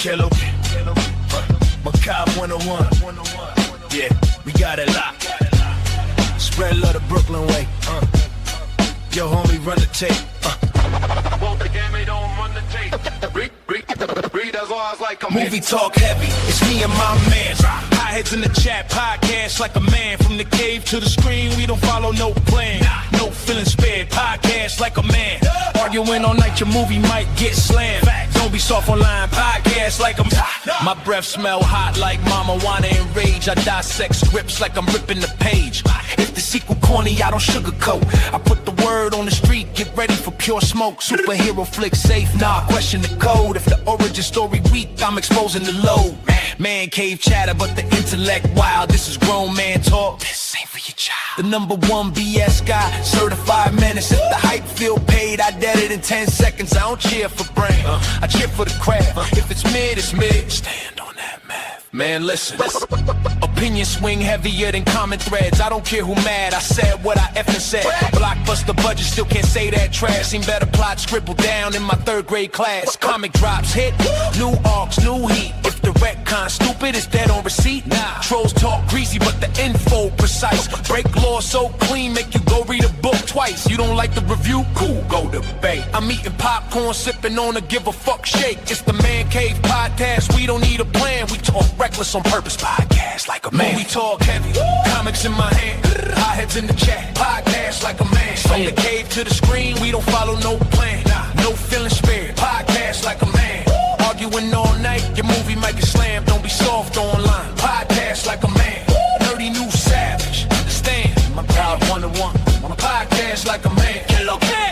Kilo, Macabre 101. Yeah, we got it locked. Spread love the Brooklyn way. Yo, homie, run the tape. Won't the gammy don't run the tape. Read as laws like a Movie talk heavy, it's me and my man. Hotheads in the chat, podcast like a man. From the cave to the screen, we don't follow no plan. No feeling spared, podcast like a man. Arguing all night, your movie might get slammed. Don't be soft online, podcast like a man. My breath smell hot like mama wanna enrage. I dissect scripts like I'm ripping the page. If the sequel corny, I don't sugarcoat. I put the word on the street, get ready for pure smoke. Superhero flick safe, nah, question the code. If the origin story weak, I'm exposing the load. Man cave chatter, but the intellect wild. This is grown man talk, this ain't for your child. The number one BS guy, certified menace. If the hype feel paid, I dead it in 10 seconds. I don't cheer for brain, I cheer for the craft. If it's mid, it's mid. Stand on that math. Man, listen. Opinions swing heavier than common threads. I don't care who mad, I said what I effing said. Blockbuster budget, still can't say that trash. Seen better plot scribbled down in my 3rd grade class. Comic drops hit, new arcs, new heat. If the retcon stupid, it's dead on receipt. Nah, trolls talk greasy, but the info precise. Break law so clean, make you go read a book twice. You don't like the review? Cool, go debate. I'm eating popcorn, sipping on a give a fuck shake. It's the Man Cave podcast, we don't need a plan. We talk reckless on purpose, podcast like a man. We talk heavy, comics in my hand, hotheads in the chat, podcast like a man. From the cave to the screen, we don't follow no plan. No feeling spared, podcast like a man. Arguing all night, your movie might get slammed. Don't be soft online, podcast like a man. Nerdy new savage, understand? My proud 101, on a podcast like a man.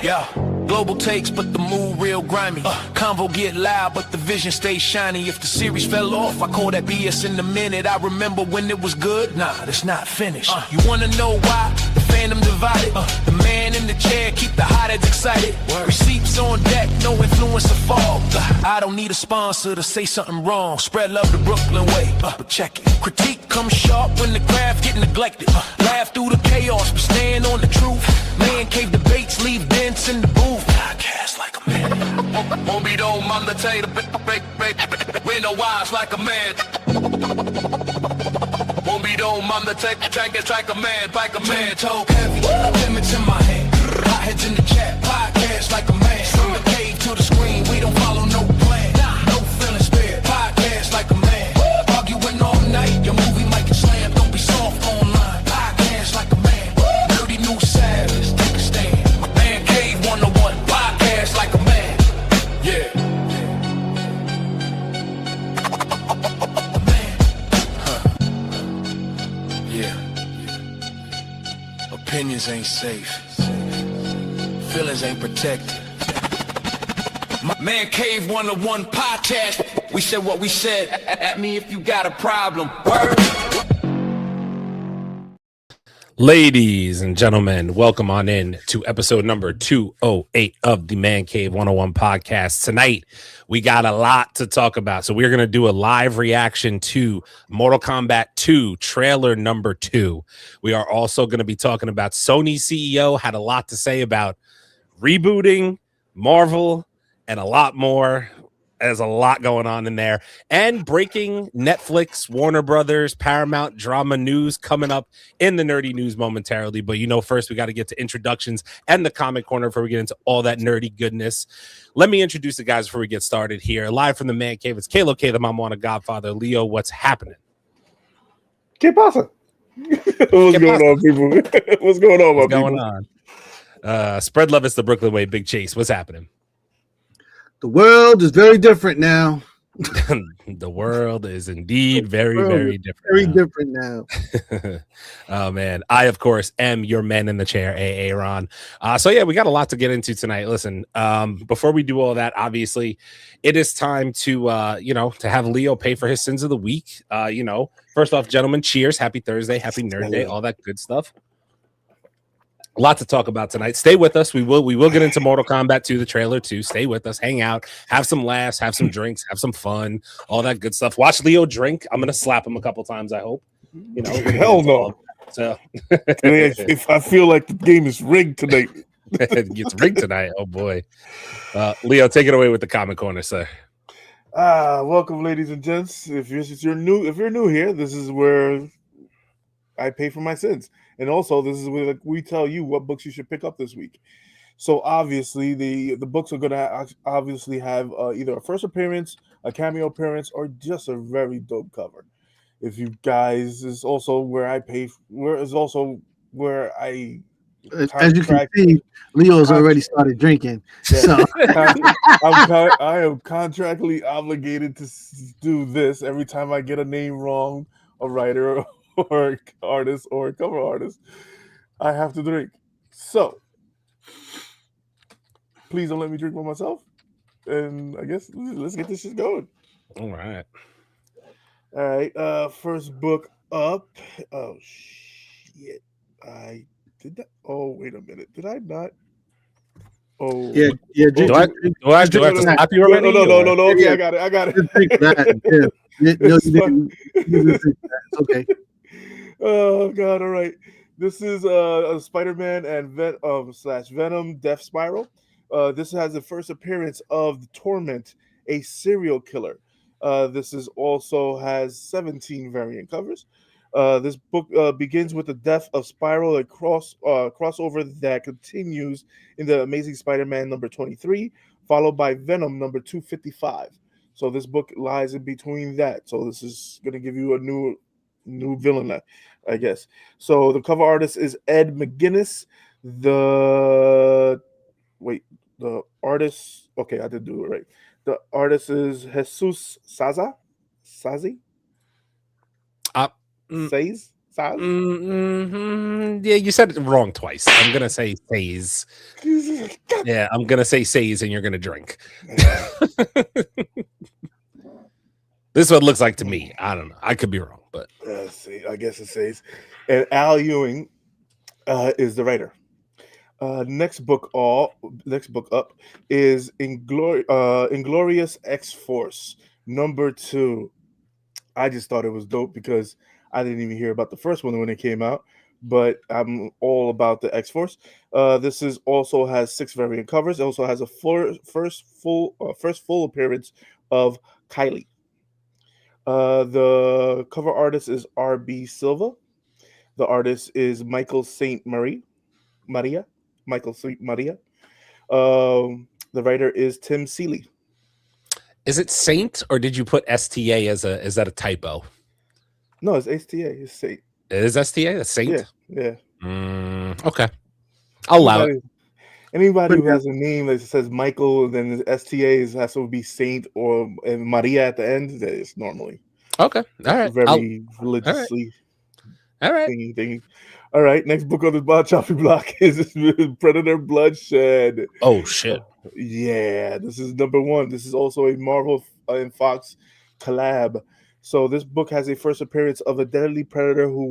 Yeah. Global takes, but the mood real grimy. Convo get loud, but the vision stays shiny. If the series fell off, I call that BS in a minute. I remember when it was good, nah, that's not finished. You wanna know why? The fandom divided. The man in the chair keep the hotheads excited. Receipts on deck, no influence of fog. I don't need a sponsor to say something wrong. Spread love the Brooklyn way, but check it. Critique comes sharp when the craft get neglected. Laugh through the chaos, but stand on the truth. Man cave debates, leave dents in the booth. Podcast like a man. Won't be no man the tape. We no wise like a man. Won't be no man the tape. It's like a man, like a man. Talk heavy, limits in my hand. Hotheads in the chat, podcast like a man. From the cave to the screen, we don't follow no plan. No feeling spared, podcast like a man. Arguing all night, your movie might get slammed. Don't be soft online, podcast like a man. Nerdy new savage, take a stand. My Man Cave 101, podcast like a man. Yeah. Yeah. Opinions ain't safe. Feelings ain't protected. My Man Cave 101 podcast. We said what we said. At me if you got a problem. Word. Ladies and gentlemen, welcome on in to episode number 208 of the Man Cave 101 podcast. Tonight, we got a lot to talk about. So we're going to do a live reaction to Mortal Kombat 2 trailer number 2. We are also going to be talking about Sony CEO had a lot to say about rebooting, Marvel, and a lot more. There's a lot going on in there. And breaking Netflix, Warner Brothers, Paramount drama news coming up in the nerdy news momentarily. But you know, first we got to get to introductions and the comic corner before we get into all that nerdy goodness. Let me introduce the guys before we get started here. Live from the Man Cave, it's Kalo K, the Mama on a Godfather. Leo, what's happening? ¿Qué pasa? What's going on, people? What's going on, my people? What's going on? Spread love, it's the Brooklyn way. Big Chase, what's happening? The world is very different now. The world is indeed very different. Very different now. Oh man, I of course am your man in the chair, Aaron. So yeah, we got a lot to get into tonight. Listen, before we do all that, obviously, it is time to to have Leo pay for his sins of the week. First off, gentlemen, cheers, happy Thursday, happy Nerd Day, all that good stuff. A lot to talk about tonight. Stay with us. We will get into Mortal Kombat 2, the trailer 2. Stay with us. Hang out. Have some laughs. Have some drinks. Have some fun. All that good stuff. Watch Leo drink. I'm gonna slap him a couple times. I hope. Hell no. So if I feel like the game is rigged tonight, it gets rigged tonight. Oh boy. Leo, take it away with the comic corner, sir. Welcome, ladies and gents. If you're new here, this is where I pay for my sins, and also this is where we tell you what books you should pick up this week. So obviously, the books are going to obviously have either a first appearance, a cameo appearance, or just a very dope cover. If you guys is also where I pay, where is also where I As you can see, Leo's already started drinking. Yeah. So I am contractually obligated to do this every time I get a name wrong, a writer or artist or a cover artist. I have to drink. So please don't let me drink by myself. And I guess let's get this shit going. All right. All right. First book up. Oh shit. I did that. Oh, wait a minute. Did I not? Oh yeah. Do I have to stop you already? No. Okay, I got it. Drink that. Yeah. No, you didn't. It's okay. Oh God! All right. This is a Spider-Man and slash Venom Death Spiral. This has the first appearance of the Torment, a serial killer. This is also has 17 variant covers. This book begins with the death of Spiral, a crossover that continues in the Amazing Spider-Man number 23, followed by Venom number 255. So this book lies in between that. So this is going to give you a new villain, I guess. So the cover artist is Ed McGuinness. The artist. Okay, I did do it right. The artist is Jesus Sazi. Says? Yeah, you said it wrong twice. I'm gonna say says. Yeah, I'm gonna say says, and you're gonna drink. This is what it looks like to me. I don't know. I could be wrong, but let's see. I guess it says. And Al Ewing is the writer. Next book up is Inglorious X-Force number 2. I just thought it was dope because I didn't even hear about the first one when it came out, but I'm all about the X-Force. This is also has 6 variant covers. It also has a first full appearance of Kylie. The cover artist is R.B. Silva. The artist is Michael St. Maria. Michael St. Maria. The writer is Tim Seeley. Is it Saint or did you put STA is that a typo? No, it's STA. It's Saint. It is STA? That's Saint? Yeah. Okay. I'll allow it. Anybody who has a name that says Michael, then the STA has to be Saint and Maria at the end. That is normally okay. All right. Very religiously. All right. Thingy. All right. Next book on the chopping block is Predator Bloodshed. Oh shit. Yeah, this is number 1. This is also a Marvel and Fox collab. So this book has a first appearance of a deadly predator who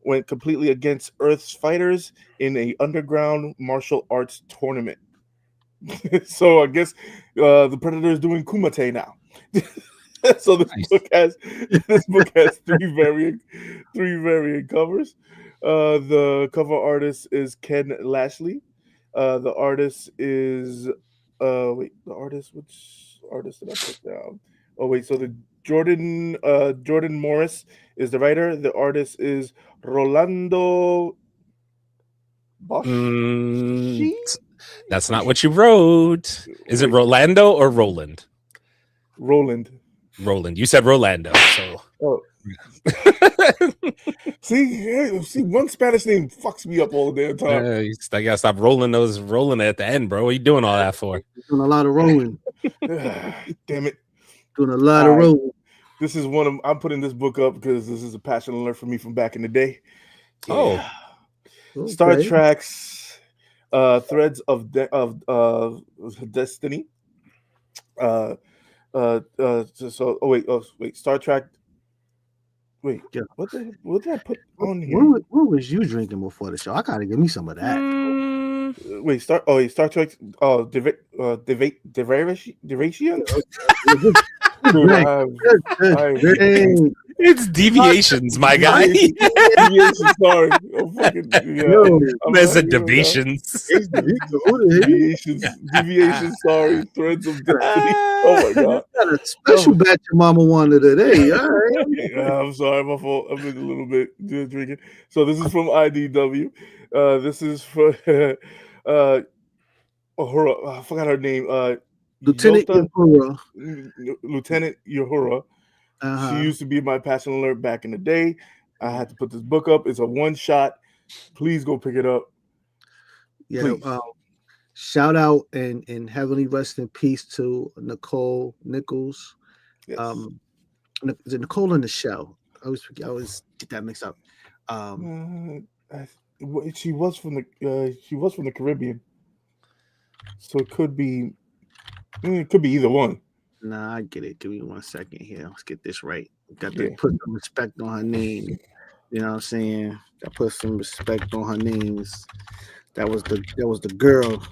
went completely against Earth's fighters in a underground martial arts tournament. So I guess the predator is doing kumite now. So this book has 3 variant covers. The cover artist is Ken Lashley. The artist is which artist did I put down? Oh wait, so the Jordan Morris is the writer. The artist is Rolando Bosch. That's not what you wrote. Is it Rolando or Roland? Roland. You said Rolando. So see, one Spanish name fucks me up all the damn time. I gotta stop rolling at the end, bro. What are you doing all that for? Doing a lot of rolling. Damn it. Doing a lot of rolling. This is I'm putting this book up because this is a passion alert for me from back in the day. Yeah. Oh. Okay. Star Trek's Threads of Destiny. Star Trek. Wait, yeah. What did I put on here? What was you drinking before the show? I gotta give me some of that. Star Trek. Duration. It's deviations, my guy. Deviations, sorry. I'm fucking, Yo, There's a you know, deviations. deviations, sorry. Threads of destiny. Oh my god. Got a special batch your mama wanted today. All right. Yeah, I'm sorry, my fault. I've been a little bit drinking. So this is from IDW. This is for Uhura. I forgot her name. Lieutenant Yota- Uhura. Lieutenant Uhura. Uh-huh. She used to be my passion alert back in the day. I had to put this book up. It's a one shot. Please go pick it up. Yeah. Please. Shout out and heavenly rest in peace to Nicole Nichols. Yes. Is it Nicole in the Shell? I always get that mixed up. She was from the Caribbean, so it could be either one. Nah, I get it. Give me 1 second here. Let's get this right. Got to put some respect on her name. You know what I'm saying? Got to put some respect on her names. That was the girl.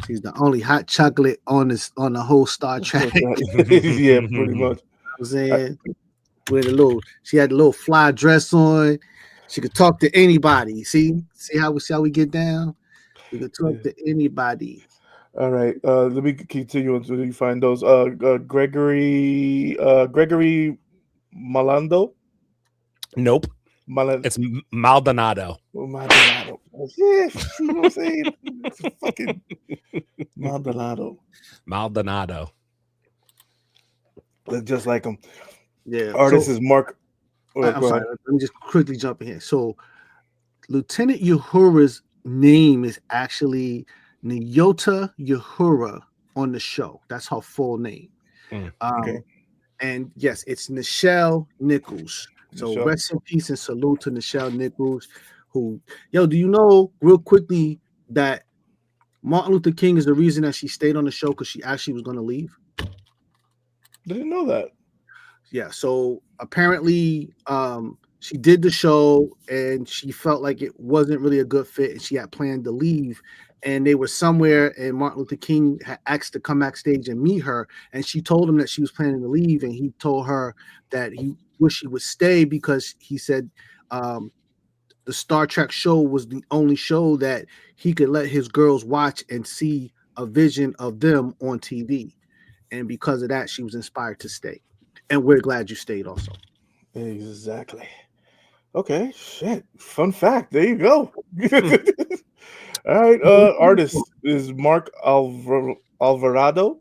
She's the only hot chocolate on the whole Star Trek. Yeah, pretty much. I'm saying she had a little fly dress on. She could talk to anybody. See how we get down? We could talk to anybody. All right. Let me continue until you find those. Gregory Malando. Nope. It's Maldonado. Maldonado. Yeah, you know what I'm saying? It's fucking Maldonado. Just like him. Yeah. Artist is Mark. I'm sorry. Let me just quickly jump in here. So, Lieutenant Uhura's name is actually Nyota Uhura on the show. That's her full name. Okay. And yes, it's Nichelle Nichols. So rest in peace and salute to Nichelle Nichols. Do you know real quickly that Martin Luther King is the reason that she stayed on the show because she actually was going to leave? Didn't know that. Yeah. So apparently, she did the show and she felt like it wasn't really a good fit, and she had planned to leave. And they were somewhere, and Martin Luther King had asked to come backstage and meet her, and she told him that she was planning to leave, and he told her that he wished she would stay because he said the Star Trek show was the only show that he could let his girls watch and see a vision of them on TV. And because of that, she was inspired to stay. And we're glad you stayed also. Exactly. Okay, shit. Fun fact. There you go. All right. Artist is Mark Alvarado.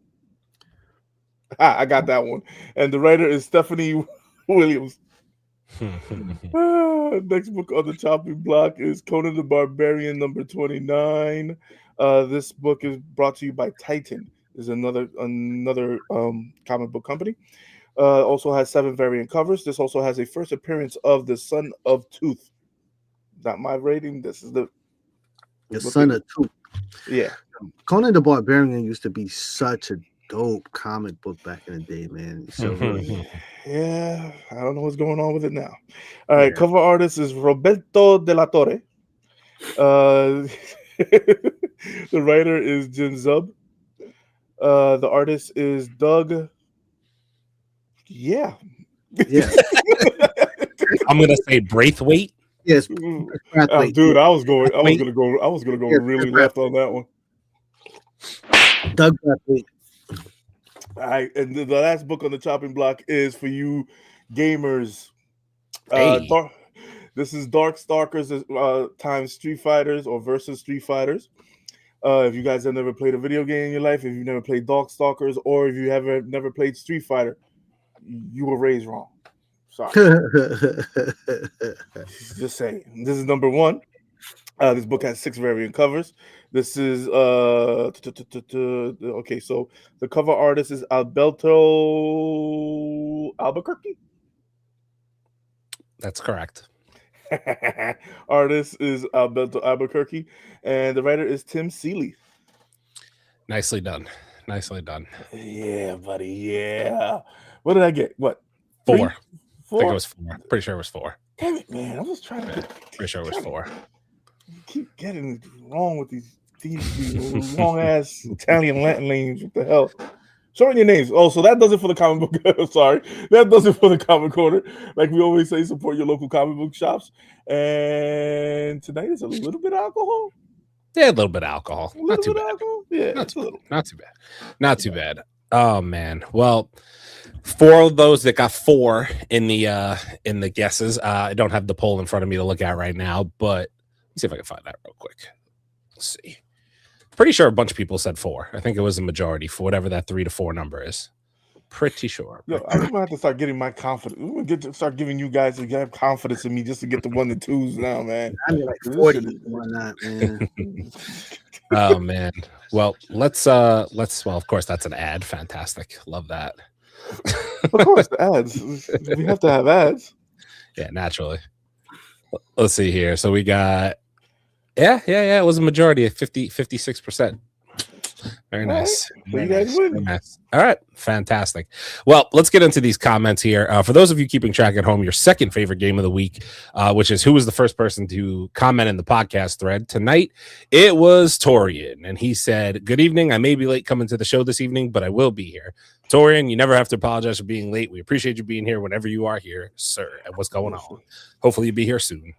I got that one. And the writer is Stephanie Williams. Next book on the chopping block is Conan the Barbarian number 29. This book is brought to you by Titan. Is another comic book company. Also has 7 variant covers. This also has a first appearance of the Son of Tooth. Not my rating. This is the Son of Tooth. Yeah. Conan the Barbarian used to be such a dope comic book back in the day, man. So yeah, I don't know what's going on with it now. All right, cover artist is Roberto de la Torre. The writer is Jim Zub. The artist is Doug. Yeah. I'm gonna say Braithwaite. Yes, dude, I was gonna go really left on that one. Doug Braithwaite. All right, and the last book on the chopping block is for you gamers. Hey. This is Dark Stalkers times Street Fighters or versus Street Fighters. If you guys have never played a video game in your life, if you've never played Dark Stalkers, or if you never played Street Fighter, you were raised wrong. Sorry. Just saying. This is number 1. This book has 6 variant covers. This is okay. So the cover artist is Alberto Albuquerque. That's correct. Artist is Alberto Albuquerque, and the writer is Tim Seeley. Nicely done. Yeah, buddy. Yeah. What did I get? What? 4. 4? I think it was 4. Pretty sure it was 4. Damn it, man! I was trying to. Pretty sure it was 4. Keep getting wrong with these long ass Italian Latin names. What the hell? Shorten your names. Oh, so that does it for the comic book. Sorry, that does it for the comic corner. Like we always say, support your local comic book shops. And tonight is a little bit of alcohol. Yeah, a little bit of alcohol. Not too bad. Alcohol? Yeah, not too bad. Not too bad. Oh man. Well, for of those that got 4 in the guesses, I don't have the poll in front of me to look at right now, but let's see if I can find that real quick. Let's see. Pretty sure a bunch of people said 4. I think it was a majority for whatever that 3 to 4 number is. Pretty sure. Yo, I'm gonna have to start getting my confidence. I'm gonna start giving you guys to have confidence in me just to get the 1 and 2s now, man. I mean, like 40. Why not, man? Oh man. Well, let's well, of course that's an ad. Fantastic. Love that. Of course, the ads. We have to have ads. Yeah, naturally. Let's see here. So we got yeah. It was a majority of 56%. Very nice. Very nice. Very nice. All right. Fantastic. Well, let's get into these comments here. For those of you keeping track at home, your second favorite game of the week, which is who was the first person to comment in the podcast thread tonight, it was Taurean. And he said, "Good evening. I may be late coming to the show this evening, but I will be here." Taurean, you never have to apologize for being late. We appreciate you being here whenever you are here, sir. And what's going on? Hopefully you'll be here soon.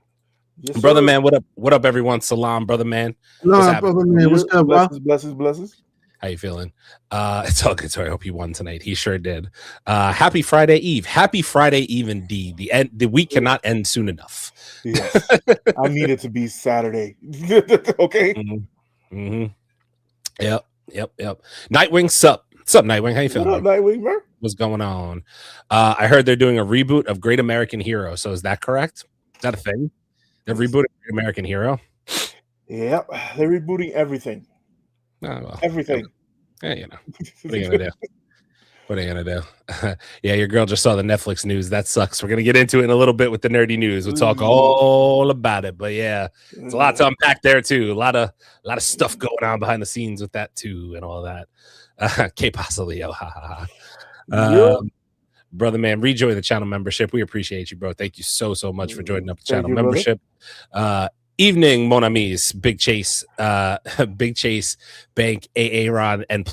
Yes, brother man, what up? What up, everyone? Salam, brother man. No, brother man, what's up, bro? Blessings. How you feeling? It's all good. So I hope you won tonight. He sure did. Happy Friday Eve. Happy Friday Eve indeed. The week cannot end soon enough. Yes. I need it to be Saturday. Okay. Yep. Nightwing, sup? What's up, Nightwing? How you feeling? What up, Nightwing, bro? What's going on? I heard they're doing a reboot of Great American Hero. So is that correct? Is that a thing? They're rebooting Great American Hero? Yep. They're rebooting everything. Oh, well, everything. Yeah, you know. What are you gonna do? What are you gonna do? Yeah, your girl just saw the Netflix news. That sucks. We're gonna get into it in a little bit with the nerdy news. We'll talk all about it. But yeah, it's a lot to unpack there too. A lot of stuff going on behind the scenes with that too, and all that. Que pasa, Leo? Brother man, rejoin the channel membership. We appreciate you, bro. Thank you so much for joining up the channel membership. Evening, mon amis, Big Chase, Bank, AA Ron, and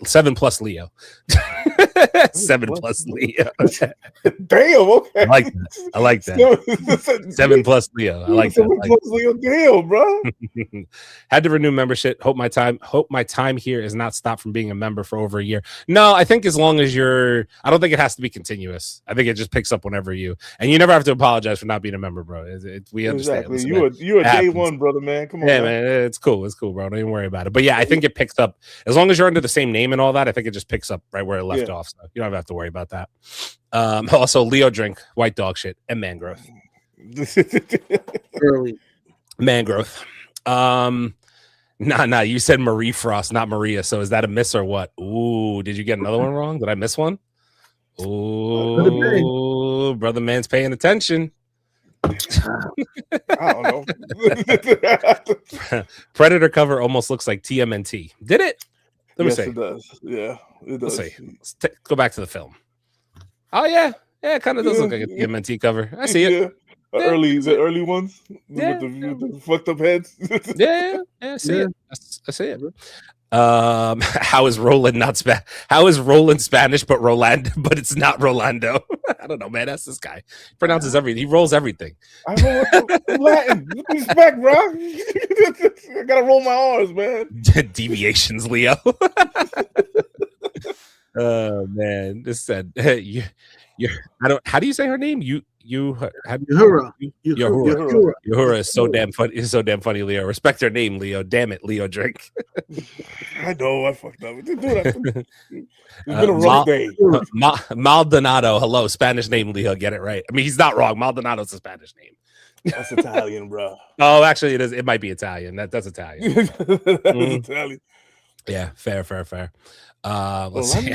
seven plus Leo. 7 plus Leo. Damn, okay. I like that. 7 plus Leo. I like that. 7 plus Leo. Damn, bro. Had to renew membership. Hope my time here is not stopped from being a member for over a year. No, I think as long as I don't think it has to be continuous. I think it just picks up whenever you never have to apologize for not being a member, bro. We understand. Exactly. You're a day one, brother, man. Come on. Yeah, man. It's cool, bro. Don't even worry about it. But yeah, I think it picks up as long as you're under the same name and all that. I think it just picks up right where it left off. So you don't have to worry about that. Also, Leo drink, white dog shit, and man growth. Early. Man growth. Nah. You said Marie Frost, not Maria. So is that a miss or what? Ooh, did you get another one wrong? Did I miss one? Ooh, brother man's paying attention. I don't know. Predator cover almost looks like TMNT. Did it? Let me see. It does. Yeah, it does. Let's see. Let's go back to the film. Oh yeah, it kind of does look like a TMNT cover. I see it. Early ones with the fucked up heads. I see it. I see it. How is Roland How is Roland Spanish but but it's not Rolando? I don't know, man. That's this guy. He pronounces everything. He rolls everything. I roll Latin. Respect, bro. I gotta roll my R's, man. Deviations, Leo. Oh man, this said how do you say her name? Uhura is so damn funny. It's so damn funny, Leo. Respect her name, Leo. Damn it, Leo. Drink. I know I fucked up. It's been a rough day. Maldonado. Hello, Spanish name, Leo. Get it right. I mean, he's not wrong. Maldonado's a Spanish name. That's Italian, bro. Oh, actually, it is. It might be Italian. That's Italian. That's Italian. Yeah, fair. Let's see.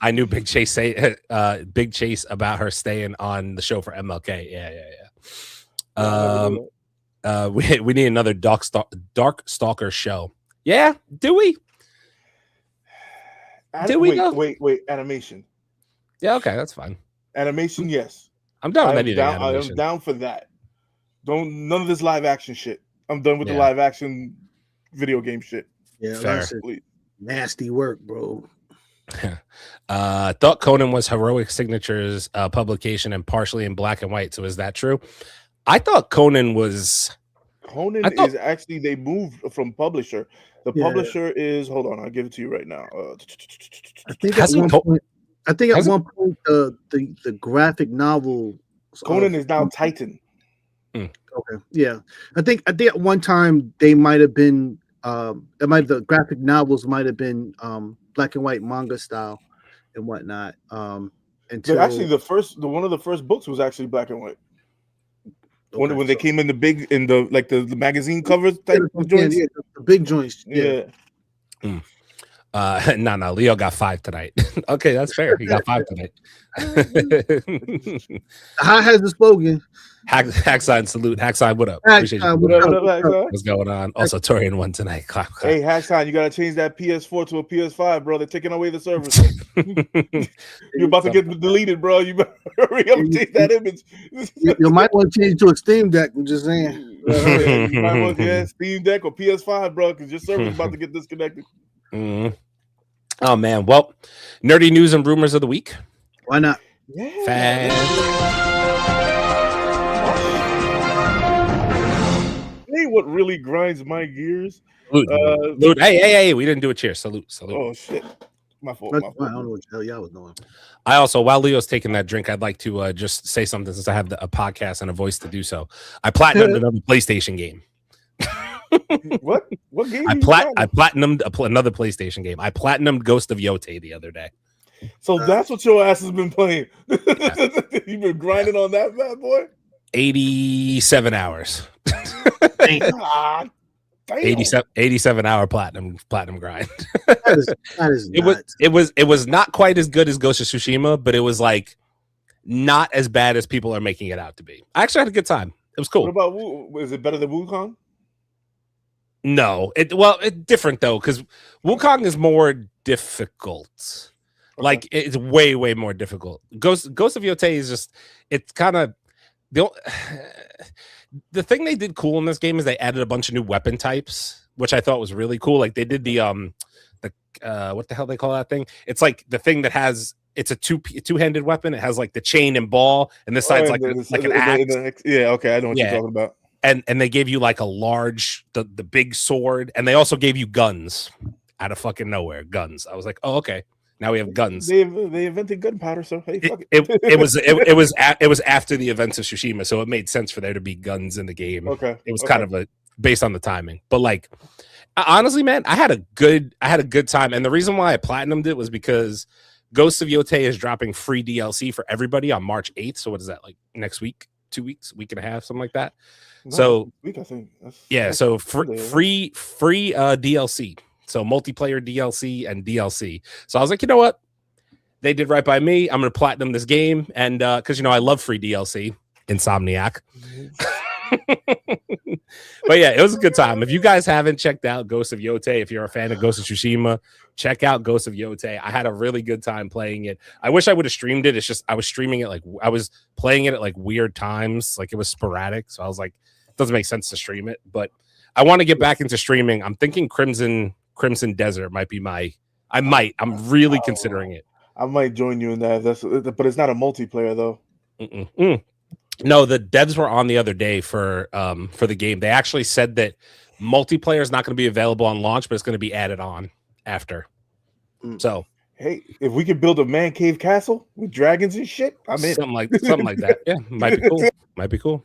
I knew Big Chase Big Chase about her staying on the show for MLK. Yeah. We need another Dark Stalker show. Yeah, do we? Wait, animation. Yeah, okay, that's fine. Animation, yes. I'm down with anything. I'm down for that. None of this live action shit. I'm done with the live action video game shit. Yeah, fair. Nasty work, bro. Thought Conan was Heroic Signatures publication and partially in black and white. So is that true? I thought Conan was. Conan is actually, they moved from publisher. The publisher is, hold on, I'll give it to you right now. I think at one point the graphic novel Conan is now Titan. Okay, yeah, I think at one time they might have been the graphic novels might have been black and white manga style and whatnot. Until actually one of the first books was actually black and white. When they came in the magazine covers type of joints. Yeah, the big joints. Yeah. No, Leo got 5 tonight. Okay, that's fair. He got 5 tonight. How has the slogan? Hacksign salute. Hacksign, what up? Appreciate you. What's going on? Also, Taurean won tonight. Clap. Hey, Hacksign, you gotta change that PS4 to a PS5, bro. They're taking away the servers. You're about to get deleted, bro. You better hurry up and change that image. You might want to change to a Steam Deck. I'm just saying. You might want Steam Deck or PS5, bro, because your server's about to get disconnected. Mm-hmm. Oh man, well, nerdy news and rumors of the week. Why not? Yeah. Hey, what really grinds my gears? Salute. Hey, we didn't do a cheer. Salute. Oh shit, my fault. I don't know what the hell y'all was doing. I also, while Leo's taking that drink, I'd like to just say something since I have a podcast and a voice to do so. I platinumed another PlayStation game. What game? I platinumed another PlayStation game. I platinumed Ghost of Yote the other day. So that's what your ass has been playing. You've been grinding on that bad boy. 87 hours. 87 hour platinum grind. That is it was not quite as good as Ghost of Tsushima, but it was like not as bad as people are making it out to be. I actually had a good time. It was cool. What about is it better than Wukong? No, it's different though, because Wukong is more difficult. Okay. Like it's way more difficult. Ghost of Yote is just, it's kind of the thing they did cool in this game is they added a bunch of new weapon types, which I thought was really cool. Like they did the what the hell they call that thing? It's like the thing that has, it's a two-handed weapon. It has like the chain and ball, and this side's like an axe. Yeah, okay, I know what you're talking about. And they gave you like a large, the big sword, and they also gave you guns out of fucking nowhere. Guns. I was like, oh, okay. Now we have guns. They invented gunpowder, so hey, fuck it was after the events of Tsushima, so it made sense for there to be guns in the game. Okay, it was kind of based on the timing, but like honestly, man, I had a good time, and the reason why I platinumed it was because Ghost of Yote is dropping free DLC for everybody on March 8th. So what is that, like next week, 2 weeks, week and a half, something like that? No, so week, I think. So free DLC. So multiplayer DLC and DLC. So I was like, you know what? They did right by me. I'm going to platinum this game. And because, I love free DLC, Insomniac. But yeah, it was a good time. If you guys haven't checked out Ghost of Yote, if you're a fan of Ghost of Tsushima, check out Ghost of Yote. I had a really good time playing it. I wish I would have streamed it. It's just I was streaming it I was playing it at like weird times. Like it was sporadic. So I was like, it doesn't make sense to stream it. But I want to get back into streaming. I'm thinking Crimson Desert might be I'm really considering it. I might join you in that. But it's not a multiplayer though. No, the devs were on the other day for the game. They actually said that multiplayer is not going to be available on launch, but it's going to be added on after. So hey, if we could build a man cave castle with dragons and shit, I'm in. Something like that. Yeah, might be cool.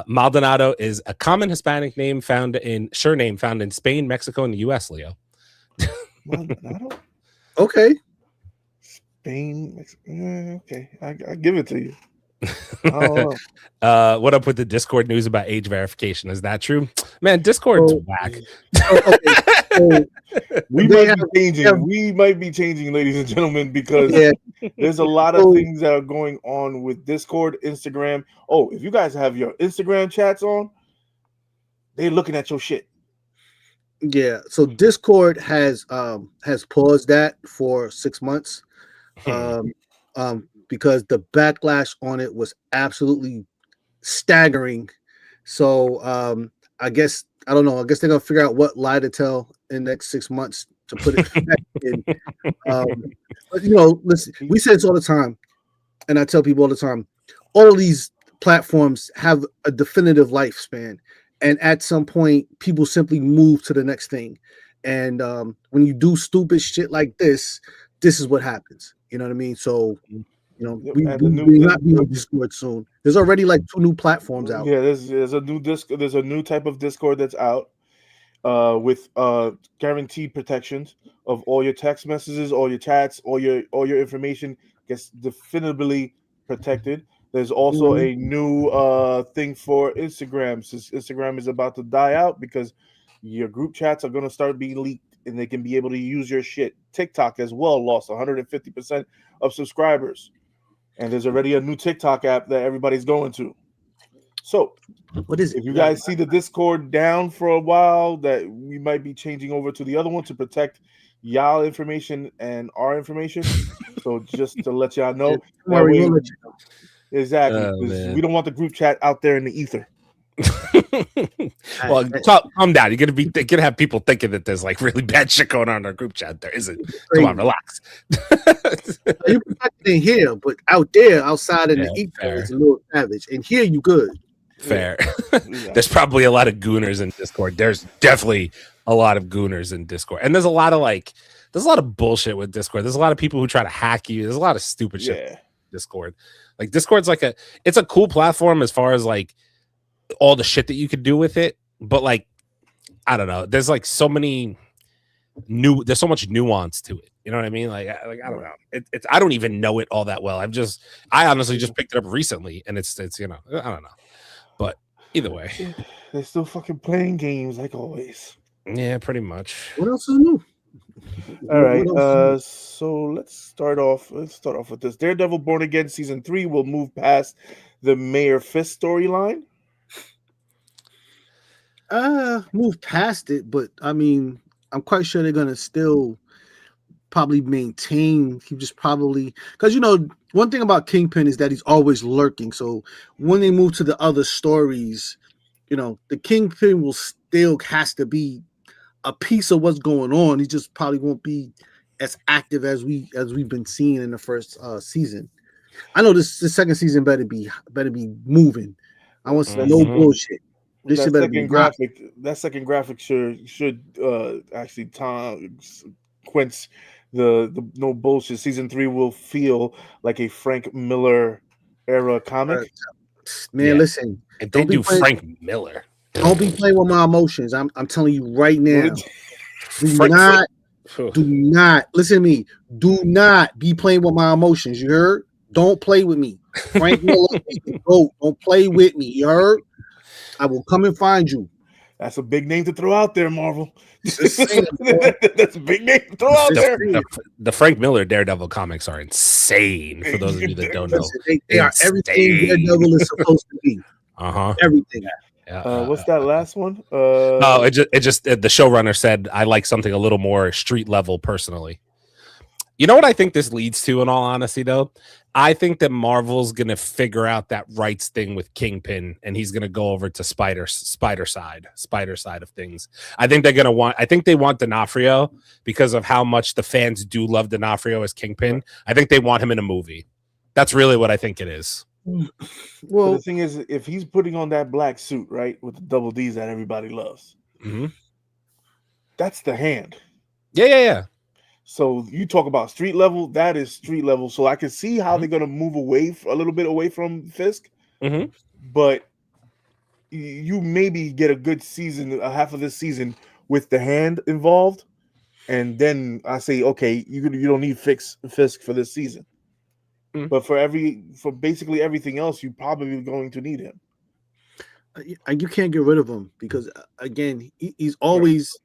Maldonado is a common Hispanic name found in Spain, Mexico, and the U.S. Leo. Maldonado? Okay. Spain, Mexico. Okay, I give it to you. What up with the Discord news about age verification? Is that true? Man, Discord's whack. We might be changing, ladies and gentlemen, because there's a lot of things that are going on with Discord, Instagram. Oh, if you guys have your Instagram chats on, they're looking at your shit. Yeah, so Discord has paused that for 6 months. Because the backlash on it was absolutely staggering. So I guess they're gonna figure out what lie to tell in the next 6 months to put it back in. But listen, we say this all the time, and I tell people all the time, all of these platforms have a definitive lifespan, and at some point, people simply move to the next thing. And when you do stupid shit like this is what happens. You know what I mean? So, we not be on Discord soon. There's already like 2 new platforms out. Yeah, there's a new There's a new type of Discord that's out with guaranteed protections of all your text messages, all your chats, all your information gets definitively protected. There's also a new thing for Instagram, since Instagram is about to die out because your group chats are going to start being leaked and they can be able to use your shit. TikTok as well lost 150% of subscribers. And there's already a new TikTok app that everybody's going to. So, what is it? If you guys see the Discord down for a while, that we might be changing over to the other one to protect y'all information and our information. So just to let y'all know. Exactly. We don't want the group chat out there in the ether. Well, calm down. You're gonna have people thinking that there's like really bad shit going on in our group chat. There isn't. Come on, relax. You protected in here, but out there, outside in the ether, it's a little savage. And here, you good. Fair. There's probably a lot of gooners in Discord. There's definitely a lot of gooners in Discord, and there's a lot of bullshit with Discord. There's a lot of people who try to hack you. There's a lot of stupid shit. In Discord, like Discord's like it's a cool platform as far as like all the shit that you could do with it, but like I don't know, there's like so much nuance to it, you know what I mean? Like I don't know, it's I don't even know it all that well. I honestly just picked it up recently, and it's I don't know, but either way, they're still fucking playing games like always. Yeah, pretty much. What else is new? All right, so let's start off with this. Daredevil Born Again season 3 will move past the Mayor Fisk storyline. Move past it, but I mean, I'm quite sure they're gonna still probably maintain. He just probably, because one thing about Kingpin is that he's always lurking. So when they move to the other stories, the Kingpin will still has to be a piece of what's going on. He just probably won't be as active as we've been seeing in the first season. I know the second season better be moving. I want some no bullshit. This should better be graphic. That second graphic should actually quench the no bullshit. Season 3 will feel like a Frank Miller era comic. Man, listen. And don't do Frank Miller. Don't be playing with my emotions. I'm telling you right now. Do not listen to me. Do not be playing with my emotions. You heard? Don't play with me. Frank Miller, don't play with me. You heard? I will come and find you. That's a big name to throw out there, Marvel. That's a big name to throw out there. The Frank Miller Daredevil comics are insane. For those of you that don't know, they are everything Daredevil is supposed to be. Everything. What's that last one? It just the showrunner said I like something a little more street level personally. You know what I think this leads to, in all honesty, though? I think that Marvel's gonna figure out that rights thing with Kingpin, and he's gonna go over to spider side of things. I think they want D'Onofrio because of how much the fans do love D'Onofrio as Kingpin. I think they want him in a movie. That's really what I think it is. Well, the thing is, if he's putting on that black suit, right, with the double D's that everybody loves, that's the Hand. Yeah. So you talk about street level, that is street level. So I can see how they're going to move a little bit away from Fisk. But you maybe get a good season, a half of this season with the Hand involved. And then I say, okay, you don't need Fisk for this season. But for basically everything else, you're probably going to need him. You can't get rid of him because, again, he's always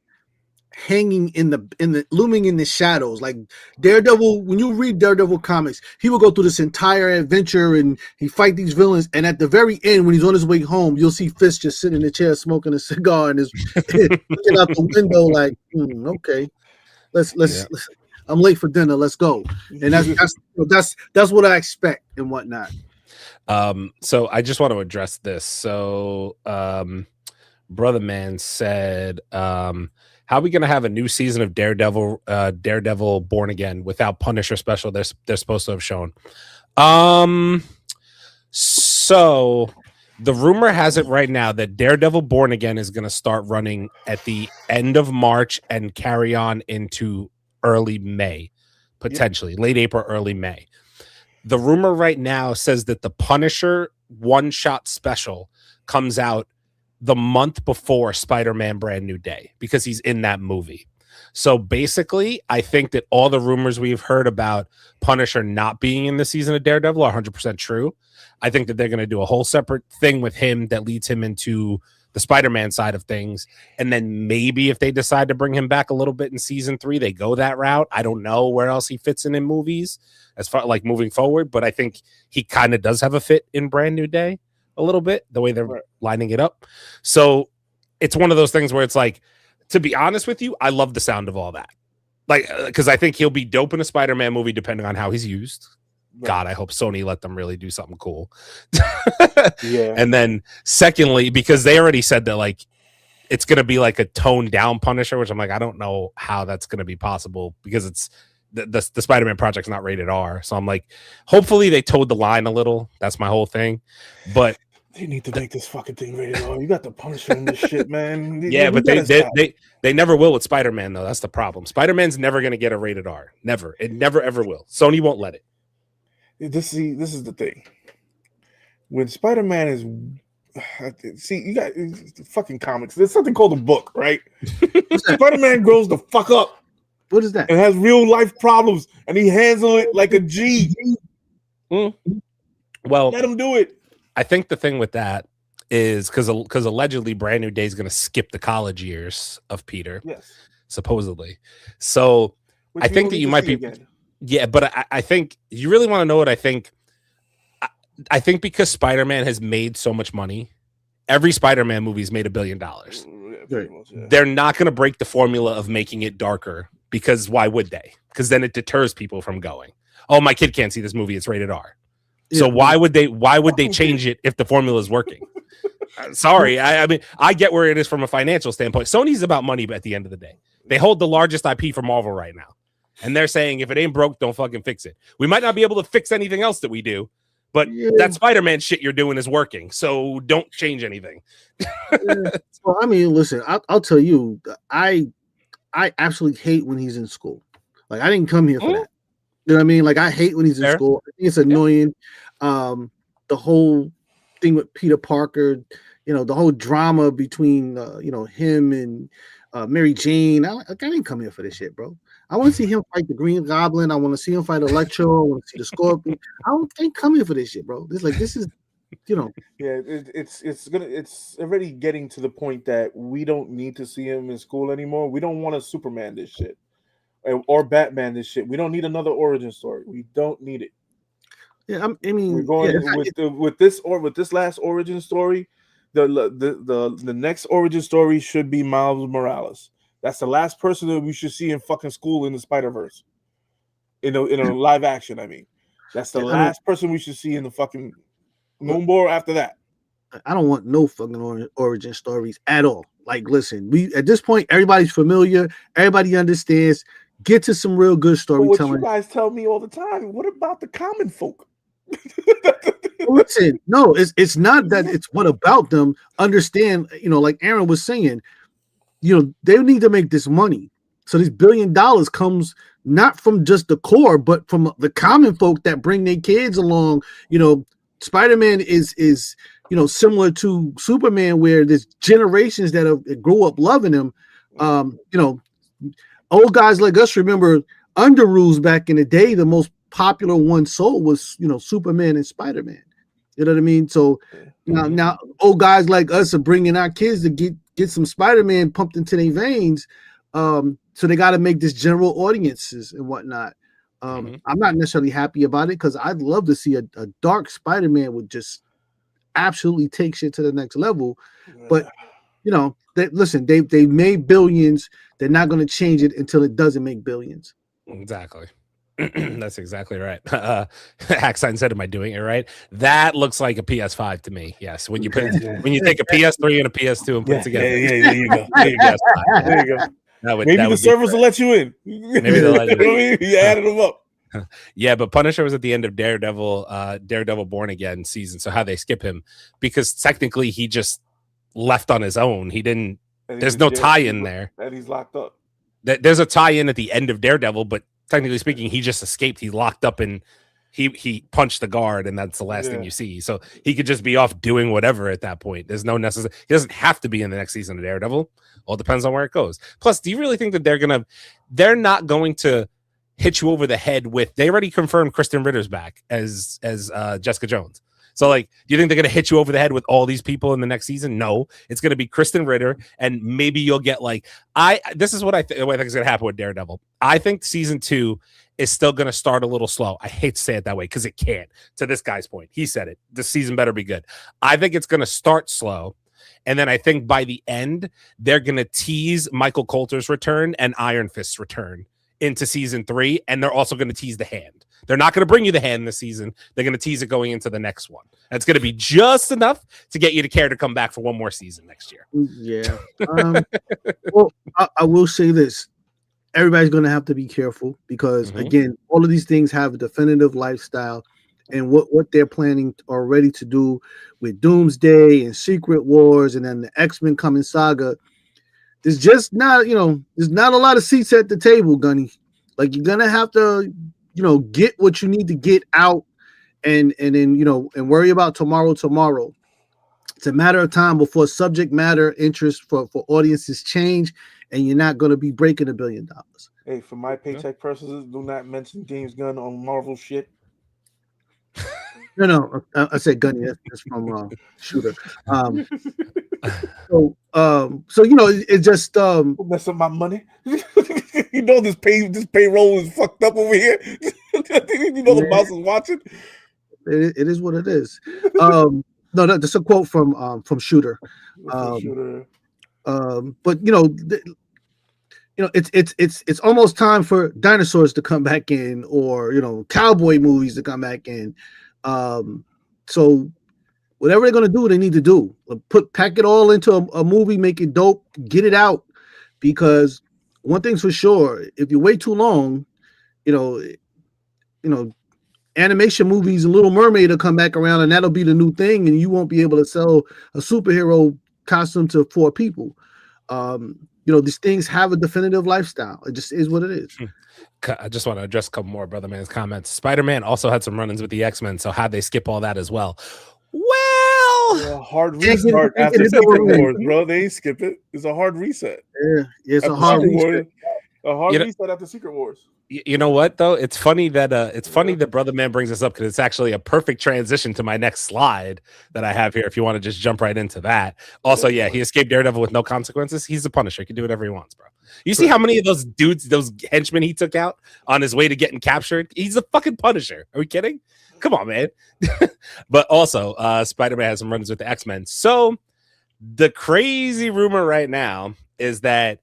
hanging in the looming in the shadows. Like Daredevil, when you read Daredevil comics, he will go through this entire adventure and he fight these villains, and at the very end, when he's on his way home, you'll see Fisk just sitting in the chair smoking a cigar and is looking out the window like, okay, let's I'm late for dinner, let's go. And that's what I expect and whatnot. So I just want to address this. So Brother Man said, how are we going to have a new season of Daredevil Born Again without Punisher special they're supposed to have shown? So the rumor has it right now that Daredevil Born Again is going to start running at the end of March and carry on into early May, potentially late April, early May. The rumor right now says that the Punisher one-shot special comes out the month before Spider-Man Brand New Day because he's in that movie. So basically, I think that all the rumors we've heard about Punisher not being in the season of Daredevil are 100% true. I think that they're going to do a whole separate thing with him that leads him into the Spider-Man side of things. And then maybe if they decide to bring him back a little bit in season 3, they go that route. I don't know where else he fits in movies as far like moving forward, but I think he kind of does have a fit in Brand New Day a little bit, the way they're lining it up. So it's one of those things where it's like, to be honest with you, I love the sound of all that. Like, because I think he'll be dope in a Spider-Man movie depending on how he's used. God, I hope Sony let them really do something cool. Yeah. And then secondly, because they already said that like it's going to be like a toned down Punisher, which I'm like, I don't know how that's going to be possible because it's the Spider-Man project's not rated R. So I'm like, hopefully they towed the line a little. That's my whole thing. But they need to make this fucking thing rated R. You got the Punisher in this shit, man. Yeah, but they never will with Spider-Man though. That's the problem. Spider-Man's never going to get a rated R. Never. It never ever will. Sony won't let it. This is the thing. When Spider-Man is you got fucking comics. There's something called a book, right? Spider-Man grows the fuck up. What is that? And has real life problems, and he handles it like a G. Well, let him do it. I think the thing with that is because allegedly Brand New Day is going to skip the college years of Peter. Yes, supposedly. So I think that you might be. Again. Yeah, but I think you really want to know what I think. I think because Spider-Man has made so much money, every Spider-Man movie's made $1 billion. Yeah. They're not going to break the formula of making it darker because why would they? Because then it deters people from going. Oh, my kid can't see this movie; it's rated R. Yeah. So why would they change it if the formula is working? Sorry, I mean I get where it is from a financial standpoint. Sony's about money, but at the end of the day, they hold the largest IP for Marvel right now. And they're saying, if it ain't broke, don't fucking fix it. We might not be able to fix anything else that we do, but that Spider-Man shit you're doing is working. So don't change anything. Well, I mean, listen, I'll tell you, I absolutely hate when he's in school. Like, I didn't come here for that. You know what I mean? Like, I hate when he's in school. I think it's annoying. The whole thing with Peter Parker, you know, the whole drama between, him and Mary Jane. I didn't come here for this shit, bro. I want to see him fight the Green Goblin. I want to see him fight Electro. I want to see the Scorpion. I ain't come here for this shit, bro. This is, you know. Yeah, it's already getting to the point that we don't need to see him in school anymore. We don't want to Superman this shit or Batman this shit. We don't need another origin story. We don't need it. Yeah, I mean, we're going with this last origin story. The next origin story should be Miles Morales. That's the last person that we should see in fucking school in the Spider-Verse. In a live action, I mean. That's the last person we should see in the fucking no more after that. I don't want no fucking origin stories at all. Like, listen, we at this point, everybody's familiar, everybody understands. Get to some real good storytelling. What you guys tell me all the time. What about the common folk? Listen, no, it's not that. It's what about them. Understand, like Aaron was saying. They need to make this money. So this $1 billion comes not from just the core, but from the common folk that bring their kids along. Spider-Man is similar to Superman, where there's generations that grow up loving him. Old guys like us remember Under Rules back in the day. The most popular one sold was, Superman and Spider-Man. You know what I mean? So now old guys like us are bringing our kids to get some Spider-Man pumped into their veins. So they got to make this general audiences and whatnot. I'm not necessarily happy about it because I'd love to see a dark Spider-Man would just absolutely take shit to the next level. But, they made billions. They're not going to change it until it doesn't make billions. Exactly. That's exactly right. Hacksign said, "Am I doing it right?" That looks like a PS5 to me. Yes, when you take a PS3 and a PS2 and put it together. Yeah, there you go. There you go. Maybe the servers will let you in. Maybe they'll let you in. I mean, you added them up. Yeah, but Punisher was at the end of Daredevil Born Again season. So how they skip him? Because technically he just left on his own. He didn't. There's no tie-in there. And he's locked up. There's a tie-in at the end of Daredevil, but technically speaking, he just escaped. He locked up and he punched the guard, and that's the last thing you see. So he could just be off doing whatever at that point. There's no necessary. He doesn't have to be in the next season of Daredevil. All depends on where it goes. Plus, do you really think that they're not going to hit you over the head with? They already confirmed Kristen Ritter's back as Jessica Jones. So, like, do you think they're going to hit you over the head with all these people in the next season? No, it's going to be Kristen Ritter, and maybe you'll get like this is what I think is going to happen with Daredevil. I think season 2 is still going to start a little slow. I hate to say it that way because it can't. To this guy's point, he said it. This season better be good. I think it's going to start slow, and then I think by the end they're going to tease Michael Coulter's return and Iron Fist's return into season 3, and they're also going to tease the Hand. They're not going to bring you the Hand this season. They're going to tease it going into the next one. It's going to be just enough to get you to care to come back for one more season next year. Yeah. Well, I will say this. Everybody's going to have to be careful because, again, all of these things have a definitive lifestyle, and what they're planning or ready to do with Doomsday and Secret Wars and then the X-Men coming saga, there's just not, there's not a lot of seats at the table, Gunny. Like, you're going to have to, get what you need to get out and then, and worry about tomorrow. It's a matter of time before subject matter interest for audiences change, and you're not going to be breaking $1 billion. Hey, for my paycheck purposes, do not mention James Gunn on Marvel shit. No, I said Gunny. That's from Shooter. So it's just mess up my money. This payroll is fucked up over here. The mouse is watching. It is what it is. No, that's a quote from Shooter. But it's almost time for dinosaurs to come back in, or cowboy movies to come back in. So whatever they're gonna do, they need to do. Pack it all into a movie, make it dope, get it out. Because one thing's for sure, if you wait too long, animation movies and Little Mermaid will come back around, and that'll be the new thing, and you won't be able to sell a superhero costume to 4 people. These things have a definitive lifestyle. It just is what it is. I just want to address a couple more Brother Man's comments. Spider-Man also had some run-ins with the X-Men, so how'd they skip all that as well? Well, hard restart after Secret Wars, bro. They ain't skip it. It's a hard reset. Yeah, it's a hard reset. A hard reset after Secret Wars. You know what though? It's funny that Brother Man brings this up because it's actually a perfect transition to my next slide that I have here. If you want to just jump right into that. Also, he escaped Daredevil with no consequences. He's the Punisher. He can do whatever he wants, bro. You see how many of those dudes, those henchmen he took out on his way to getting captured? He's the fucking Punisher. Are we kidding? Come on, man. But also, Spider-Man has some runs with the X-Men. So the crazy rumor right now is that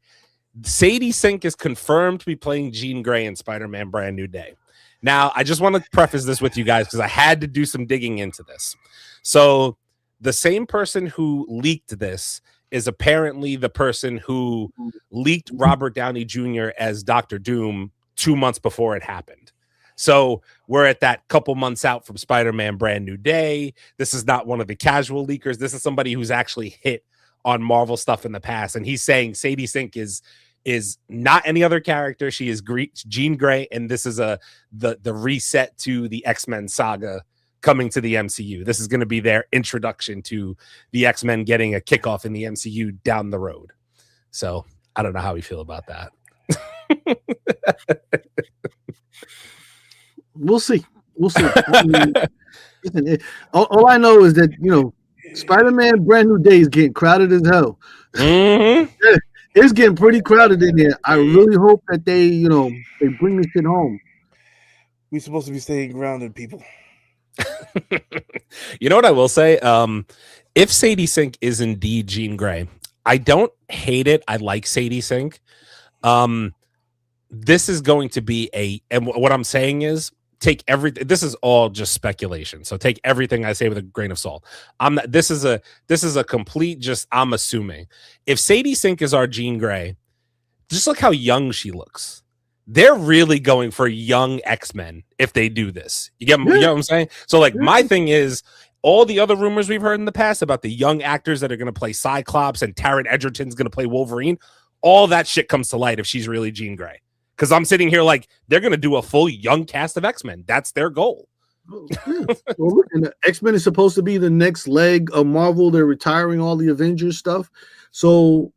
Sadie Sink is confirmed to be playing Jean Grey in Spider-Man Brand New Day. Now, I just want to preface this with you guys because I had to do some digging into this. So the same person who leaked this is apparently the person who leaked Robert Downey Jr. as Dr. Doom 2 months before it happened. So we're at that couple months out from Spider-Man Brand New Day. This is not one of the casual leakers. This is somebody who's actually hit on Marvel stuff in the past. And he's saying Sadie Sink is not any other character. She is Jean Grey, and this is the reset to the X-Men saga coming to the MCU. This is going to be their introduction to the X-Men getting a kickoff in the MCU down the road. So I don't know how we feel about that. We'll see. I mean, listen, all I know is that Spider-Man Brand New Day is getting crowded as hell. Mm-hmm. It's getting pretty crowded in here. I really hope that they bring this shit home. We're supposed to be staying grounded, people. You know what I will say? If Sadie Sink is indeed Jean Grey, I don't hate it. I like Sadie Sink. This is going to be and what I'm saying is, take everything. This is all just speculation, so take everything I say with a grain of salt. This is a complete I'm assuming. If Sadie Sink is our Jean Grey, just look how young she looks. They're really going for young X-Men if they do this. You know what I'm saying? So like my thing is all the other rumors we've heard in the past about the young actors that are going to play Cyclops and Taron Egerton's going to play Wolverine, all that shit comes to light if she's really Jean Grey. Because I'm sitting here like they're going to do a full young cast of X-Men. That's their goal. Well, and the X-Men is supposed to be the next leg of Marvel. They're retiring all the Avengers stuff. So,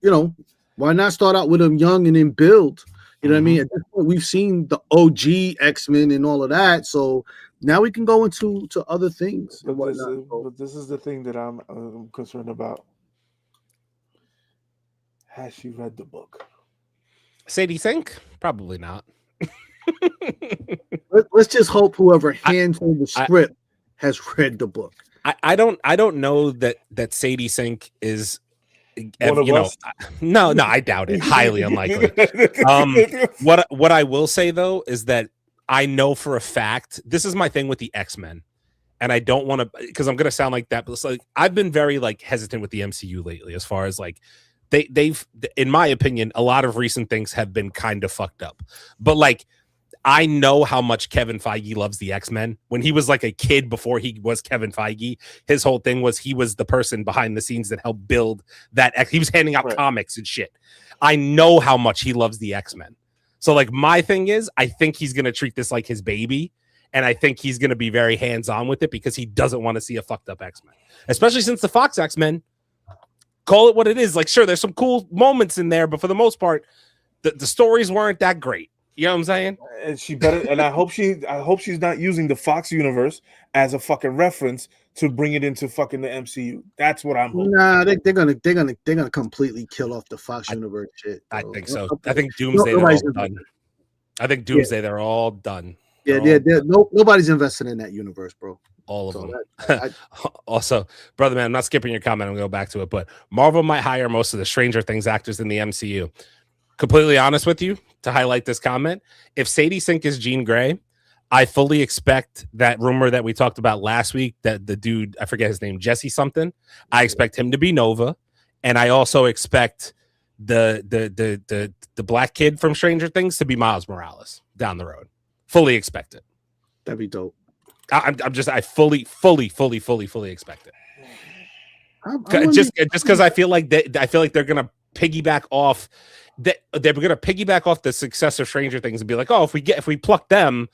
why not start out with them young and then build? You know what I mean? At this point, we've seen the OG X-Men and all of that. So now we can go into other things. But this is the thing that I'm concerned about. Has she read the book? Sadie think? Probably not. Let's just hope whoever hands her the script has read the book. I don't know that Sadie Sink is One of us? No, I doubt it. Highly unlikely. What I will say though is that I know for a fact this is my thing with the X-Men, and I don't want to because I'm gonna sound like that. But it's like I've been very like hesitant with the MCU lately, as far as like they've in my opinion, a lot of recent things have been kind of fucked up. But like I know how much Kevin Feige loves the X-Men. When he was like a kid before he was Kevin Feige, his whole thing was he was the person behind the scenes that helped build that. He was handing out comics and shit. I know how much he loves the X-Men. So like my thing is, I think he's going to treat this like his baby. And I think he's going to be very hands-on with it because he doesn't want to see a fucked up X-Men, especially since the Fox X-Men, call it what it is. Like, sure, there's some cool moments in there, but for the most part, the stories weren't that great. You know what I'm saying? And she better, and I hope she's not using the Fox universe as a fucking reference to bring it into fucking the MCU. That's what I'm hoping. Nah, they're gonna completely kill off the Fox universe shit. I think so. I think Doomsday they're all done. I think Doomsday they're all done. Nobody's invested in that universe, bro. All of them. Also, brother man, I'm not skipping your comment. I'm gonna go back to it, but Marvel might hire most of the Stranger Things actors in the MCU. Completely honest with you, to highlight this comment, if Sadie Sink is Jean Grey, I fully expect that rumor that we talked about last week, that the dude, I forget his name, Jesse something, I expect him to be Nova, and I also expect the black kid from Stranger Things to be Miles Morales down the road. Fully expect it. That'd be dope. I fully expect it. Just because I feel like they're gonna piggyback off. They're going to piggyback off the success of Stranger Things and be like, oh, if we pluck them,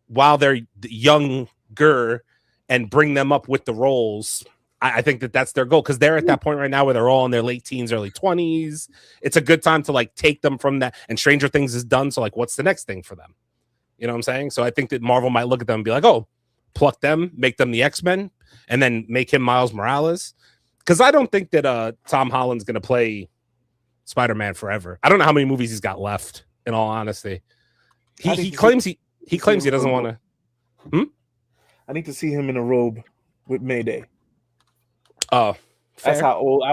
while they're younger and bring them up with the roles, I think that's their goal because they're at that point right now where they're all in their late teens, early 20s. It's a good time to like take them from that. And Stranger Things is done, so like, what's the next thing for them? You know what I'm saying? So I think that Marvel might look at them and be like, oh, pluck them, make them the X-Men, and then make him Miles Morales. Because I don't think that Tom Holland's going to play Spider-Man forever. I don't know how many movies he's got left, in all honesty. He claims he doesn't want to. I need to see him in a robe with Mayday. Oh, that's how old I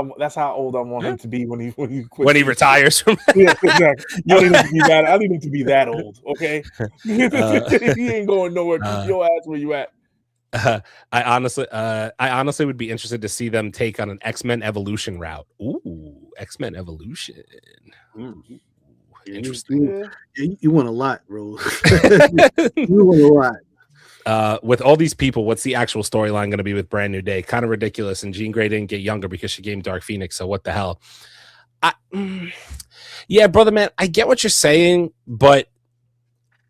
want him to be when he quits. When he retires from. Yeah, exactly. I need him to be that. I need him to be that old. Okay, he ain't going nowhere. Keep your ass where you at. I honestly would be interested to see them take on an X-Men Evolution route. Ooh, X-Men Evolution. Interesting. You want a lot, bro. You want a lot. With all these people, what's the actual storyline going to be with Brand New Day? Kind of ridiculous. And Jean Grey didn't get younger because she gave Dark Phoenix. So what the hell? Yeah, brother, man, I get what you're saying, but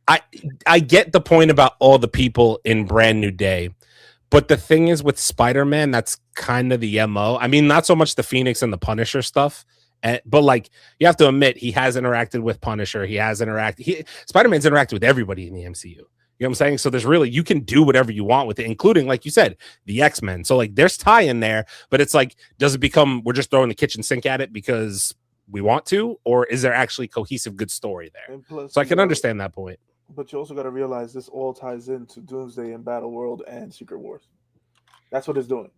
I get the point about all the people in Brand New Day, but the thing is with Spider-Man, that's kind of the MO. I mean, not so much the Phoenix and the Punisher stuff, but like you have to admit, he has interacted with Punisher. Spider-Man's interacted with everybody in the MCU. You know what I'm saying? So there's really, you can do whatever you want with it, including, like you said, the X-Men. So like there's tie in there, but it's like, does it become, we're just throwing the kitchen sink at it because we want to, or is there actually cohesive, good story there? Plus, so I can understand that point. But you also got to realize this all ties into Doomsday and Battle World and Secret Wars. That's what it's doing.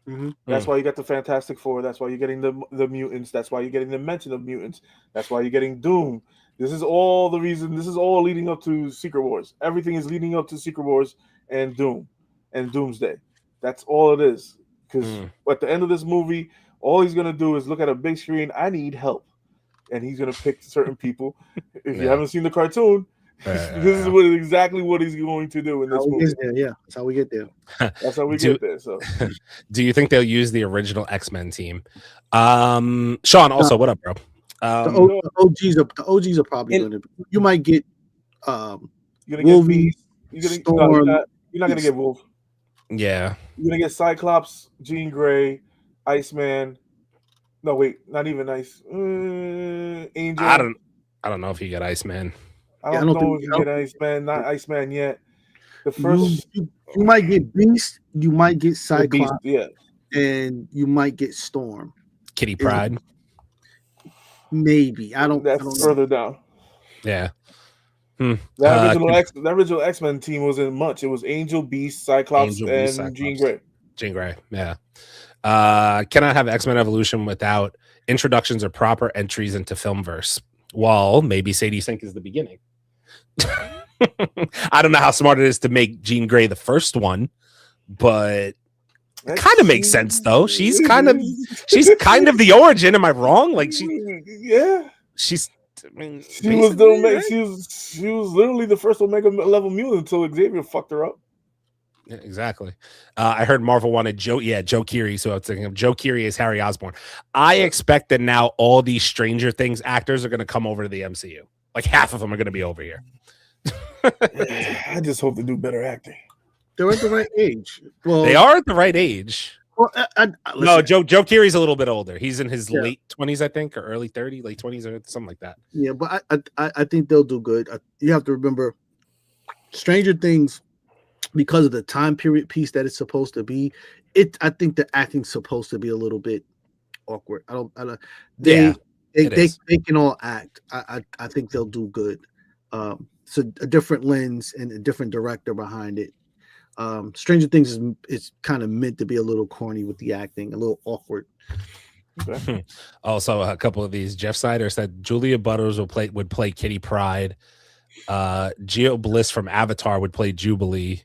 Mm-hmm. That's why you got the Fantastic Four. That's why you're getting the mutants. That's why you're getting the mention of mutants. That's why you're getting Doom. This is all the reason. This is all leading up to Secret Wars. Everything is leading up to Secret Wars and Doom and Doomsday. That's all it is. Because at the end of this movie, all he's going to do is look at a big screen. I need help. and he's gonna pick certain people. If you Yeah. haven't seen the cartoon, this is exactly what he's going to do in this movie. Yeah, that's how we get there. That's how we get there. So, do you think they'll use the original X-Men team? Sean, also, what up, bro? The OGs are probably going to be. You might get you're gonna Wolverine, get Storm. you're not gonna get Wolf. Yeah, You're gonna get Cyclops, Jean Grey, Iceman. No, wait, not even Angel. I don't know if you get Iceman. I don't know if you get Iceman. Not Iceman yet. The first you might get Beast. You might get Cyclops. Beast, and you might get Storm. Kitty Pryde. Maybe I don't. That's further down. Yeah. That original X-Men team wasn't much. It was Angel, Beast, Cyclops, and Jean Grey. Jean Grey, yeah. Cannot have X-Men Evolution without introductions or proper entries into Filmverse. Well, maybe Sadie Sink is the beginning. I don't know how smart it is to make Jean Grey the first one, but it kind of makes sense though. She's kind of the origin. Am I wrong? Like she was literally the first Omega level mutant until Xavier fucked her up. Yeah, exactly. I heard Marvel wanted Joe Keery, so I was thinking of Joe Keery as Harry Osborn. I expect that now all these Stranger Things actors are going to come over to the MCU. Like half of them are going to be over here. I just hope they do better acting. They're at the right age. Well, they are at the right age. Well, no, Joe Keery's a little bit older. He's in his late 20s, I think, or early 30s, late 20s, or something like that. Yeah, but I think they'll do good. You have to remember, Stranger Things, because of the time period piece that it's supposed to be, I think the acting's supposed to be a little bit awkward. They can all act. I think they'll do good. It's a different lens and a different director behind it. Stranger Things is kind of meant to be a little corny with the acting, a little awkward. Okay. Also, a couple of these. Jeff Snyder said Julia Butters would play Kitty Pryde. Geo Bliss from Avatar would play Jubilee.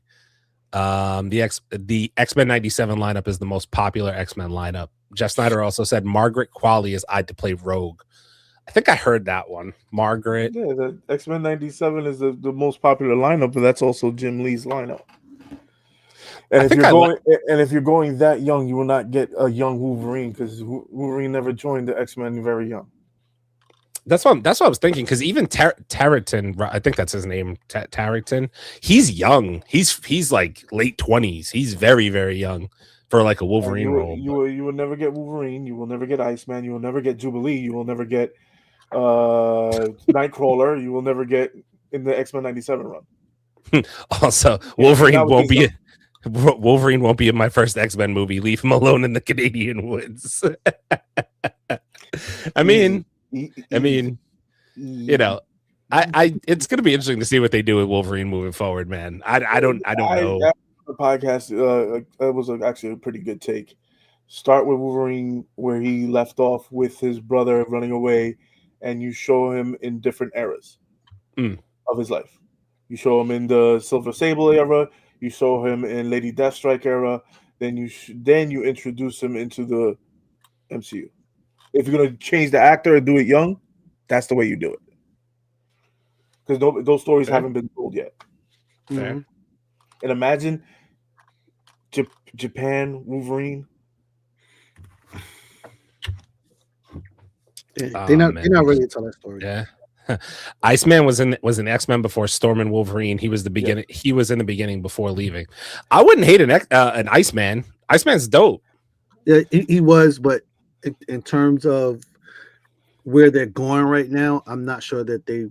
The X-Men 97 lineup is the most popular X-Men lineup. Jeff Snyder also said Margaret Qualley is eyed to play Rogue. I think I heard that one. Margaret. Yeah, the X-Men 97 is the most popular lineup, but that's also Jim Lee's lineup. And if you're going that young, you will not get a young Wolverine because Wolverine never joined the X-Men very young. That's what I was thinking, because even Tarleton, I think that's his name, Tarleton, he's young. He's like late 20s. He's very, very young for like a Wolverine role. You will never get Wolverine. You will never get Iceman. You will never get Jubilee. You will never get Nightcrawler. You will never get in the X-Men 97 run. Also, Wolverine won't be in my first X-Men movie. Leave him alone in the Canadian woods. I mean, you know, it's going to be interesting to see what they do with Wolverine moving forward, man. I don't know. The podcast it was actually a pretty good take. Start with Wolverine where he left off with his brother running away, and you show him in different eras of his life. You show him in the Silver Sable era. You show him in Lady Deathstrike era. Then you introduce him into the MCU. If you're gonna change the actor and do it young, that's the way you do it. Because those stories haven't been told yet. Fair. And imagine Japan Wolverine. They're not ready to tell that story. Yeah. Iceman was in X-Men before Storm and Wolverine. He was the beginning. Yeah. He was in the beginning before leaving. I wouldn't hate an Iceman. Iceman's dope. Yeah, he was, but in terms of where they're going right now, I'm not sure that they.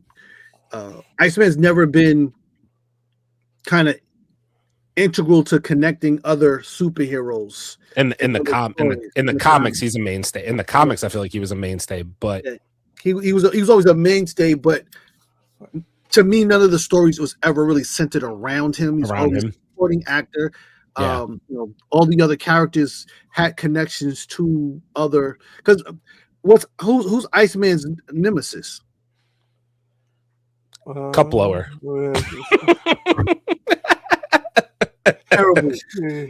Iceman's never been kind of integral to connecting other superheroes. In the comics, he's a mainstay. In the comics, I feel like he was a mainstay, but. Yeah. He was always a mainstay, but to me, none of the stories was ever really centered around him. He's always a supporting actor. Yeah. All the other characters had connections to other. Because who's Iceman's nemesis? Cup blower. Terrible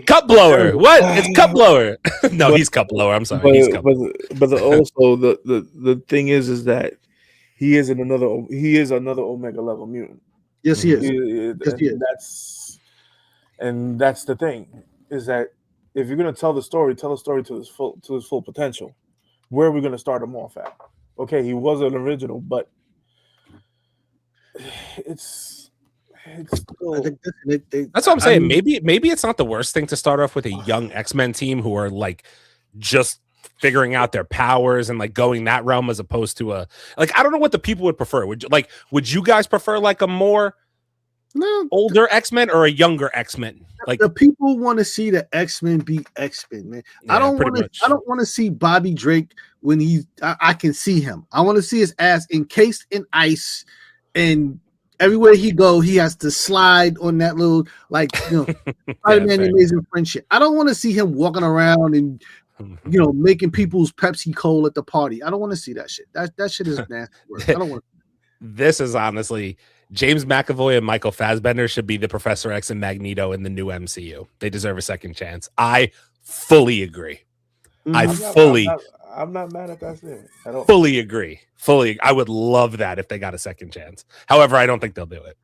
Cup blower. What? It's cup blower. No, he's cup blower. I'm sorry. He's cup blower. But also the thing is that he is another Omega level mutant. Yes, he is. And that's the thing, is that if you're gonna tell the story to his full potential. Where are we gonna start him off at? Okay, he was an original, but it's still... That's what I'm saying. Maybe it's not the worst thing to start off with a young X-Men team who are like just figuring out their powers and like going that realm as opposed to a I don't know what the people would prefer. Would you guys prefer like a more older X-Men or a younger X-Men? Like the people want to see the X-Men be X-Men, man. Yeah, I don't want to see Bobby Drake when I can see him. I want to see his ass encased in ice, and everywhere he go, he has to slide on that little Spider-Man Amazing Friendship. I don't want to see him walking around and making people's Pepsi Cola at the party. I don't want to see that shit. That shit is nasty work. I don't want. This is honestly James McAvoy and Michael Fassbender should be the Professor X and Magneto in the new MCU. They deserve a second chance. I fully agree. I'm not mad at that thing. I don't fully agree. I would love that if they got a second chance. However, I don't think they'll do it.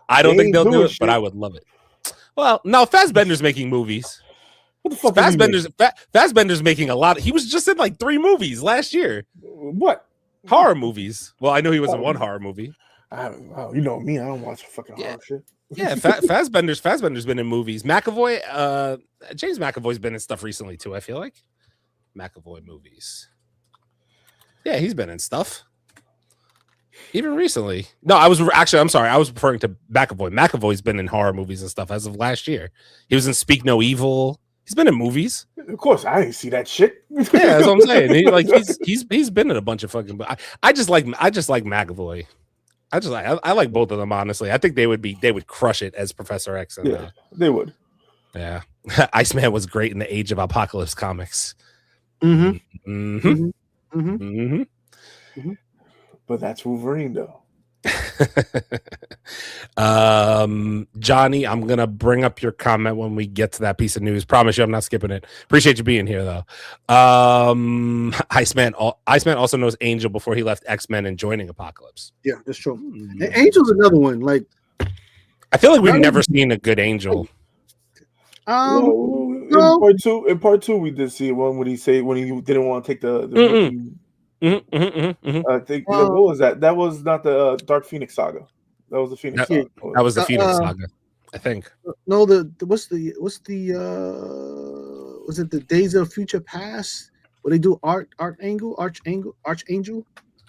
I don't think they'll do it, but I would love it. Well, no, Fassbender's making movies. What the fuck? Fassbender's making a lot. He was just in like 3 movies last year. What? Horror movies. Well, I know he was in one horror movie. You know me, I don't watch fucking horror shit. Yeah, Fassbender's been in movies. McAvoy, James McAvoy's been in stuff recently too, I feel like. McAvoy movies. Yeah, he's been in stuff. Even recently. No, I'm sorry. I was referring to McAvoy. McAvoy's been in horror movies and stuff as of last year. He was in Speak No Evil. He's been in movies. Of course, I didn't see that shit. Yeah, that's what I'm saying. He's been in a bunch of fucking. I just like McAvoy. I like both of them, honestly. I think they would crush it as Professor X. And, they would. Yeah, Iceman was great in the Age of Apocalypse comics. But that's Wolverine, though. Johnny, I'm gonna bring up your comment when we get to that piece of news. Promise you I'm not skipping it. Appreciate you being here though. Iceman also knows Angel before he left X-Men and joining Apocalypse. Yeah, that's true. And Angel's another one. Like, I feel like we've never seen a good Angel. In part two we did see one when he didn't want to take the I think what was that? That was not the Dark Phoenix saga. That was the Phoenix saga. That was the Phoenix saga, I think. No, was it the Days of Future Past where they do Archangel?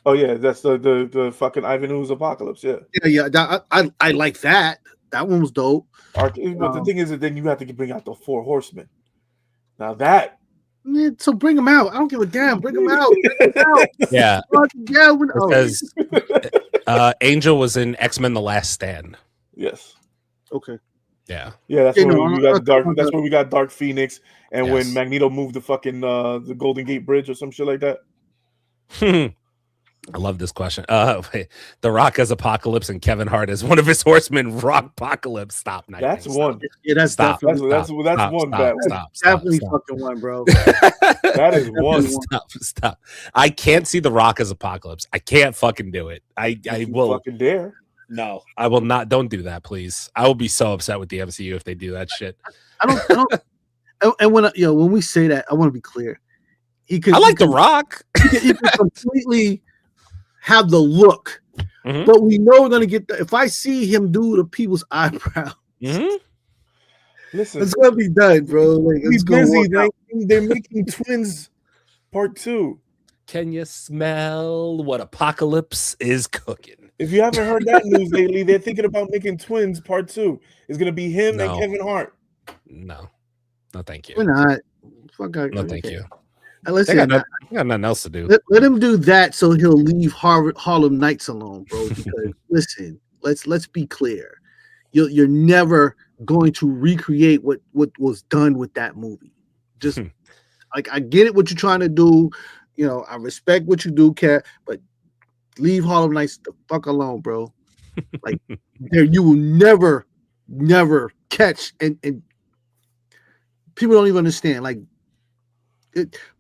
Oh yeah, that's the fucking Ivanhoe's Apocalypse. Yeah. I like that. That one was dope. But the thing is that then you have to bring out the 4 Horsemen. Now that. So bring them out. I don't give a damn. Bring them out. Yeah. Because Angel was in X-Men: The Last Stand. Yes. Okay. Yeah. Yeah, that's where we got Dark Phoenix, and when Magneto moved the fucking the Golden Gate Bridge or some shit like that. I love this question. The Rock as Apocalypse and Kevin Hart as one of his horsemen. Rock Apocalypse. Stop. That's one. Yeah, that's definitely that's one. Definitely fucking one, bro. That is one. Stop. I can't see The Rock as Apocalypse. I can't fucking do it. I will fucking dare. No, I will not. Don't do that, please. I will be so upset with the MCU if they do that shit. I don't. And when we say that, I want to be clear. I like The Rock. He can completely have the look, but we know we're gonna get if I see him do the people's eyebrow, listen, it's gonna be done, bro. Like, he's busy. They're making Twins Part 2. Can you smell what Apocalypse is cooking? If you haven't heard that news lately, they're thinking about making Twins Part 2. It's gonna be him and Kevin Hart. No, thank you. We're not. No, thank you. Listen, I got nothing else to do. Let him do that so he'll leave Harlem Nights alone, bro. Because listen, let's be clear. You're never going to recreate what was done with that movie. Just like I get it what you're trying to do. I respect what you do, Cat, but leave Harlem Nights the fuck alone, bro. Like you will never never catch, and people don't even understand. Like,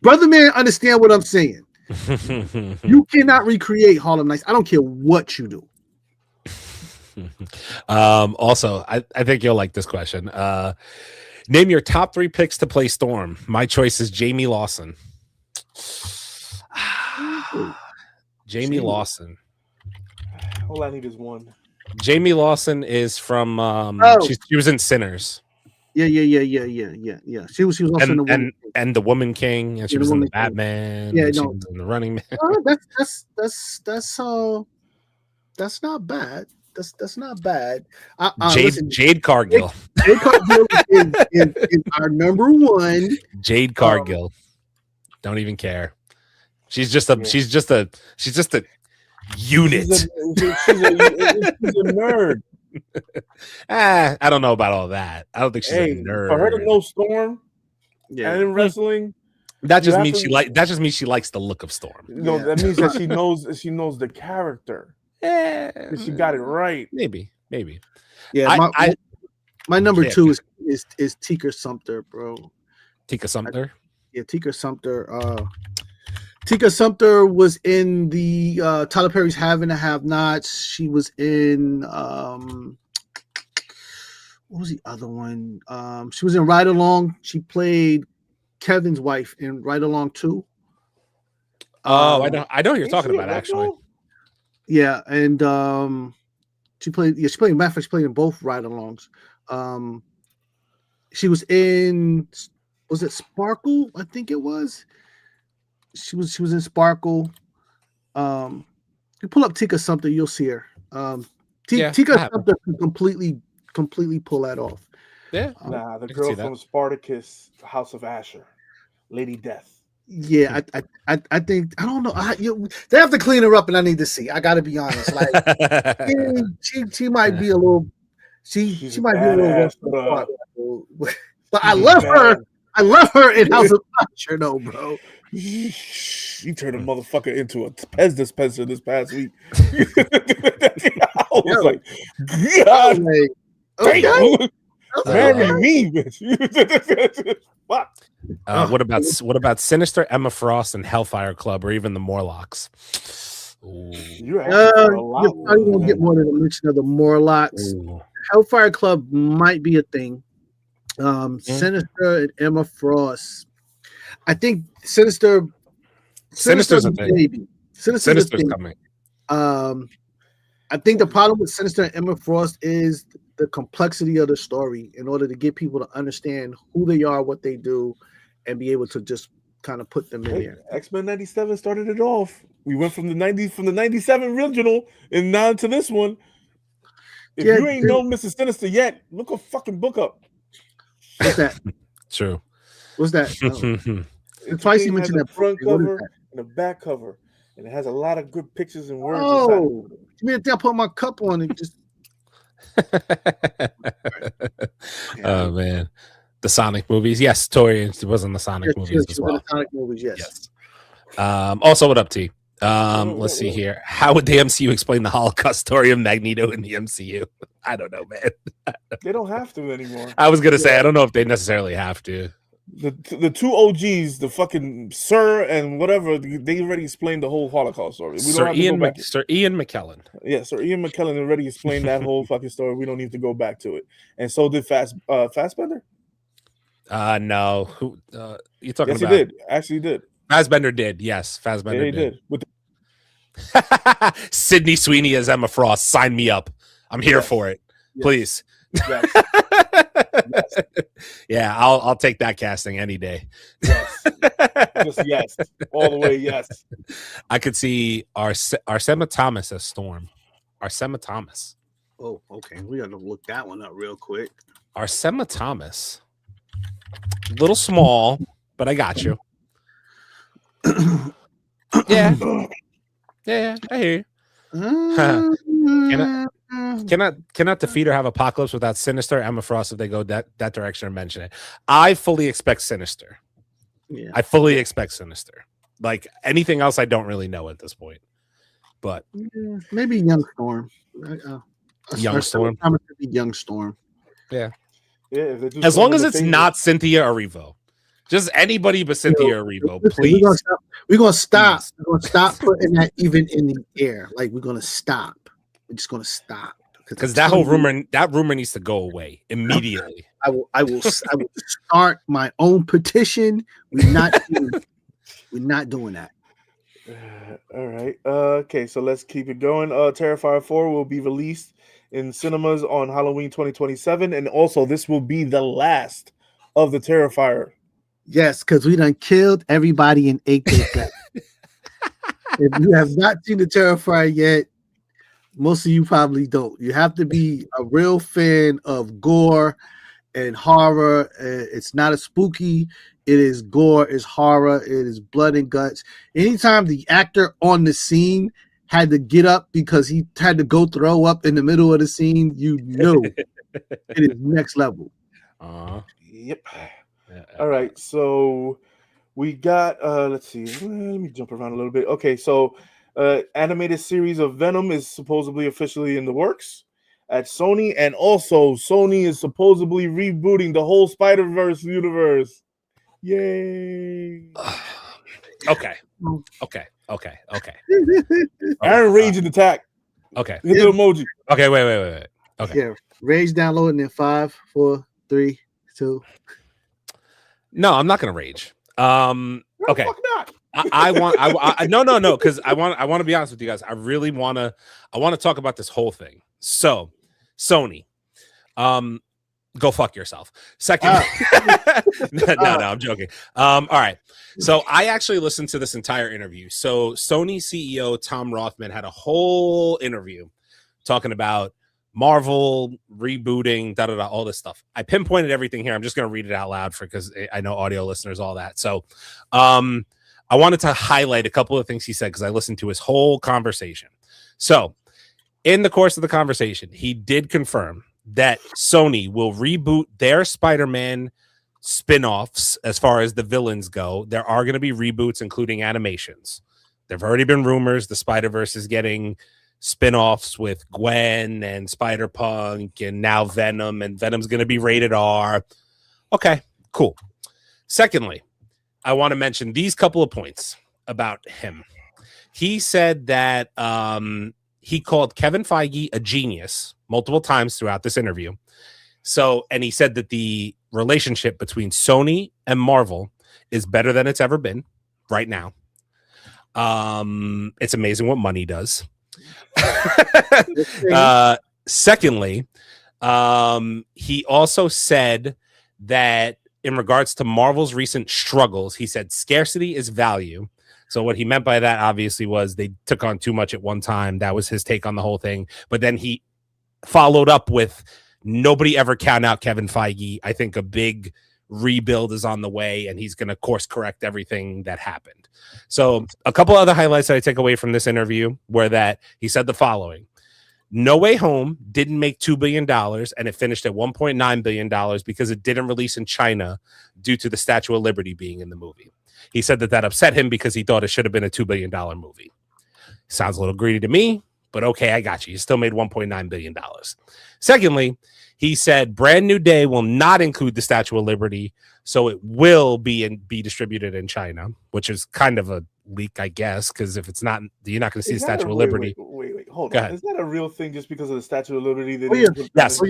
Brother Man, understand what I'm saying. You cannot recreate Harlem Nights. I don't care what you do. Also, I think you'll like this question. Name your top 3 picks to play Storm. My choice is Jamie Lawson. Jamie Lawson. All I need is one. Jamie Lawson is from she was in Sinners. Yeah. She was also in the Woman and the Woman King, and she was in the Batman. Yeah, she was in the Running Man. That's not bad. That's not bad. Jade Cargill. Jade Cargill is our number one. Jade Cargill. Don't even care. She's just a unit. She's a nerd. I don't know about all that. I don't think she's a nerd. For her to know Storm, and in wrestling, that just means she likes the look of Storm. No, that means that she knows the character. She got it right. Maybe. Yeah, my number 2 is Tika Sumpter, bro. Tika Sumpter. Tika Sumpter. Tika Sumpter was in the Tyler Perry's Have and Have Nots. She was in what was the other one? She was in Ride Along. She played Kevin's wife in Ride Along 2. I know who you're talking about, actually. Yeah, and she played in both Ride Alongs. She was in, was it Sparkle? I think it was. She was in Sparkle. You pull up Tika Sumpter, you'll see her. Tika Sumpter can completely pull that off. Yeah. Nah, the girl from Spartacus, House of Asher, Lady Death. Yeah, I think, I don't know. They have to clean her up, and I need to see. I got to be honest. Like, she might be a little. She might be a little rough, but I love her. I love her in House of Usher, though, bro. You turned a motherfucker into a Pez dispenser this past week. I was like, God, okay. Marry me, bitch. What? What about Sinister, Emma Frost, and Hellfire Club, or even the Morlocks? You're probably gonna get more than a mention of the Morlocks. Ooh. Hellfire Club might be a thing. Sinister and Emma Frost. I think Sinister's a thing. Maybe. Sinister's coming. I think the problem with Sinister and Emma Frost is the complexity of the story. In order to get people to understand who they are, what they do, and be able to just kind of put them in there. X-Men 97 started it off. We went from the 97 original and now to this one. If you ain't know Mrs. Sinister yet, look a fucking book up. What's that? True. What's that? Twice you mentioned that front cover and the back cover, and it has a lot of good pictures and words. Oh, you mean I put my cup on and just. Oh man, the Sonic movies. Yes, Taureans was in the Sonic movies as well. The Sonic movies, yes. Also, what up, T? Let's see here. How would the MCU explain the Holocaust story of Magneto in the MCU? I don't know, man. They don't have to anymore. I was gonna say I don't know if they necessarily have to. The two OGs, the fucking Sir and whatever, they already explained the whole Holocaust story. Sir Ian McKellen. Yeah, Sir Ian McKellen already explained that whole fucking story. We don't need to go back to it. And so did Fassbender? No. Who you talking about? Yes, he did. Actually, he did. Fassbender did. Yes, Fassbender did. With Sydney Sweeney as Emma Frost. Sign me up. I'm here for it. Yes. Please. Yes. Yes. Yeah, I'll take that casting any day. Yes. Just yes. All the way yes. I could see Arsema Thomas as Storm. Arsema Thomas. Oh, okay. We got to look that one up real quick. Arsema Thomas. A little small, but I got you. Yeah. Yeah, I hear you. Cannot defeat or have Apocalypse without Sinister, Emma Frost if they go that direction or mention it. I fully expect Sinister. Yeah. I fully expect Sinister. Like anything else, I don't really know at this point. But maybe Young Storm. Young Storm. Young Storm. Yeah. Yeah, if they do As something long as in the it's favor. not Cynthia Erivo. Just anybody but Cynthia Erivo, Listen, please. We're gonna stop. Please. We're gonna stop putting that even in the air. Like we're gonna stop. We're just gonna stop Because that whole rumor needs to go away immediately. I will start my own petition. We're not doing that. All right. Okay, so let's keep it going. Terrifier 4 will be released in cinemas on Halloween 2027, and also this will be the last of the Terrifier. Yes, because we done killed everybody in 8K. If you have not seen the Terrifier yet, most of you probably don't. You have to be a real fan of gore and horror. It's not a spooky. It is gore, it's horror, it is blood and guts. Anytime the actor on the scene had to get up because he had to go throw up in the middle of the scene, you know it is next level. Yep. All right, so we got let's see. Let me jump around a little bit. Okay, so animated series of Venom is supposedly officially in the works at Sony, and also Sony is supposedly rebooting the whole Spider-Verse universe. Yay! Okay. Aaron raging attack. Okay. Hit the emoji. Okay. Wait. Okay. Yeah, rage downloading in 5, 4, 3, 2. No, I'm not gonna rage. Okay. Fuck not. No, because I want to be honest with you guys. I want to talk about this whole thing. So, Sony, go fuck yourself. Second, no, I'm joking. All right. So I actually listened to this entire interview. So Sony CEO Tom Rothman had a whole interview talking about Marvel rebooting, all this stuff. I pinpointed everything here. I'm just going to read it out loud because I know audio listeners, all that. So, I wanted to highlight a couple of things he said because I listened to his whole conversation. So, in the course of the conversation, he did confirm that Sony will reboot their Spider-Man spin-offs as far as the villains go. There are going to be reboots, including animations. There have already been rumors the Spider-Verse is getting spin-offs with Gwen and Spider-Punk and now Venom, and Venom's going to be rated R. Okay, cool. Secondly, I want to mention these couple of points about him. He said that he called Kevin Feige a genius multiple times throughout this interview. So, and he said that the relationship between Sony and Marvel is better than it's ever been right now. It's amazing what money does. Secondly, he also said that in regards to Marvel's recent struggles, he said scarcity is value. So what he meant by that obviously was they took on too much at one time. That was his take on the whole thing. But then he followed up with nobody ever count out Kevin Feige. I think a big rebuild is on the way and he's going to course correct everything that happened. So a couple other highlights that I take away from this interview were that he said the following: No Way Home didn't make $2 billion and it finished at $1.9 billion because it didn't release in China due to the Statue of Liberty being in the movie. He said that upset him because he thought it should have been a $2 billion movie. Sounds a little greedy to me, but okay, I got you. You still made $1.9 billion. Secondly, he said Brand New Day will not include the Statue of Liberty, so it will be distributed in China, which is kind of a leak, I guess, because if it's not, you're not going to see the Statue of Liberty. Wait, hold Go on. ahead. Is that a real thing just because of the Statue of Liberty? Yes.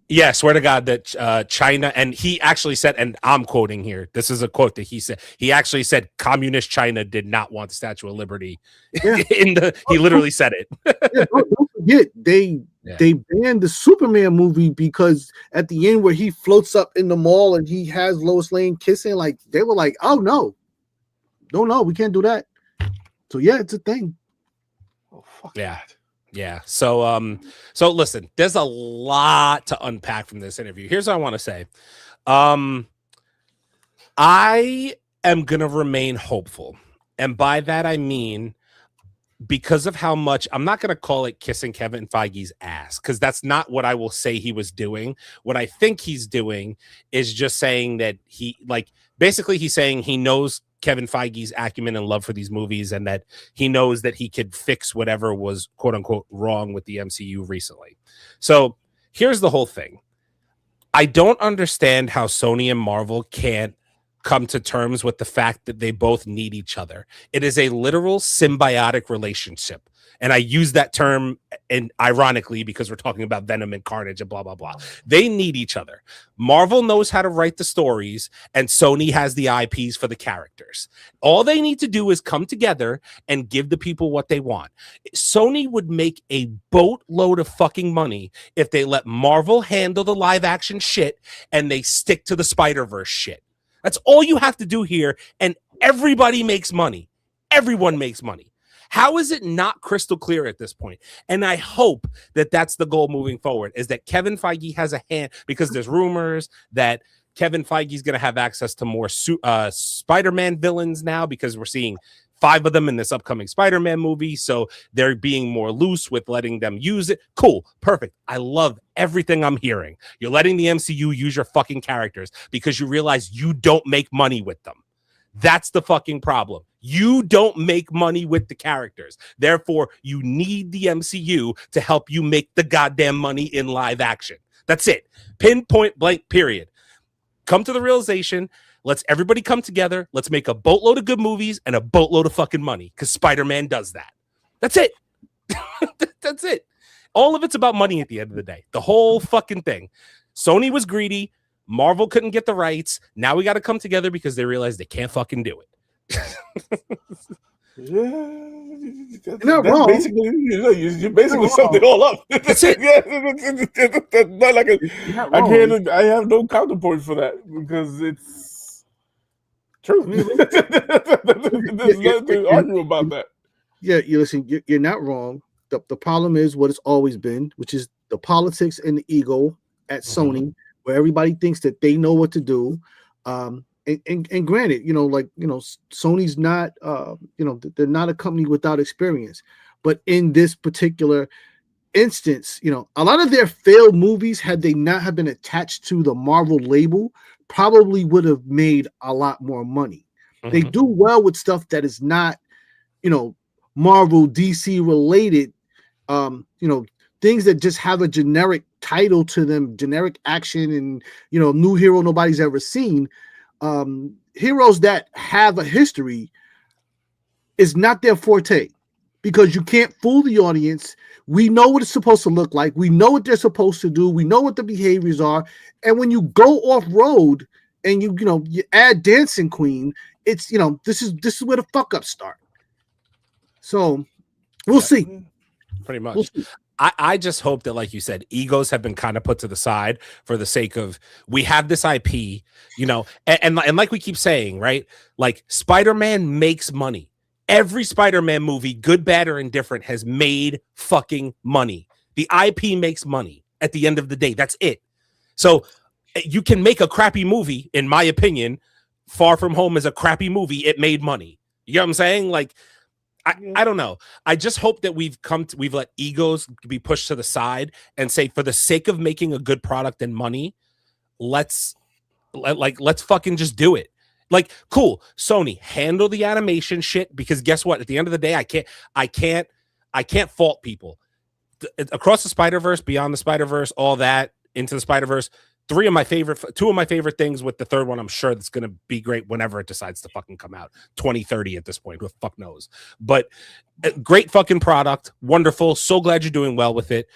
Yeah. Swear to God that China, and he actually said, and I'm quoting here, this is a quote that he said. He actually said communist China did not want the Statue of Liberty. Yeah. He literally said it. Yeah, don't forget they banned the Superman movie because at the end where he floats up in the mall and he has Lois Lane kissing, like they were like, oh no, we can't do that. So yeah, it's a thing. Oh fuck Yeah. that. Yeah. So listen, there's a lot to unpack from this interview. Here's what I want to say. I am going to remain hopeful. And by that, I mean, because of how much, I'm not going to call it kissing Kevin Feige's ass, because that's not what I will say he was doing. What I think he's doing is just saying that basically he's saying he knows Kevin Feige's acumen and love for these movies, and that he knows that he could fix whatever was quote unquote wrong with the MCU recently. So here's the whole thing. I don't understand how Sony and Marvel can't come to terms with the fact that they both need each other. It is a literal symbiotic relationship. And I use that term and ironically because we're talking about Venom and Carnage and blah, blah, blah. They need each other. Marvel knows how to write the stories and Sony has the IPs for the characters. All they need to do is come together and give the people what they want. Sony would make a boatload of fucking money if they let Marvel handle the live action shit and they stick to the Spider-Verse shit. That's all you have to do here, and everybody makes money. Everyone makes money. How is it not crystal clear at this point? And I hope that that's the goal moving forward, is that Kevin Feige has a hand, because there's rumors that Kevin Feige is going to have access to more Spider-Man villains now, because we're seeing 5 of them in this upcoming Spider-Man movie. So they're being more loose with letting them use it. Cool. Perfect. I love everything I'm hearing. You're letting the MCU use your fucking characters because you realize you don't make money with them. That's the fucking problem. You don't make money with the characters. Therefore, you need the MCU to help you make the goddamn money in live action. That's it. Pinpoint blank period. Come to the realization. Let's everybody come together. Let's make a boatload of good movies and a boatload of fucking money because Spider-Man does that. That's it. That's it. All of it's about money at the end of the day. The whole fucking thing. Sony was greedy. Marvel couldn't get the rights. Now we got to come together because they realize they can't fucking do it. Yeah, You're not wrong. Basically, you basically summed it all up. That's it. Yeah, not like I have no counterpoint for that because it's true. There's nothing to argue about that. Yeah, you listen. You're not wrong. The problem is what it's always been, which is the politics and the ego at Sony, where everybody thinks that they know what to do. And granted, Sony's not, they're not a company without experience. But in this particular instance, a lot of their failed movies, had they not have been attached to the Marvel label, probably would have made a lot more money. They do well with stuff that is not, Marvel, DC related, things that just have a generic title to them, generic action and, new hero nobody's ever seen. Heroes that have a history is not their forte because you can't fool the audience. We know what it's supposed to look like. We know what they're supposed to do. We know what the behaviors are. And when you go off road and you add Dancing Queen, it's, this is where the fuck ups start. So we'll see. Pretty much. We'll see. I just hope that, like you said, egos have been kind of put to the side for the sake of we have this IP, and like we keep saying, right? Like Spider-Man makes money. Every Spider-Man movie, good, bad, or indifferent, has made fucking money. The IP makes money at the end of the day. That's it. So you can make a crappy movie, in my opinion. Far From Home is a crappy movie. It made money. You know what I'm saying? Like, I don't know. I just hope that we've let egos be pushed to the side and say, for the sake of making a good product and money, let's fucking just do it. Like, cool, Sony, handle the animation shit, because guess what? At the end of the day, I can't fault people. Across the Spider-Verse, Beyond the Spider-Verse, all that, Into the Spider-Verse, two of my favorite things, with the third one I'm sure that's going to be great whenever it decides to fucking come out. 2030 at this point, who the fuck knows. But great fucking product, wonderful, so glad you're doing well with it.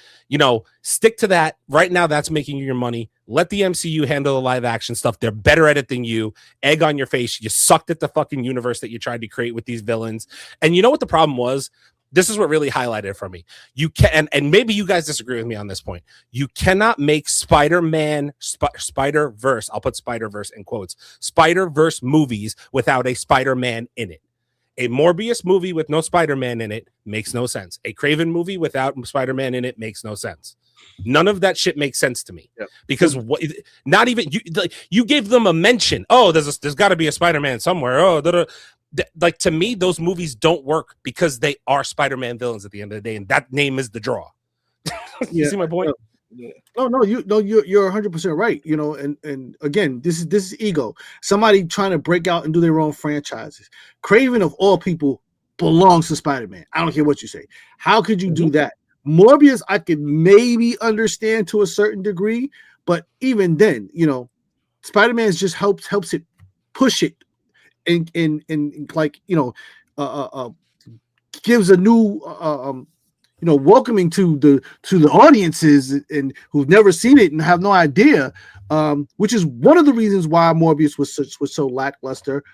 Stick to that. Right now that's making you your money. Let the MCU handle the live action stuff. They're better at it than you. Egg on your face. You sucked at the fucking universe that you tried to create with these villains. And you know what the problem was? This is what really highlighted it for me. You can, and maybe you guys disagree with me on this point. You cannot make Spider-Man, Spider-Verse, I'll put Spider-Verse in quotes, Spider-Verse movies without a Spider-Man in it. A Morbius movie with no Spider-Man in it makes no sense. A Craven movie without Spider-Man in it makes no sense. None of that shit makes sense to me. Yep. Because not even you gave them a mention. Oh, there's got to be a Spider-Man somewhere. Oh, like, to me, those movies don't work because they are Spider-Man villains at the end of the day, and that name is the draw. You see my point? No, you're 100% right. And again, this is ego. Somebody trying to break out and do their own franchises. Craven, of all people, belongs to Spider-Man. I don't care what you say. How could you do that? Morbius, I could maybe understand to a certain degree, But even then, Spider-Man just helps it push it and like gives a new welcoming to the audiences and who've never seen it and have no idea, which is one of the reasons why Morbius was so lackluster.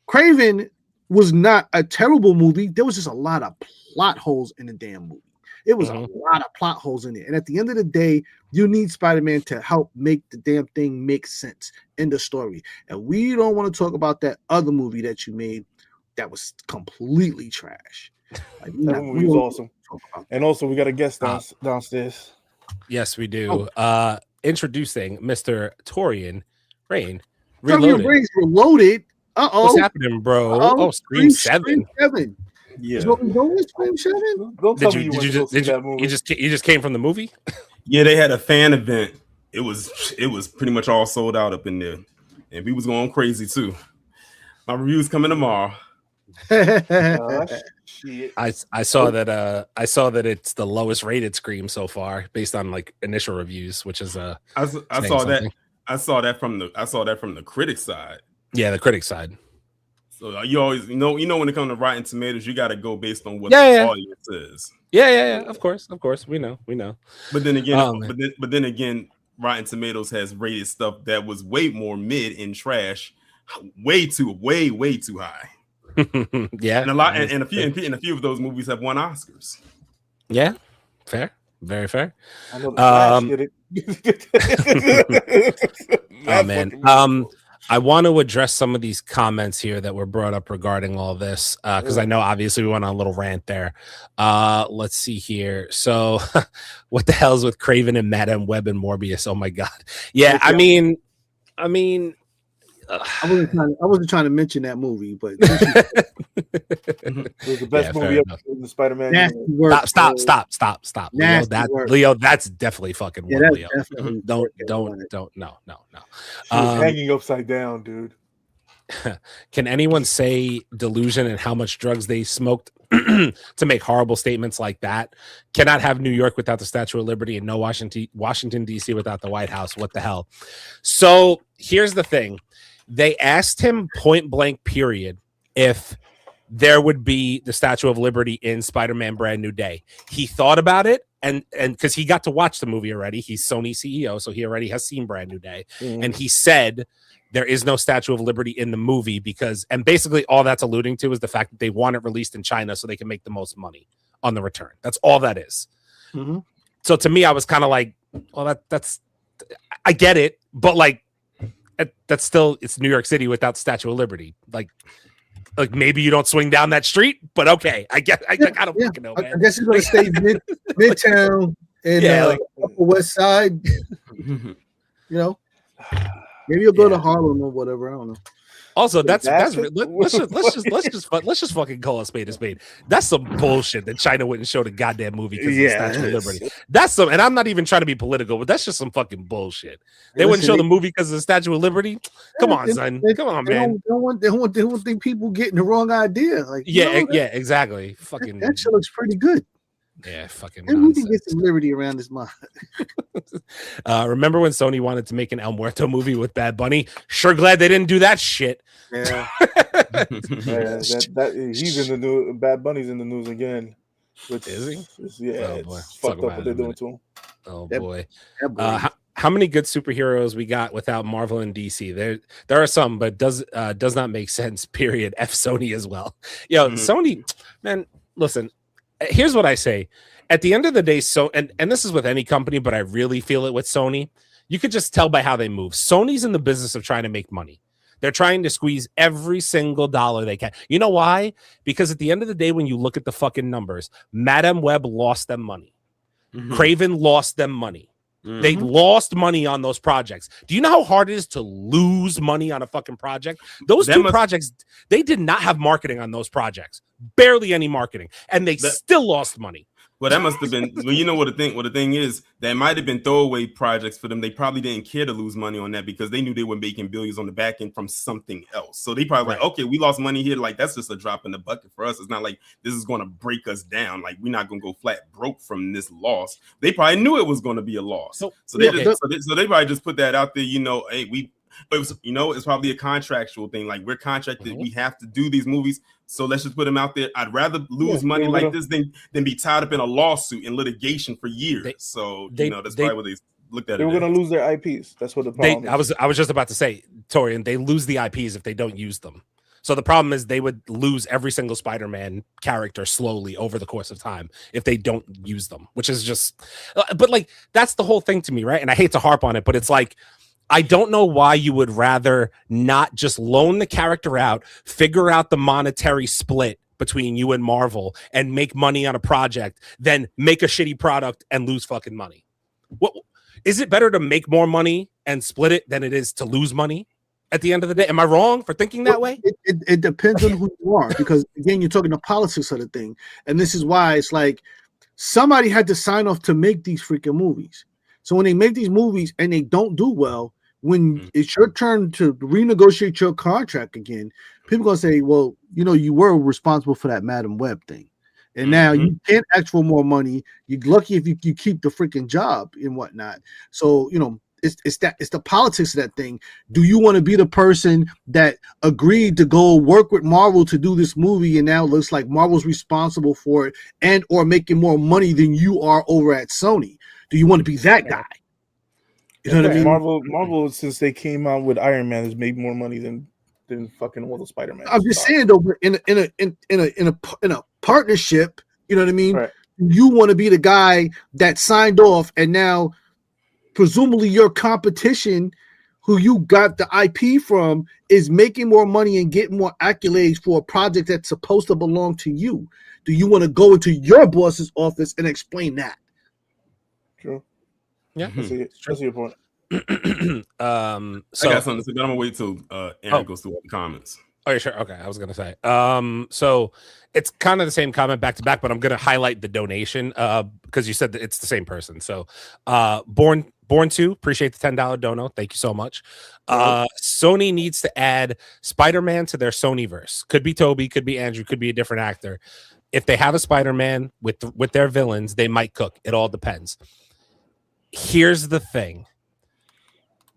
Kraven was not a terrible movie. There was just a lot of plot holes in the damn movie. It was a lot of plot holes in it. And at the end of the day, you need Spider-Man to help make the damn thing make sense in the story. And we don't want to talk about that other movie that you made that was completely trash. Like, that movie was awesome. And also, we got a guest downstairs. Yes, we do. Introducing Mr. Taurean Rain. Reloaded. Reloaded. What's happening, bro? Scream 7. Yeah. Scream 7? Don't tell me you just came from the movie? Yeah, they had a fan event. It was pretty much all sold out up in there, and we was going crazy too. My review's coming tomorrow. I saw that it's the lowest rated Scream so far based on like initial reviews, which is I saw that from the critic side. Yeah, the critic side. So you always when it comes to Rotten Tomatoes, you got to go based on what the audience is. Yeah. Of course, we know. But then again, Rotten Tomatoes has rated stuff that was way more mid and trash, way too high. Yeah, and a few of those movies have won Oscars. Yeah, fair, very fair. I know the did it. Oh man. I want to address some of these comments here that were brought up regarding all this because I know obviously we went on a little rant there. Let's see here. So, what the hell's with Kraven and Madame Web and Morbius? Oh my god. Yeah, I mean. I wasn't trying to mention that movie, but it was the best movie ever in the Spider-Man. Stop. Leo, that's definitely fucking one, Leo. Don't. No. She was hanging upside down, dude. Can anyone say delusion and how much drugs they smoked to make horrible statements like that? Cannot have New York without the Statue of Liberty and no Washington D.C. without the White House. What the hell? So here's the thing. They asked him point blank, period, if there would be the Statue of Liberty in Spider-Man Brand New Day. He thought about it, and because he got to watch the movie already. He's Sony CEO, so he already has seen Brand New Day. And he said there is no Statue of Liberty in the movie and basically all that's alluding to is the fact that they want it released in China so they can make the most money on the return. That's all that is. So to me, I was kind of like, well, that's I get it, but like, that's still, it's New York City without the Statue of Liberty. Like maybe you don't swing down that street, but okay. I don't fucking know, man. I guess you're gonna stay midtown and Upper West Side. Maybe you'll go to Harlem or whatever. I don't know. Also, let's just fucking call a spade a spade. That's some bullshit that China wouldn't show the goddamn movie because of the Statue of Liberty. That's some, and I'm not even trying to be political, but that's just some fucking bullshit. They wouldn't show the movie because of the Statue of Liberty. Come on, son. Come on, man. They don't think people getting the wrong idea. Like, exactly. Fucking that shit looks pretty good. Yeah, fucking. And we can get some liberty around this month. Remember when Sony wanted to make an El Muerto movie with Bad Bunny? Sure glad they didn't do that shit. Yeah. He's in the news. Bad Bunny's in the news again. Which is he? It's fucked up what they're doing to him. Oh boy. How many good superheroes we got without Marvel and DC? There are some, but does not make sense. Period. F Sony as well. Sony, man. Listen. Here's what I say. At the end of the day, and this is with any company, but I really feel it with Sony. You could just tell by how they move. Sony's in the business of trying to make money. They're trying to squeeze every single dollar they can. You know why? Because at the end of the day, when you look at the fucking numbers, Madame Web lost them money. Kraven lost them money. They lost money on those projects. Do you know how hard it is to lose money on a fucking project? Those two projects, they did not have marketing on those projects. Barely any marketing. And they still lost money. Well, that must have been. Well, you know what the thing is, that might have been throwaway projects for them. They probably didn't care to lose money on that because they knew they were making billions on the back end from something else. So they probably like, okay, we lost money here. Like that's just a drop in the bucket for us. It's not like this is going to break us down. Like we're not going to go flat broke from this loss. They probably knew it was going to be a loss. So they probably just put that out there. You know, hey, it's probably a contractual thing. Like we're contracted, we have to do these movies. So let's just put them out there. I'd rather lose money like this than be tied up in a lawsuit and litigation for years. That's probably what they looked at. They were going to lose their IPs. That's what the problem is. I was just about to say, Taurean, they lose the IPs if they don't use them. So the problem is they would lose every single Spider-Man character slowly over the course of time if they don't use them, which is just, but like, that's the whole thing to me, right? And I hate to harp on it, but it's like, I don't know why you would rather not just loan the character out, figure out the monetary split between you and Marvel and make money on a project than make a shitty product and lose fucking money. What is it better to make more money and split it than it is to lose money at the end of the day? Am I wrong for thinking that way? It depends on who you are, because again, you're talking the politics of the thing. And this is why it's like somebody had to sign off to make these freaking movies. So when they make these movies and they don't do well, when it's your turn to renegotiate your contract again, people gonna say, well, you know, you were responsible for that Madam Web thing. And now you can't ask for more money. You're lucky if you keep the freaking job and whatnot. So, you know, it's the politics of that thing. Do you want to be the person that agreed to go work with Marvel to do this movie, and now it looks like Marvel's responsible for it and or making more money than you are over at Sony? Do you want to be that guy? You know what I mean? Marvel, since they came out with Iron Man, has made more money than fucking all the Spider-Man. I'm just saying though, in a partnership, you know what I mean? Right. You want to be the guy that signed off, and now presumably your competition, who you got the IP from, is making more money and getting more accolades for a project that's supposed to belong to you. Do you want to go into your boss's office and explain that? True. Yeah, that's your point. So I got something to say, but I'm gonna wait till Aaron goes through all the comments. Oh, you're sure? Okay, I was gonna say. So it's kind of the same comment back to back, but I'm gonna highlight the donation because you said that it's the same person. So Born 2, appreciate the $10 dono. Thank you so much. Sony needs to add Spider-Man to their Sonyverse. Could be Toby, could be Andrew, could be a different actor. If they have a Spider-Man with their villains, they might cook. It all depends. Here's the thing.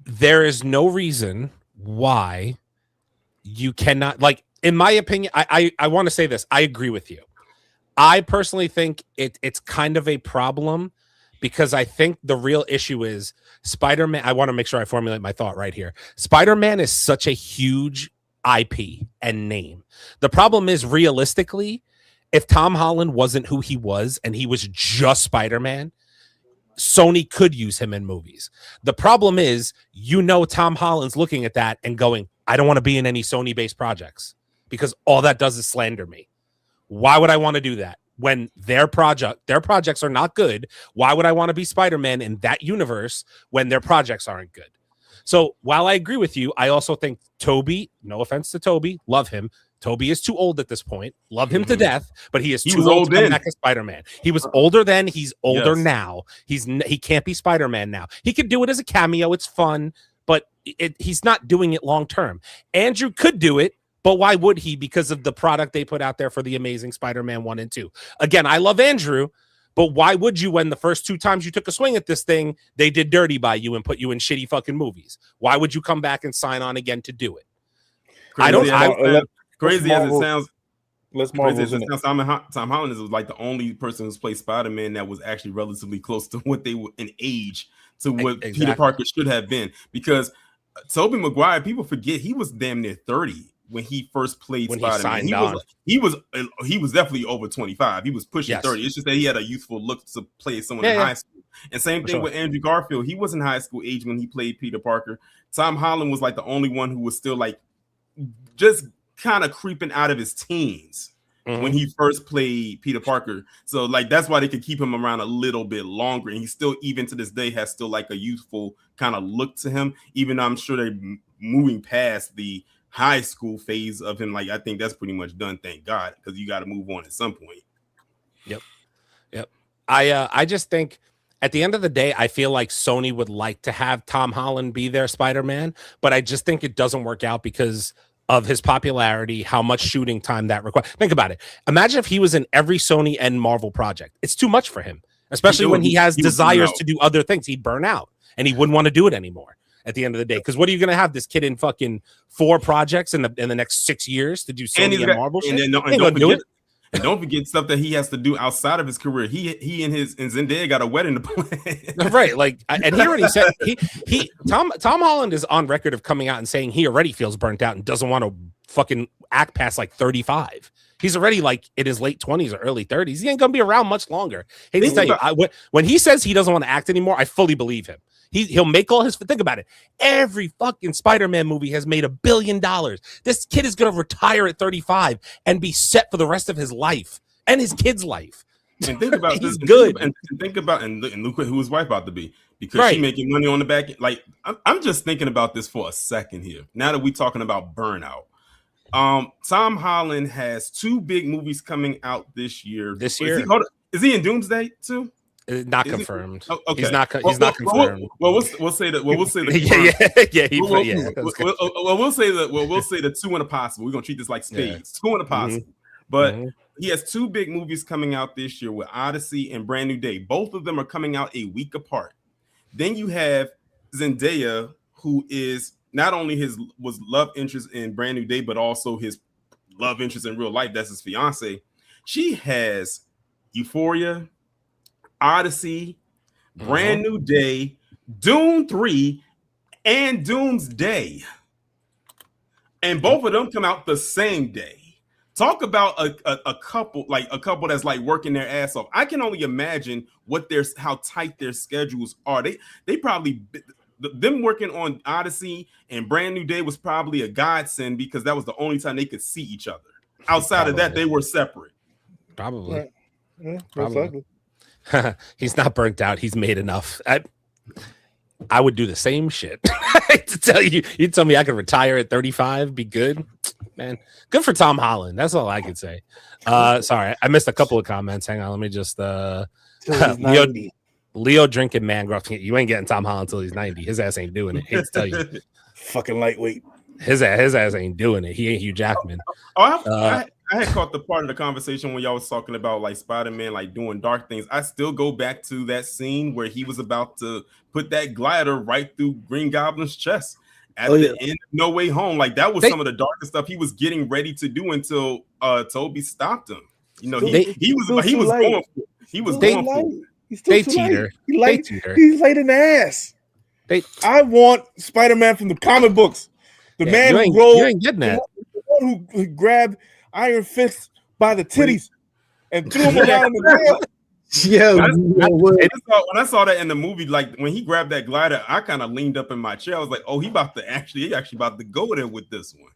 There is no reason why you cannot, like, in my opinion, I want to say this. I agree with you. I personally think it's kind of a problem because I think the real issue is Spider-Man. I want to make sure I formulate my thought right here. Spider-Man is such a huge IP and name. The problem is, realistically, if Tom Holland wasn't who he was and he was just Spider-Man, Sony could use him in movies. The problem is, Tom Holland's looking at that and going, I don't want to be in any Sony-based projects because all that does is slander me. Why would I want to do that when their projects are not good? Why would I want to be Spider-Man in that universe when their projects aren't good? So while I agree with you, I also think Toby, no offense to Toby, love him. Toby is too old at this point. Love him to death, but he is too old to come back as Spider-Man. He was older then. He's older now. He can't be Spider-Man now. He could do it as a cameo. It's fun, but he's not doing it long term. Andrew could do it, but why would he? Because of the product they put out there for the Amazing Spider-Man 1 and 2. Again, I love Andrew, but why would you, when the first 2 times you took a swing at this thing, they did dirty by you and put you in shitty fucking movies? Why would you come back and sign on again to do it? Crazy as it sounds, Tom Holland is like the only person who's played Spider-Man that was actually relatively close to what they were in age to what Peter Parker should have been. Because Tobey Maguire, people forget he was damn near 30 when he first played Spider-Man. He was definitely over 25. He was pushing 30. It's just that he had a youthful look to play someone in high school. And same thing with Andrew Garfield. He was in high school age when he played Peter Parker. Tom Holland was like the only one who was still like just kind of creeping out of his teens when he first played Peter Parker. So like that's why they could keep him around a little bit longer, and he still, even to this day, has still like a youthful kind of look to him, even though I'm sure they're moving past the high school phase of him. Like I think that's pretty much done, thank God, because you got to move on at some point. Yep. I just think at the end of the day, I feel like Sony would like to have Tom Holland be their Spider-Man, but I just think it doesn't work out because of his popularity, how much shooting time that requires. Think about it. Imagine if he was in every Sony and Marvel project. It's too much for him, especially when he has desires to do other things. He'd burn out and he wouldn't want to do it anymore at the end of the day. Because what are you going to have this kid in fucking 4 projects in the next 6 years to do Sony and Marvel shit? And don't forget stuff that he has to do outside of his career. He and Zendaya got a wedding to plan. Right. Like, and he already said Tom Holland is on record of coming out and saying he already feels burnt out and doesn't want to fucking act past like 35. He's already like in his late 20s or early 30s. He ain't gonna be around much longer. Hey, to tell you, when he says he doesn't want to act anymore, I fully believe him. He'll make all his. Think about it. Every fucking Spider-Man movie has made $1 billion. This kid is gonna retire at 35 and be set for the rest of his life and his kid's life. And think about he's good. And think about and look who his wife about to be, because she's making money on the back end. Like I'm just thinking about this for a second here. Now that we're talking about burnout, Tom Holland has 2 big movies coming out this year. This year, is he in Doomsday too? Not confirmed. Okay. He's not confirmed. We'll say that. We'll say the we'll say the 2 in a possible. We're gonna treat this like spades. 2 in a possible. But he has 2 big movies coming out this year with Odyssey and Brand New Day. Both of them are coming out a week apart. Then you have Zendaya, who is not only was love interest in Brand New Day, but also his love interest in real life. That's his fiance. She has Euphoria, Odyssey, Brand New Day, Dune 3, and Doomsday. And both of them come out the same day. Talk about a couple that's like working their ass off. I can only imagine how tight their schedules are. They probably, them working on Odyssey and Brand New Day was probably a godsend because that was the only time they could see each other. Outside of that, they were separate. Probably. Yeah, Probably. He's not burnt out. He's made enough. I would do the same shit. To tell you, you tell me I could retire at 35, be good, man. Good for Tom Holland. That's all I could say. Sorry, I missed a couple of comments. Hang on, let me just Leo drinking man growth. You ain't getting Tom Holland until he's 90. His ass ain't doing it. Hate to tell you. Fucking lightweight. His ass ain't doing it. He ain't Hugh Jackman. I had caught the part of the conversation when y'all was talking about like Spider-Man like doing dark things. I still go back to that scene where he was about to put that glider right through Green Goblin's chest at the end of No Way Home. Like that was some of the darkest stuff he was getting ready to do until Toby stopped him. You know, he was going for it. He was going for it. He's still too late. He's late in the ass. I want Spider-Man from the comic books. The man who rolled, you ain't getting that. The one who grabbed Iron Fist by the titties and threw him around the ground. Yeah, when I saw that in the movie, like when he grabbed that glider, I kind of leaned up in my chair. I was like, "Oh, he actually about to go there with this one."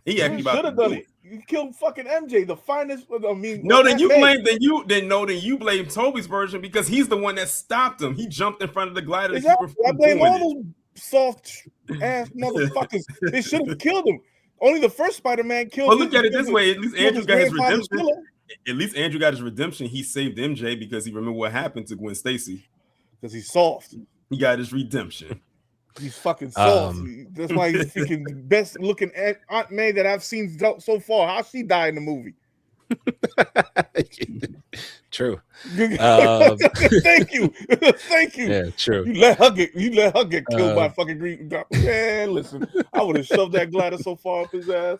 He actually about to done it. You killed fucking MJ, the finest. I mean, then you blame Toby's version because he's the one that stopped him. He jumped in front of the glider. Exactly. I blame all those soft ass motherfuckers. They should have killed him. Only the first Spider-Man killed him. Well, look at it this way. At least Andrew got his redemption. At least Andrew got his redemption. He saved MJ because he remembered what happened to Gwen Stacy. Because he's soft. He got his redemption. He's fucking soft. That's why he's freaking best looking Aunt May that I've seen so far. How she died in the movie? True. Thank you. Thank you. Yeah, true. You let her get killed by fucking Green Goblin. Man, listen, I would have shoved that glider so far up his ass.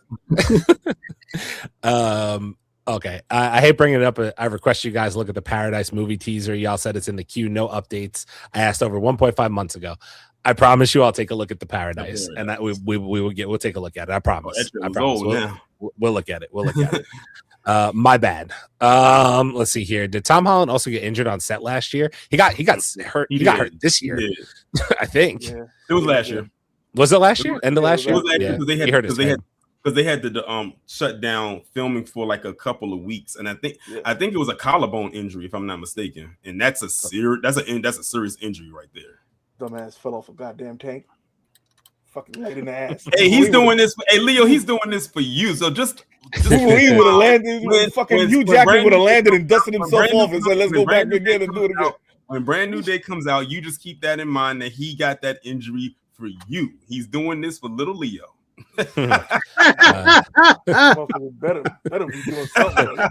Okay. I hate bringing it up. I request you guys look at the Paradise movie teaser. Y'all said it's in the queue. No updates. I asked over 1.5 months ago. I promise you I'll take a look at the Paradise. And that we'll take a look at it. I promise. We'll look at it. We'll look at it. My bad. Let's see here. Did Tom Holland also get injured on set last year? He got hurt. He got hurt this year. I think. Yeah. It was last year. Was it last year? End of last year? It was last year because they had to shut down filming for like a couple of weeks, and I think it was a collarbone injury, if I'm not mistaken, and that's a serious injury right there. Dumbass fell off a goddamn tank. fucking light in the ass. Hey, he's doing this. Hey, Leo, he's doing this for you. So just Wolverine would have landed. Fucking Hugh Jackman would have landed and dusted himself off and said, "Let's go back again and do it again." When Brand New Day comes out, you just keep that in mind that he got that injury for you. He's doing this for little Leo. Better be doing something.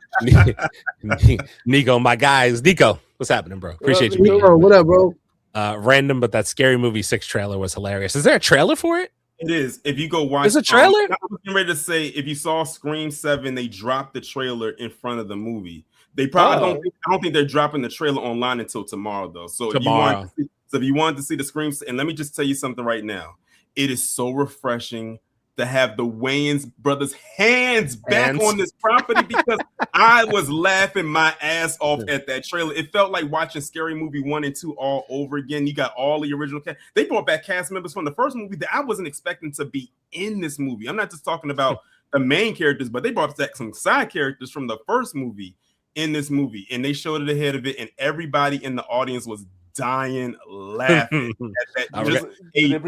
Nico, my guys. Nico, what's happening, bro? Appreciate you. Nico, what up, bro? Random, but that Scary Movie 6 trailer was hilarious. Is there a trailer for it? It is. If you go watch, there's a trailer. I was getting ready to say, if you saw Scream 7, they dropped the trailer in front of the movie. They probably I don't think they're dropping the trailer online until tomorrow, though. So if you wanted to see the Scream, and let me just tell you something right now, it is so refreshing to have the Wayans brothers' hands back on this property, because I was laughing my ass off at that trailer. It felt like watching Scary Movie 1 and 2 all over again. You got all the original cast. They brought back cast members from the first movie that I wasn't expecting to be in this movie. I'm not just talking about the main characters, but they brought back some side characters from the first movie in this movie, and they showed it ahead of it, and everybody in the audience was dying laughing at that.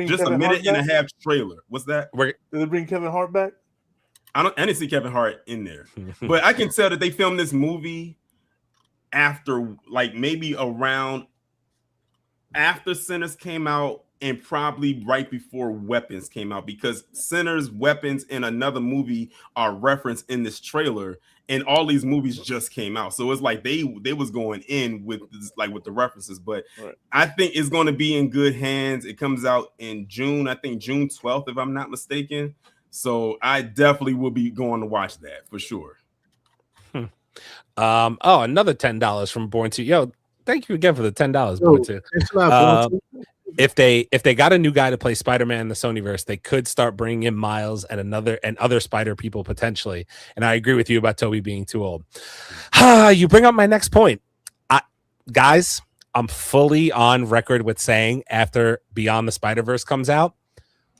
Just a minute and a half trailer. What's that? Did they bring Kevin Hart back? I didn't see Kevin Hart in there, but I can tell that they filmed this movie after, like, maybe around after Sinners came out and probably right before Weapons came out, because Sinners, Weapons, and another movie are referenced in this trailer, and all these movies just came out. So it's like they was going in with this, like with the references, but right. I think it's going to be in good hands. It comes out in June, I think June 12th, if I'm not mistaken. So I definitely will be going to watch that for sure. Another $10 from Born to. Yo, thank you again for the $10, Born to. If they got a new guy to play Spider-Man in the Sonyverse, they could start bringing in Miles and other Spider people potentially. And I agree with you about Toby being too old. You bring up my next point. Guys, I'm fully on record with saying after Beyond the Spider-Verse comes out,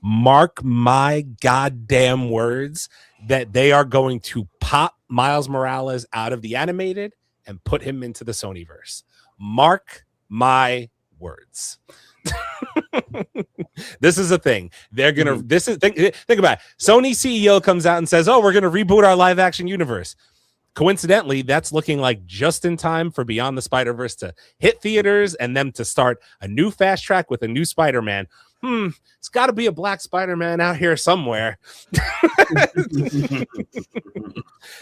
mark my goddamn words that they are going to pop Miles Morales out of the animated and put him into the Sonyverse. Mark my words. This is a thing. They're gonna think about it. Sony CEO comes out and says, "Oh, we're gonna reboot our live action universe." Coincidentally, that's looking like just in time for Beyond the Spider-Verse to hit theaters and them to start a new fast track with a new Spider-Man. It's got to be a black Spider-Man out here somewhere.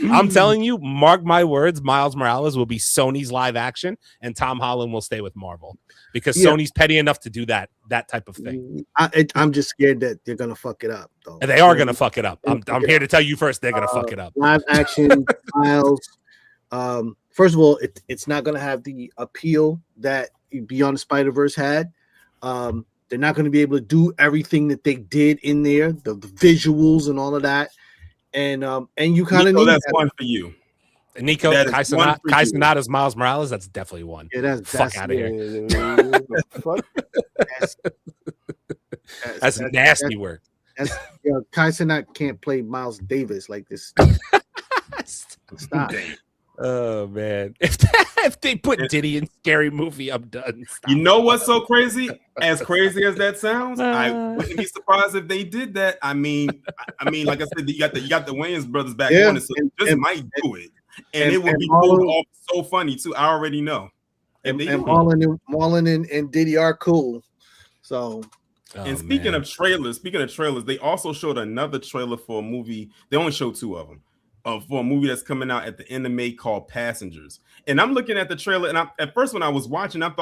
I'm telling you, mark my words, Miles Morales will be Sony's live action and Tom Holland will stay with Marvel, because Sony's petty enough to do that type of thing. I'm just scared that they're gonna fuck it up, though. And they are gonna fuck it up. I'm here to tell you first, they're gonna fuck it up. Live action Miles. First of all, it's not gonna have the appeal that Beyond the Spider-Verse had. They're not going to be able to do everything that they did in there, the visuals and all of that. And you kind of need that's one for you. Nico, Kai Sanada's Miles Morales, that's definitely one. Yeah, that's fuck out of here. That's nasty work. Kai Sanada can't play Miles Davis like this. Stop. Oh man, if they put Diddy in Scary Movie, I'm done. Stop. You know what's so crazy? As crazy as that sounds, I wouldn't be surprised if they did that. I mean, like I said, you got the Wayans brothers back on it, so they might do it, and it would be pulled off so funny too. I already know. And Marlon and Diddy are cool. So. And speaking of trailers, they also showed another trailer for a movie. They only showed 2 of them. For a movie that's coming out at the end of May called Passengers. And I'm looking at the trailer, and at first when I was watching, I'm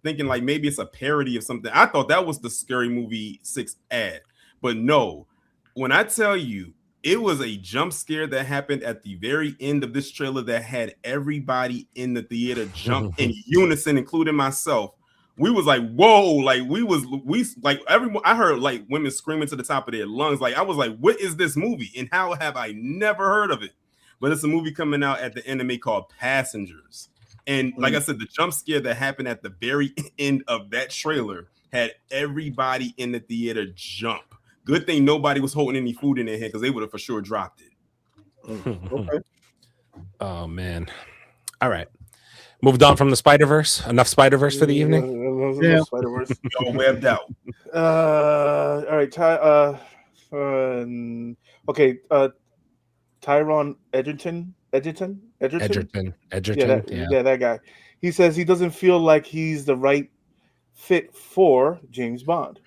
thinking like maybe it's a parody of something. I thought that was the Scary Movie 6 ad. But no, when I tell you, it was a jump scare that happened at the very end of this trailer that had everybody in the theater jump in unison, including myself. We was like, whoa, like we like everyone. I heard like women screaming to the top of their lungs. Like I was like, what is this movie? And how have I never heard of it? But it's a movie coming out at the end of May called Passengers. And like I said, the jump scare that happened at the very end of that trailer had everybody in the theater jump. Good thing nobody was holding any food in their hand, because they would have for sure dropped it. Okay. Oh man. All right. Moved on from the Spider-Verse. Enough Spider-Verse for the evening. Yeah. Spider-Verse. All webbed out. All right. Tyron Edgerton. Yeah, that guy. He says he doesn't feel like he's the right fit for James Bond.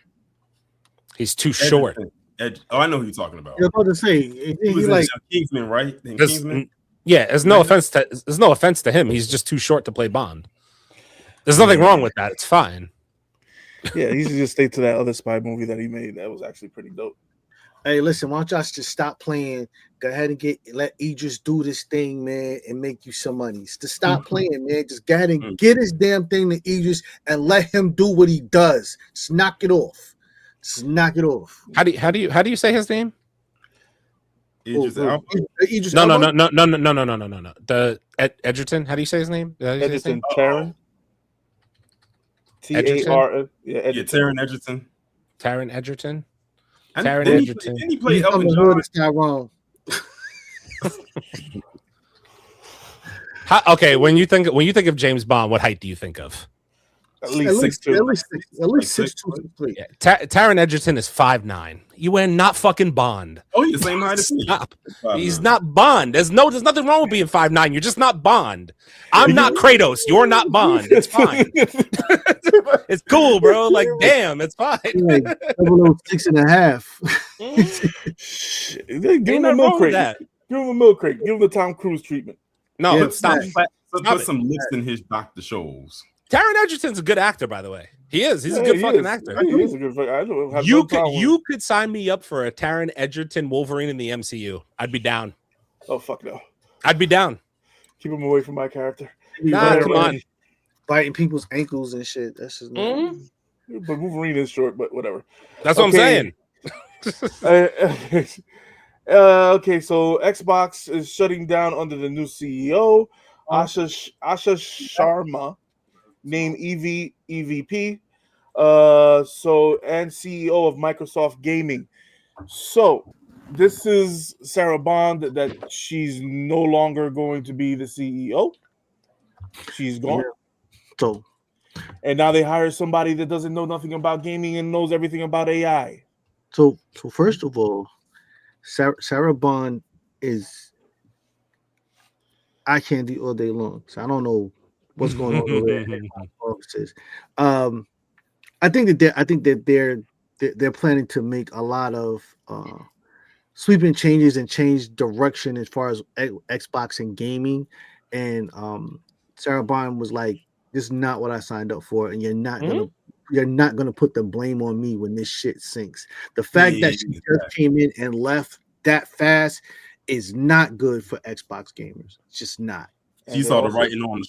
He's too short. I know who you're talking about. I was about to say He was like Kingsman, right? In Kingsman? Yeah, there's no offense to him. He's just too short to play Bond. There's nothing wrong with that. It's fine. Yeah, he should just stay to that other spy movie that he made. That was actually pretty dope. Hey, listen, why don't y'all just stop playing? Go ahead and let Idris do this thing, man, and make you some money. Just stop playing, man. Just go ahead and get his damn thing to Idris and let him do what he does. Just knock it off. Just knock it off. How do you say his name? Idris Elba? Idris No. Elba? No. The Edgerton. How do you say his name? Edgerton, Taron. T-A-R. Yeah, Taron Edgerton. Taron Edgerton. Taron Edgerton. Didn't he play Elton John? Tyrone. Okay, when you think of James Bond, what height do you think of? At least 6'2". At least 6'2". Yeah. Taron Edgerton is 5'9". You are not fucking Bond. Oh, you're the same height as me. Stop. He's not Bond. There's nothing wrong with being 5'9". You're just not Bond. I'm not Kratos. You're not Bond. It's fine. It's cool, bro. Like, damn, it's fine. Like 6.5. Give him a milk crate. Give him a milk crate. Give him the Tom Cruise treatment. No, Yeah, stop. Put some lips in his Dr. Shows. Taron Edgerton's a good actor, by the way. He is. He's a good fucking actor. He is a good fucking actor. You could sign me up for a Taron Edgerton Wolverine in the MCU. I'd be down. Oh, fuck no. I'd be down. Keep him away from my character. Nah, come on. Biting people's ankles and shit. That's just not. But Wolverine is short, but whatever. That's what I'm saying. Okay, so Xbox is shutting down under the new CEO, Asha Sharma, named EVP. And CEO of Microsoft Gaming. So this is Sarah Bond that she's no longer going to be the CEO. She's gone. Yeah. So, and now they hire somebody that doesn't know nothing about gaming and knows everything about AI. So first of all, Sarah Bond is eye candy all day long. So I don't know what's going on over there in offices. I think that they're planning to make a lot of sweeping changes and change direction as far as Xbox and gaming. And Sarah Bond was like, "This is not what I signed up for, and you're not gonna put the blame on me when this shit sinks." The fact that she just came in and left that fast is not good for Xbox gamers. It's just not. She saw the writing on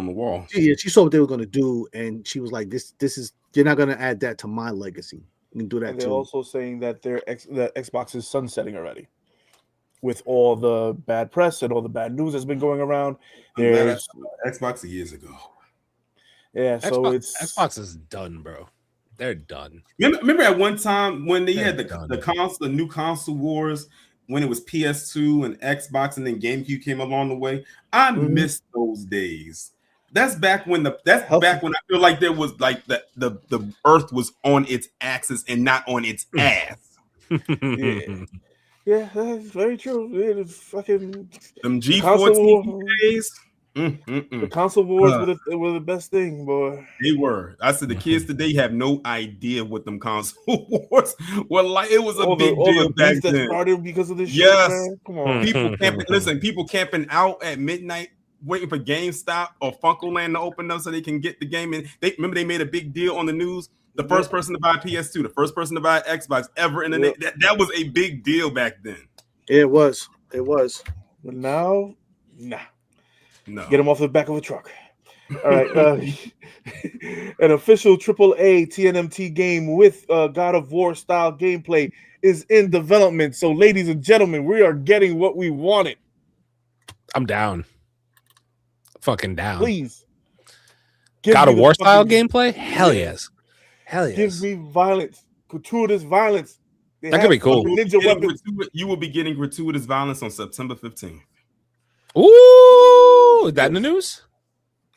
the wall. She saw what they were gonna do, and she was like, "This is you're not gonna add that to my legacy. You can do that and too." they're also saying that that Xbox is sunsetting already, with all the bad press and all the bad news that's been going around. There's Xbox years ago. Yeah, so Xbox is done, bro. They're done. Remember at one time when they had the new console wars, when it was PS2 and Xbox, and then GameCube came along the way. I miss those days. That's back when I feel like there was like the Earth was on its axis and not on its ass. Yeah, that's very true. Yeah, fucking them G14 days. The console wars were the best thing, boy. They were. I said the kids today have no idea what them console wars were like. It was a big deal back then. That started because of this yes. shit, man. Come on. People camping. Listen, people camping out at midnight waiting for GameStop or Funkoland to open up so they can get the game. And they made a big deal on the news. The first person to buy a PS2, the first person to buy an Xbox ever in the that was a big deal back then. It was. But now, nah. No. Get them off the back of a truck. All right. An official AAA TNMT game with God of War style gameplay is in development. So, ladies and gentlemen, we are getting what we wanted. I'm down. Fucking down. Please. God of War style gameplay? Hell yes. Hell yes. Give me violence. Gratuitous violence. That could be cool. You will be getting gratuitous violence on September 15th. Ooh, is that in the news?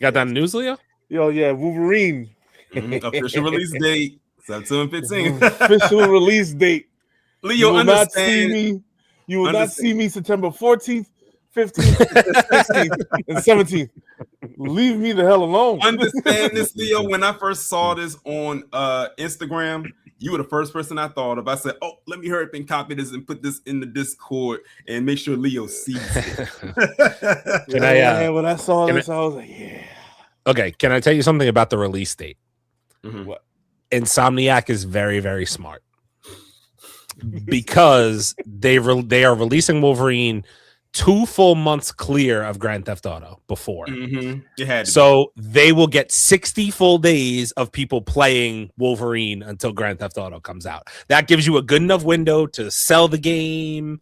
got that news, Leo? Yo, yeah, Wolverine. Official release date, September 15th. Official release date. Leo, You will not understand. see me. You will not Understand. see me September 14th, 15th, 16th, and 17th. Leave me the hell alone. Understand this, Leo. When I first saw this on Instagram, you were the first person I thought of. I said, "Oh, let me hurry up and copy this and put this in the Discord and make sure Leo sees it." When I saw this, I was like, "Yeah." Okay, can I tell you something about the release date? Mm-hmm. What? Insomniac is very, very smart because they are releasing Wolverine 2 full months clear of Grand Theft Auto before. Mm-hmm. It had to So they will get 60 full days of people playing Wolverine until Grand Theft Auto comes out. That gives you a good enough window to sell the game,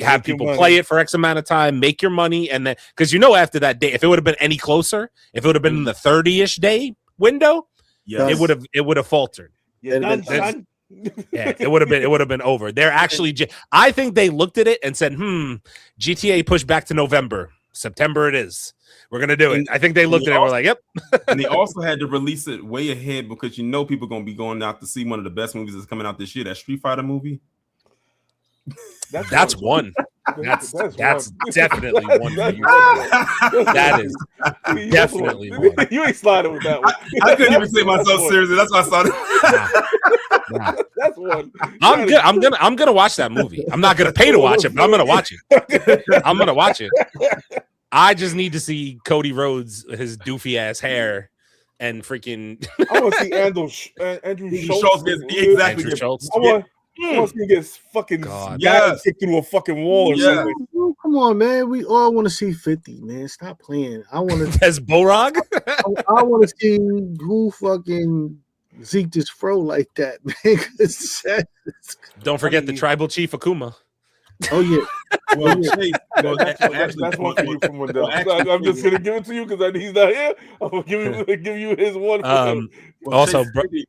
have people play it for X amount of time, make your money, and then because after that day, if it would have been any closer, if it would have been in the 30-ish day window, it would have faltered. Yeah, yeah, it would have been over. They're actually, I think they looked at it and said, GTA pushed back to November. September it is. We're gonna do it. I think they looked at it and were like, yep. And they also had to release it way ahead because people are gonna be going out to see one of the best movies that's coming out this year, that Street Fighter movie. That's one. That's definitely one. That is definitely one. You ain't sliding with that one. I couldn't even take myself seriously. That's why I saw it. Nah. That's one. I'm gonna watch that movie. I'm not gonna pay to watch it, but I'm gonna watch it. I'm gonna watch it. I just need to see Cody Rhodes, his doofy ass hair, and freaking. I want to see Andrew Schultz. Exactly. Andrew Schultz. I want to see him get fucking kicked through a fucking wall or something. Oh, come on, man. We all want to see 50, man. Stop playing. I want to. As Borog. I want to see who fucking Zeke this fro like that, man. Don't forget the tribal chief Akuma. Oh yeah. Well, that's one for you from Wendell. I'm just gonna give it to you because he's not here. I'm gonna give you his one. Also, 50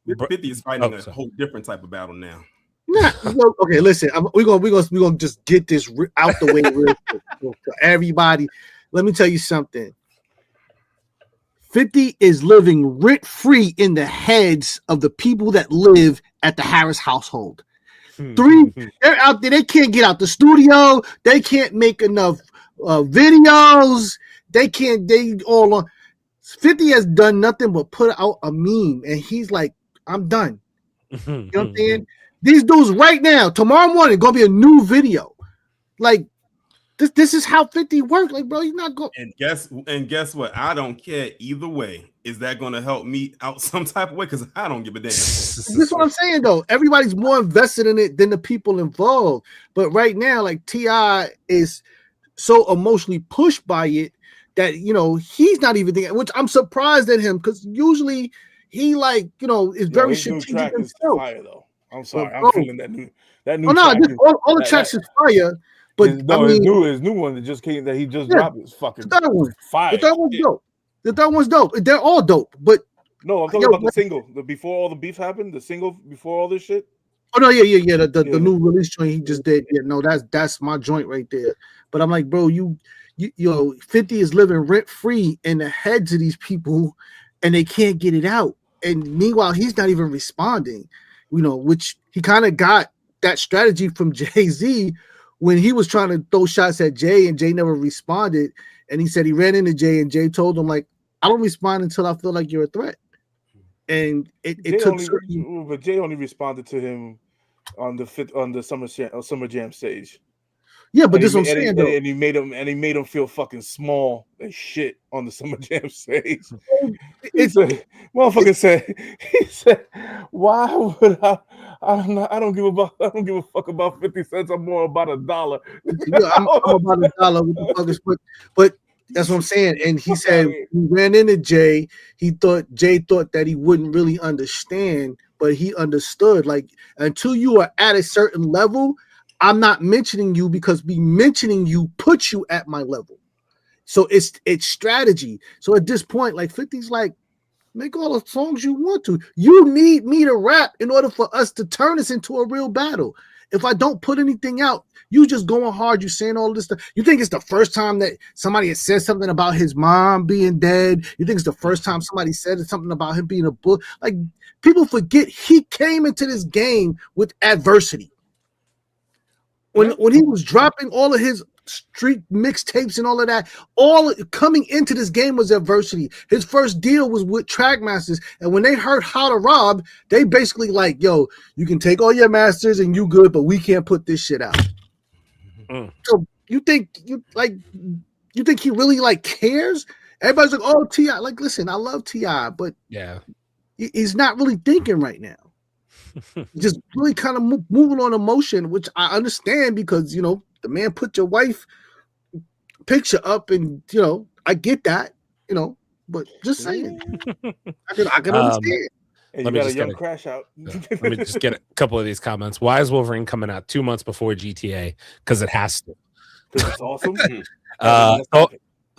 is fighting a whole different type of battle now. Nah, okay, listen. We're gonna just get this out the way real quick for everybody. Let me tell you something. 50 is living rent-free in the heads of the people that live at the Harris household. 3, they're out there. They can't get out the studio. They can't make enough videos. They all on. 50 has done nothing but put out a meme, and he's like, I'm done. You know what I'm saying? These dudes right now, tomorrow morning, gonna be a new video. Like, this is how 50 works. Like, bro, you're not going. And guess what? I don't care either way. Is that going to help me out some type of way? Because I don't give a damn. This is what I'm saying, though. Everybody's more invested in it than the people involved. But right now, like, T.I. is so emotionally pushed by it that, he's not even thinking, which I'm surprised at him because usually he, is very strategic himself. Fire, though. I'm sorry. I'm feeling that new all the tracks is fire. But his new one that just came that he just dropped is fucking fire. The third one's dope. The third one's dope. They're all dope. But no, I'm talking about the single. Before all the beef happened, the single before all this shit. Oh no, yeah. The new release joint he just did. Yeah, no, that's my joint right there. But I'm like, bro, you 50 is living rent free in the heads of these people, and they can't get it out. And meanwhile, he's not even responding. Which he kind of got that strategy from Jay-Z. When he was trying to throw shots at Jay and Jay never responded, and he said he ran into Jay and Jay told him, like, I don't respond until I feel like you're a threat. And it took but Jay only responded to him on the Summer Jam stage. Yeah, but this is what I'm saying, though. And he made him feel fucking small as shit on the Summer Jam stage. He said, why would I don't give a fuck about 50 cents. I'm more about $1. Yeah, I'm about $1. What the fuck is but that's what I'm saying. And he said he ran into Jay. Jay thought that he wouldn't really understand, but he understood. Like, until you are at a certain level, I'm not mentioning you because me mentioning you puts you at my level. So it's strategy. So at this point, like 50's like, Make all the songs you want to. You need me to rap in order for us to turn this into a real battle. If I don't put anything out, you just going hard. You saying all this stuff. You think it's the first time that somebody has said something about his mom being dead? You think it's the first time somebody said something about him being a book? Like, people forget he came into this game with adversity. When he was dropping all of his street mixtapes and all of that, all coming into this game was adversity. His first deal was with Trackmasters, and when they heard How to Rob, they basically like, yo, you can take all your masters and you good, but we can't put this shit out. So you think he really like cares? Everybody's like, oh, T.I. Like, listen, I love T.I., but yeah, he's not really thinking right now. Just really kind of moving on emotion, which I understand because, you know, the man put your wife picture up and, you know, I get that, you know, but just saying. I can understand. And you got a young crash out. Let me just get a couple of these comments. Why is Wolverine coming out 2 months before GTA? Because it has to. Because it's awesome.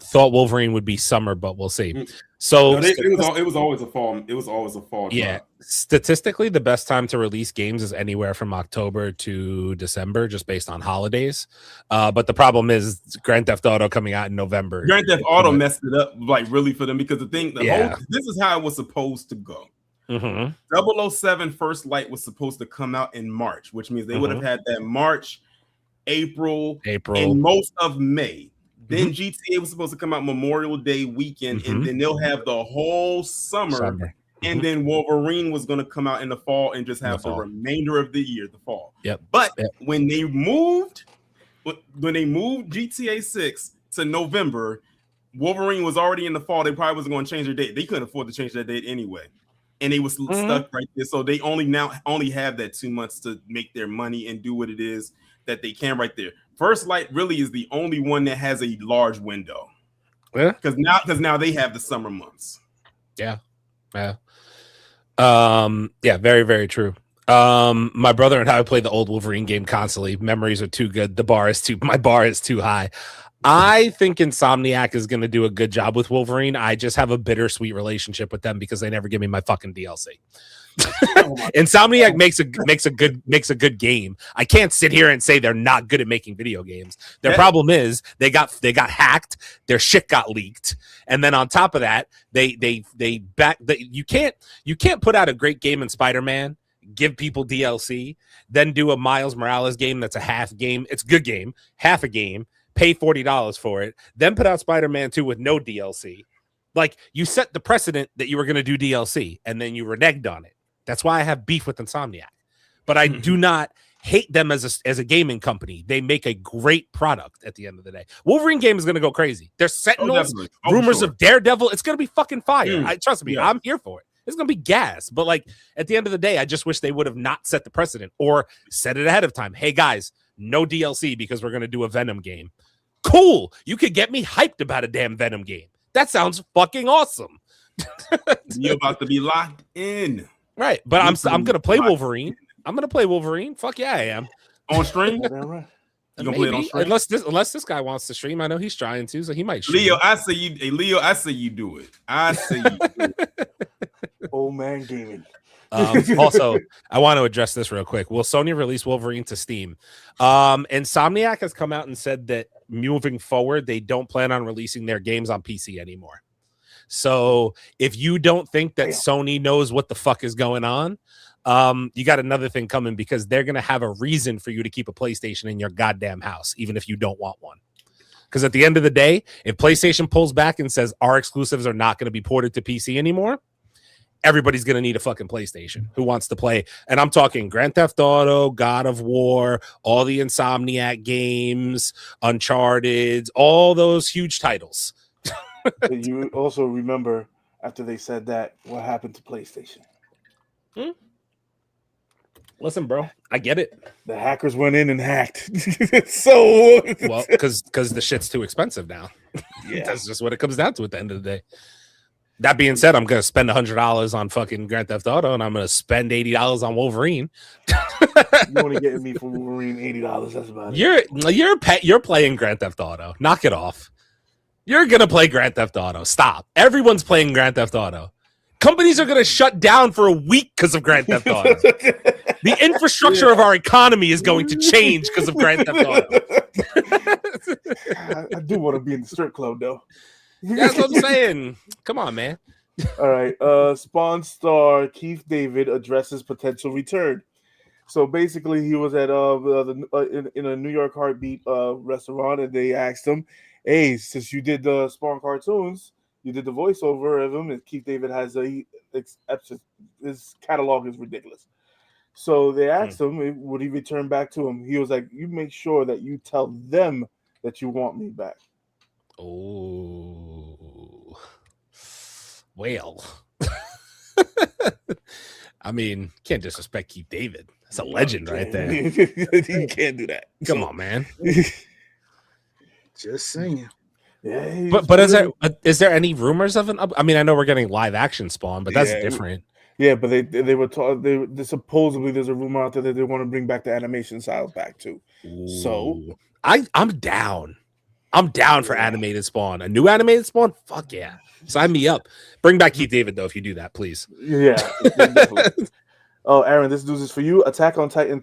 Thought Wolverine would be summer, but we'll see. So it was always a fall. It was always a fall. Yeah, drop. Statistically, the best time to release games is anywhere from October to December, just based on holidays. But the problem is Grand Theft Auto coming out in November. Grand Theft Auto messed it up, like really for them, because this is how it was supposed to go. 007 First Light was supposed to come out in March, which means they would have had that March, April, and most of May. Then GTA was supposed to come out Memorial Day weekend, and then they'll have the whole summer. And then Wolverine was going to come out in the fall and just have the remainder of the year, the fall. But when they moved GTA 6 to November, Wolverine was already in the fall. They probably wasn't going to change their date. They couldn't afford to change that date anyway. And they was stuck right there. So they only have that 2 months to make their money and do what it is that they can right there. First Light really is the only one that has a large window. Yeah. Because now they have the summer months. Yeah. Very, very true. My brother and I play the old Wolverine game constantly. Memories are too good. My bar is too high. I think Insomniac is going to do a good job with Wolverine. I just have a bittersweet relationship with them because they never give me my fucking DLC. Insomniac makes a good game. I can't sit here and say they're not good at making video games. Their problem is they got hacked, their shit got leaked, and then on top of that, you can't put out a great game in SpiderMan, give people DLC, then do a Miles Morales game that's a half game. It's a good game, half a game, pay $40 for it, then put out Spider-Man 2 with no DLC. Like, you set the precedent that you were going to do DLC, and then you reneged on it. That's why I have beef with Insomniac. But I do not hate them as a gaming company. They make a great product at the end of the day. Wolverine game is going to go crazy. There's Sentinels, rumors of Daredevil. It's going to be fucking fire. Trust me, I'm here for it. It's going to be gas. But like, at the end of the day, I just wish they would have not set the precedent or set it ahead of time. Hey, guys, no DLC because we're going to do a Venom game. Cool. You could get me hyped about a damn Venom game. That sounds fucking awesome. You're about to be locked in. Right, but I'm going to play Wolverine. I'm going to play Wolverine. Fuck yeah, I am. On stream? You gonna play it on stream? Unless this guy wants to stream. I know he's trying to, so he might stream. Leo, I say you do it. I say you do it. Old man gaming. Also, I want to address this real quick. Will Sony release Wolverine to Steam? Insomniac has come out and said that moving forward, they don't plan on releasing their games on PC anymore. So if you don't think that Sony knows what the fuck is going on, you got another thing coming, because they're going to have a reason for you to keep a PlayStation in your goddamn house, even if you don't want one. Because at the end of the day, if PlayStation pulls back and says our exclusives are not going to be ported to PC anymore, everybody's going to need a fucking PlayStation who wants to play. And I'm talking Grand Theft Auto, God of War, all the Insomniac games, Uncharted, all those huge titles. You also remember after they said that, what happened to PlayStation? Listen, bro, I get it. The hackers went in and hacked. So well, because the shit's too expensive now. Yeah, that's just what it comes down to at the end of the day. That being said, I'm gonna spend $100 on fucking Grand Theft Auto, and I'm gonna spend $80 on Wolverine. You only getting me for Wolverine $80? That's about it. You're playing Grand Theft Auto. Knock it off. You're gonna play Grand Theft Auto. Stop. Everyone's playing Grand Theft Auto. Companies are going to shut down for a week because of Grand Theft Auto. The infrastructure of our economy is going to change because of Grand Theft Auto. I do want to be in the strip club, though. That's what I'm saying. Come on, man. All right. Spawn star Keith David addresses potential return. So basically, he was at in a New York Heartbeat restaurant, and they asked him, "Hey, since you did the Spawn cartoons, you did the voiceover of him, and Keith David has his catalog is ridiculous." So they asked him, would he return back to him? He was like, "You make sure that you tell them that you want me back." Oh, well. I mean, can't disrespect Keith David. That's a legend right there. You can't do that. Come on, man. Just saying. Yeah, But is there any rumors of an? I mean, I know we're getting live action Spawn, but that's different. Yeah, but they were told they supposedly there's a rumor out there that they want to bring back the animation styles back too. Ooh. So I'm down. I'm down for animated Spawn. A new animated Spawn? Fuck yeah. Sign me up. Bring back Keith David, though, if you do that, please. Yeah. Oh, Aaron, this news is for you. Attack on Titan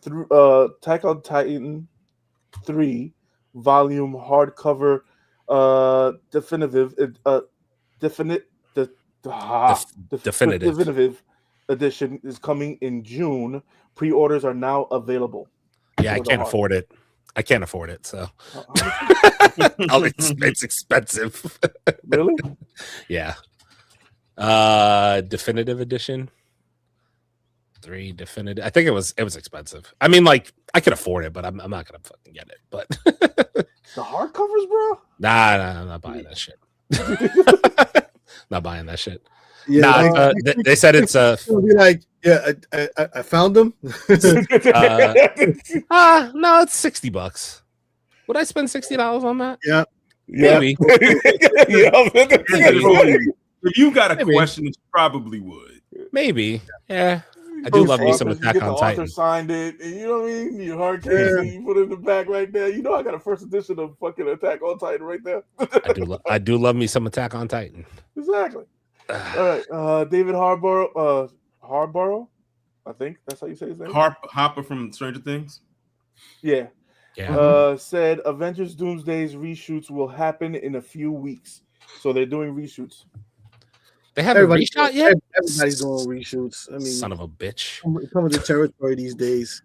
3 volume hardcover definitive edition is coming in June. Pre-orders are now available. Yeah, I can't afford it. I can't afford it, so it's expensive. Really? Yeah. Definitive edition. 3 definitive. I think it was expensive. I mean, like, I could afford it, but I'm not gonna fucking get it. But the hardcovers, bro? Nah, I'm not buying that shit. Not buying that shit. Yeah, they said it's it'll be like, yeah, I found them. no, it's $60. Would I spend $60 on that? Yeah, maybe. If you got a question, you probably would. Maybe, yeah. I do love me some Attack Attack on Titan. Author signed it, and you know what I mean. Your hard case, and you put it in the back right there. You know, I got a first edition of fucking Attack on Titan right there. I do love me some Attack on Titan. Exactly. All right, David Harborough, I think that's how you say his name. Hopper from Stranger Things. Yeah. Said Avengers Doomsday's reshoots will happen in a few weeks. So they're doing reshoots. They haven't reshot yet? Everybody's doing reshoots. I mean, son of a bitch. Some of the territory these days.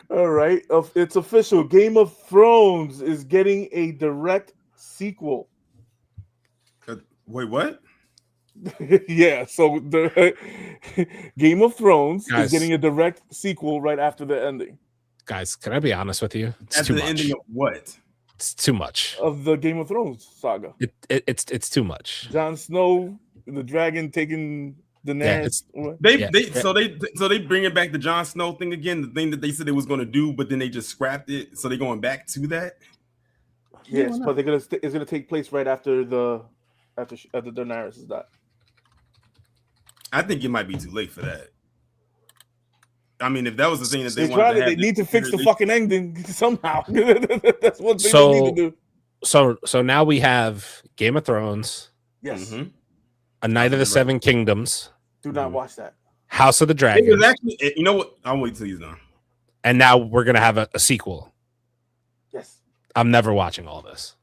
All right. It's official. Game of Thrones is getting a direct sequel. Wait, what? Yeah, so the Game of Thrones is getting a direct sequel right after the ending. Guys, can I be honest with you? It's after too the much. ending of what? It's too much. Of the Game of Thrones saga. It's too much. Jon Snow, the dragon taking the Daenerys. So they bringing back the Jon Snow thing again, the thing that they said they was going to do, but then they just scrapped it. So they're going back to that. Yes, but it's gonna take place right after Daenerys is died. I think it might be too late for that. I mean, if that was the thing that they they need to fix the fucking ending somehow. That's one thing they need to do. So now we have Game of Thrones. Yes. Mm-hmm. A Night of the Seven Kingdoms. Do not watch that. House of the Dragon. It was actually, you know what? I'll wait till he's done. And now we're gonna have a sequel. Yes. I'm never watching all this.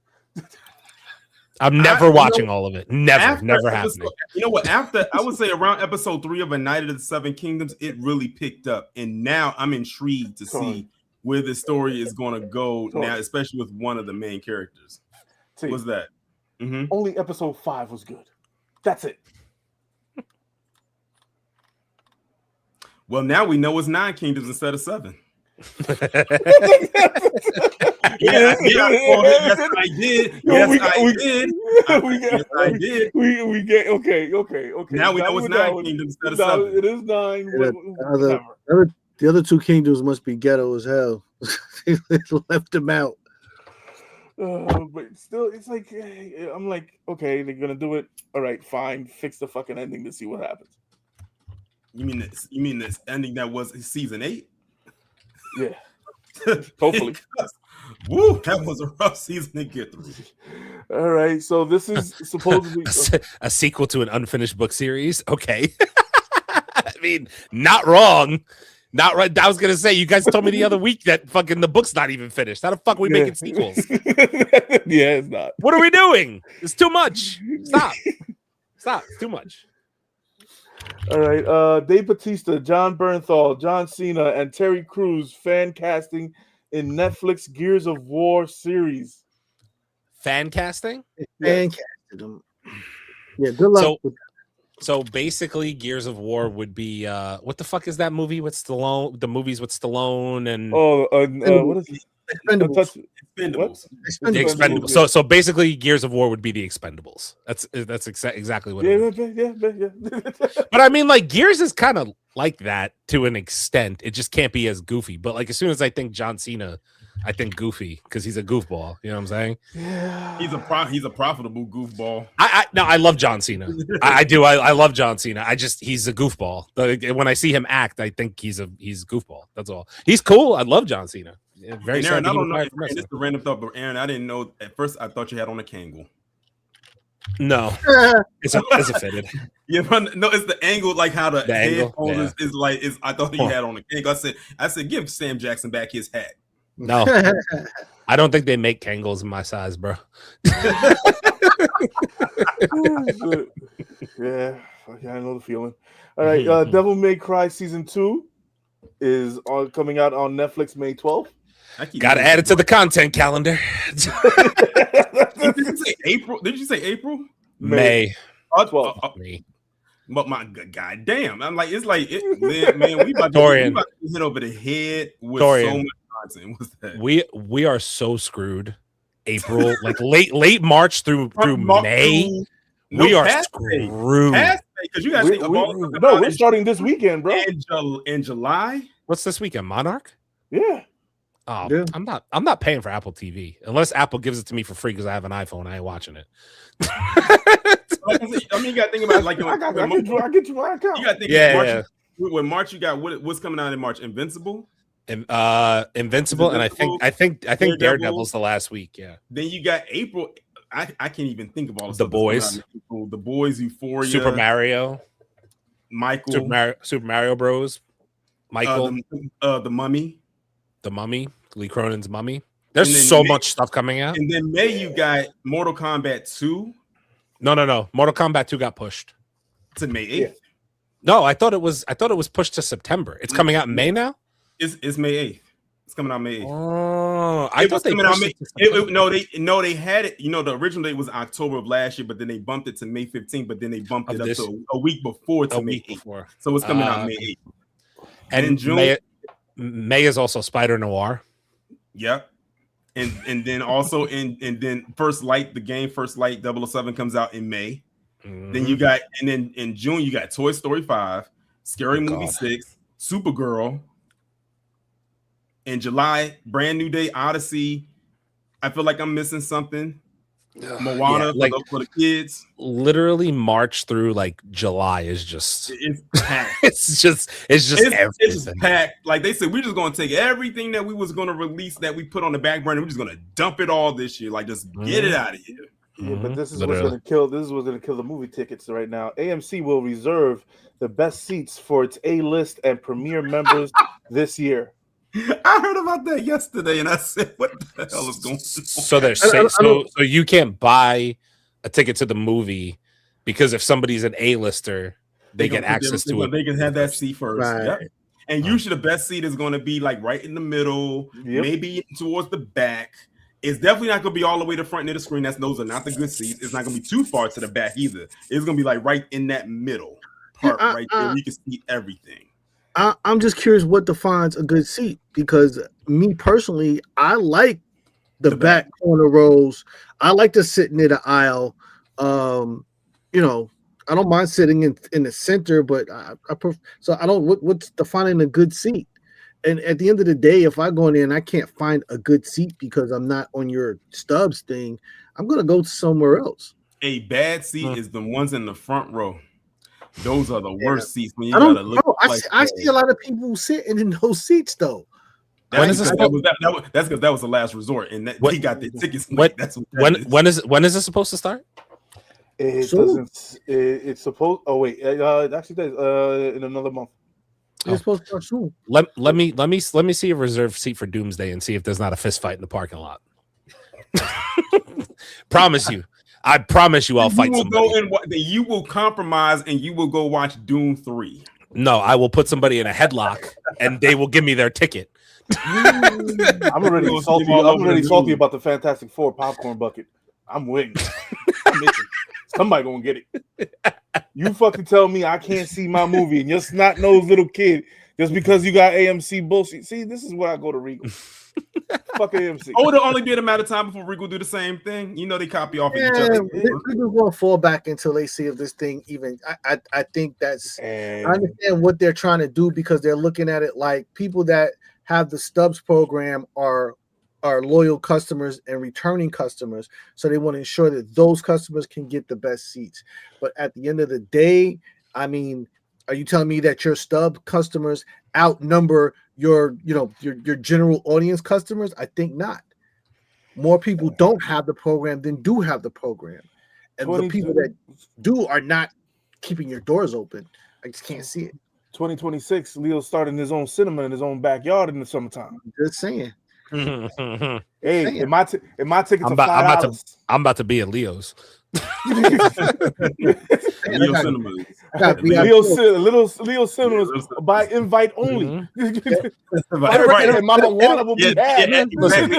I'm never watching all of it. Never happening. You know what? After I would say around episode 3 of A Night of the Seven Kingdoms, it really picked up, and now I'm intrigued to see where the story is going to go now, especially with one of the main characters. What's that? Mm-hmm. Only episode 5 was good. That's it. Well, now we know it's 9 kingdoms instead of 7. Yes, I did. I did. We get okay. Now we know it's 9 kingdoms instead of 7. It is 9. The other 2 kingdoms must be ghetto as hell. They left them out. But still, it's like I'm like, okay, they're gonna do it. All right, fine. Fix the fucking ending to see what happens. You mean this ending that was season 8? Yeah. Hopefully. Woo, that was a rough season to get through. All right, so this is supposedly a sequel to an unfinished book series. Okay. I mean, not wrong. Not right. I was gonna say, you guys told me the other week that fucking the book's not even finished. How the fuck are we making sequels? Yeah, it's not. What are we doing? It's too much. Stop. It's too much. All right. Dave Bautista, John Bernthal, John Cena, and Terry Crews fan casting in Netflix Gears of War series. Fan casting? Fan casted them. Yeah, good luck with that. So basically, Gears of War would be what the fuck is that movie with Stallone? The movies with Stallone and what is it? Expendables. Expendables. So basically, Gears of War would be the Expendables. That's exactly what. Yeah. But I mean, like Gears is kind of like that to an extent. It just can't be as goofy. But like as soon as I think John Cena, I think goofy because he's a goofball. You know what I'm saying? Yeah. He's a profitable goofball. I love John Cena. I do. I love John Cena. He's a goofball. When I see him act, I think he's a goofball. That's all. He's cool. I love John Cena. Very and sad. Aaron, I don't know. Aaron, this is a random thought, but Aaron, I didn't know at first. I thought you had on a Kangol. No, it's a fitted. Yeah, no, it's the angle, like how the head angle, is like. I thought you had on a Kangol. I said, give Sam Jackson back his hat. No, I don't think they make Kangols in my size, bro. Yeah, I know the feeling. All right, Devil May Cry season 2 is coming out on Netflix May 12th. Got to add it to the content calendar. Did you say April? Did you say April? May. 12th. May. But my goddamn, I'm like, it's like, man, we about to hit over the head with so much content. What's that? We are so screwed. April, like late March through May. We are screwed. Because you guys think we're starting this weekend, bro. In July. What's this weekend? Monarch? Yeah. Oh, yeah. I'm not paying for Apple TV unless Apple gives it to me for free because I have an iPhone. I ain't watching it. I mean, you got to think about it, like I get you my account. You got to think. Yeah. When March, you got what's coming out in March? Invincible. Invincible, and I think Daredevil's the last week. Yeah. Then you got April. I can't even think of all the boys. The boys, Euphoria, Super Mario, Michael, Super Mario Bros. Michael, the Mummy, Lee Cronin's Mummy. There's so much stuff coming out. And then May you got Mortal Kombat 2. No. Mortal Kombat 2 got pushed to May 8th. Yeah. No, I thought it was pushed to September. It's coming out in May now. It's May 8th. It's coming out May 8th. Oh, I thought they pushed it. No, they had it. You know, the original date was October of last year, but then they bumped it to May 15th. But then they bumped it up to a week before to May 8th. So it's coming out May 8th. And in June, May is also Spider Noir. Yep. And then also and then First Light, the game First Light 007 comes out in May. Mm-hmm. Then you got, and then in June you got Toy Story 5, Scary Movie 6, Supergirl. In July, Brand New Day, Odyssey. I feel like I'm missing something. Moana for the kids. Literally March through like July is just it's packed. it's just everything. It's packed. Like they said, we're just gonna take everything that we was gonna release that we put on the back burner. We're just gonna dump it all this year. Like just get it out of here. Yeah, but this is what's gonna kill. This is what's gonna kill the movie tickets right now. AMC will reserve the best seats for its A-list and premiere members this year. I heard about that yesterday, and I said, "What the hell is going on?" So they're so you can't buy a ticket to the movie because if somebody's an A-lister, they get access to it. They can have that seat first. Right. Yep. And usually the best seat is going to be like right in the middle, maybe towards the back. It's definitely not going to be all the way to the front near the screen. Those are not the good seats. It's not going to be too far to the back either. It's going to be like right in that middle part right there. Where you can see everything. I'm just curious what defines a good seat because me personally, I like the back corner rows. I like to sit near the aisle. You know, I don't mind sitting in the center, but I prefer. So I don't. What's defining a good seat? And at the end of the day, if I go in there and I can't find a good seat because I'm not on your Stubbs thing, I'm gonna go somewhere else. A bad seat is the ones in the front row. Those are the worst seats when you gotta look. I see a lot of people sitting in those seats though. That's because that was the last resort, and he got the tickets. That's when is it supposed to start? It doesn't. It's supposed. Oh wait, it actually does. In another month. It's supposed to start soon. Let me see a reserved seat for Doomsday and see if there's not a fist fight in the parking lot. I promise you, I'll fight somebody. You will compromise and you will go watch Doom 3. No, I will put somebody in a headlock and they will give me their ticket. I'm already salty. I'm already salty about the Fantastic Four popcorn bucket. I'm waiting. I'm itching. Somebody gonna get it. You fucking tell me I can't see my movie and you're snot-nosed little kid just because you got AMC bullshit. See, this is where I go to Regal. Fuck AMC. Oh, it'll only be a matter of time before Regal do the same thing. You know they copy off of each other. Regal's gonna fall back until they see if this thing even. I think that's. I understand what they're trying to do because they're looking at it like people that have the Stubs program are loyal customers and returning customers, so they want to ensure that those customers can get the best seats. But at the end of the day, I mean, are you telling me that your Stub customers outnumber your general audience customers? I think not. More people don't have the program than do have the program, and the people that do are not keeping your doors open. I just can't see it. 2026, Leo's starting his own cinema in his own backyard in the summertime. Just saying. Hey, my tickets are $5. I'm about to be at Leo's. Leo Cinemas. Leo Cinemas by invite only. Right. Mama Juana will be exactly.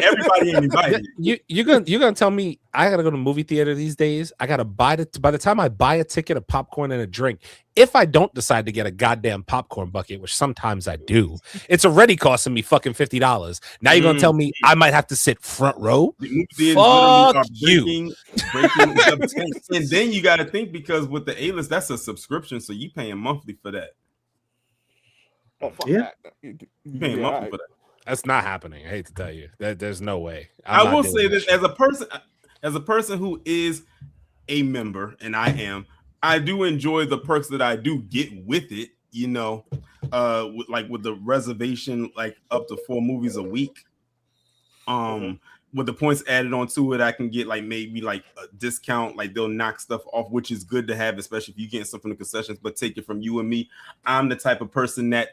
Everybody ain't invited. You're gonna tell me I gotta go to movie theater these days? I gotta by the time I buy a ticket, a popcorn, and a drink. If I don't decide to get a goddamn popcorn bucket, which sometimes I do, it's already costing me fucking $50. Now you're gonna tell me I might have to sit front row? Fuck you. And then you got to think because with the A-list, that's a subscription, so you paying monthly for that. Oh, fuck that. You paying monthly for that. That's not happening. I hate to tell you that there's no way. I will say this as a person who is a member, and I do enjoy the perks that I do get with it. You know, with the reservation, like up to 4 movies a week. With the points added onto it, I can get maybe a discount. Like they'll knock stuff off, which is good to have, especially if you're getting stuff from the concessions. But take it from you and me, I'm the type of person that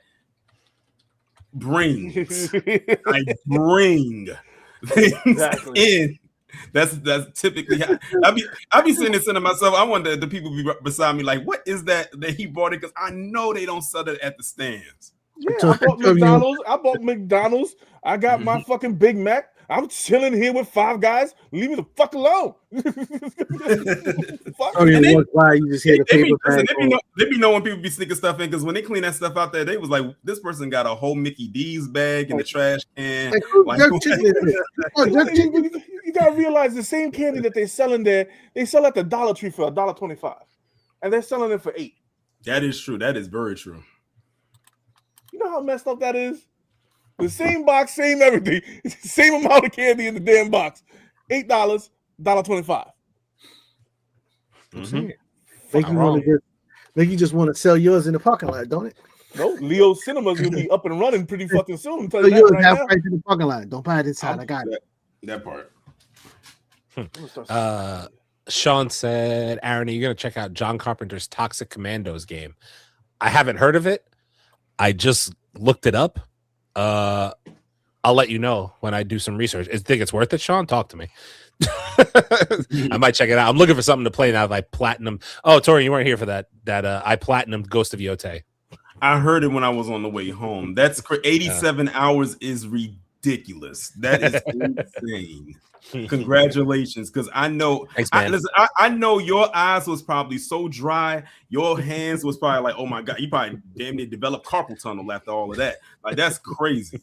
brings. I bring things in. That's typically how I be sitting there saying to myself, I wonder if the people be beside me like, what is that he bought it? Because I know they don't sell it at the stands. Yeah, I bought McDonald's. I got my fucking Big Mac. I'm chilling here with 5 guys. Leave me the fuck alone. Why you just hear the paper bag? They be knowing people be sneaking stuff in because when they clean that stuff out there, they was like, this person got a whole Mickey D's bag in the trash can. You gotta realize the same candy that they selling there, they sell at the Dollar Tree for $1.25, and they're selling it for $8. That is true. That is very true. You know how messed up that is? The same box, same everything, same amount of candy in the damn box. $8, $1.25. Make you just want to sell yours in the parking lot, don't it? No, Leo Cinemas will be up and running pretty fucking soon. So yours have price in the parking lot. Don't buy it inside. I got it. That part. Sean said, Aaron, are you gonna check out John Carpenter's Toxic Commandos game? I haven't heard of it. I just looked it up. I'll let you know when I do some research. I think it's worth it, Sean. Talk to me. I might check it out. I'm looking for something to play now. Like platinum. Oh, Tori, you weren't here for that. I platinum Ghost of Yote. I heard it when I was on the way home. That's 87 hours is ridiculous. That is insane. Congratulations, because I know. Thanks, I know your eyes was probably so dry. Your hands was probably like, oh my god, you probably damn near developed carpal tunnel after all of that. Like that's crazy.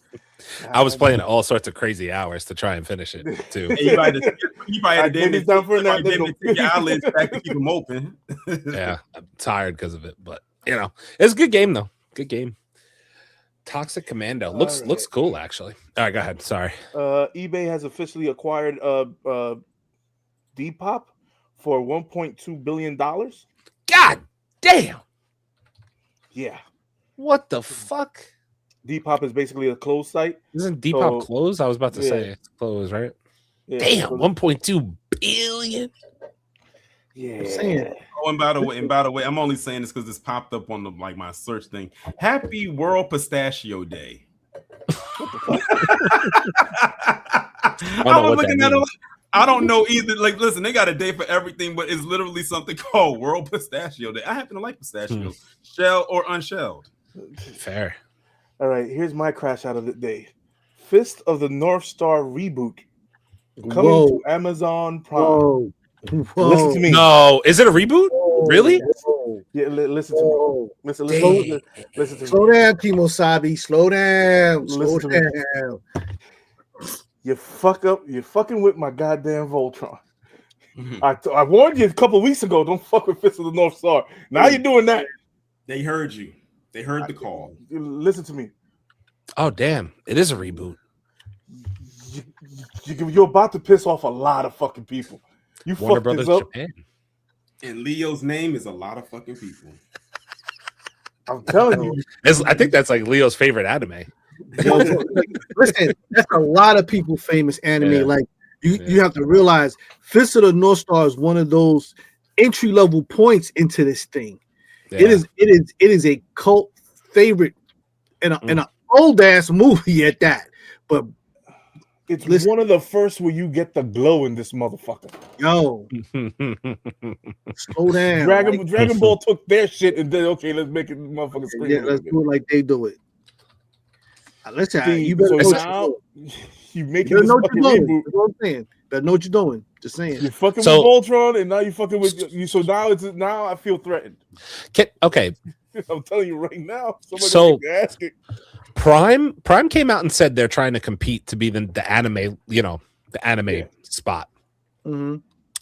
I was playing all sorts of crazy hours to try and finish it too. And you probably had to take your eyelids back to keep them open. Yeah, I'm tired because of it, but it's a good game though. Good game. Toxic Commando looks cool actually. All right, go ahead. Sorry. eBay has officially acquired Depop for $1.2 billion. God damn. Yeah. What the fuck? Depop is basically a closed site. Isn't Depop closed? I was about to say it's closed, right? Yeah, damn, 1.2 billion. Yeah. Oh, and by the way, I'm only saying this because this popped up on my search thing. Happy World Pistachio Day. I was looking at it. I don't know either. Like, listen, they got a day for everything, but it's literally something called World Pistachio Day. I happen to like pistachios, shell or unshelled. Fair. All right, here's my crash out of the day. Fist of the North Star reboot coming to Amazon Prime. Listen to me. No, is it a reboot? Really? Yeah, listen to me. Listen to me. Slow down, Kimosabi. Slow down. Slow down. You fuck up. You're fucking with my goddamn Voltron. I warned you a couple of weeks ago. Don't fuck with Fist of the North Star. Now you're doing that. They heard you. They heard the call. Listen to me. Oh damn! It is a reboot. You're about to piss off a lot of fucking people. You Warner fucked Brothers this up. Japan. And Leo's name is a lot of fucking people. I'm telling you. I think that's like Leo's favorite anime. Listen, that's a lot of people famous anime. Yeah. Like you have to realize Fist of the North Star is one of those entry level points into this thing. Yeah. It is a cult favorite and an old ass movie at that. But it's one of the first where you get the glow in this motherfucker. Yo, slow down. Dragon Ball took their shit and then let's make it motherfuckers scream. Yeah, let's do it like they do it. Listen, you better know you making this fucking reboot. That's what I'm saying. Better know what you're doing. Just saying. You're fucking with Voltron, and now you're fucking with you. So now I feel threatened. Okay. I'm telling you right now. So ask it. Prime came out and said they're trying to compete to be the anime, the anime spot. Mm-hmm.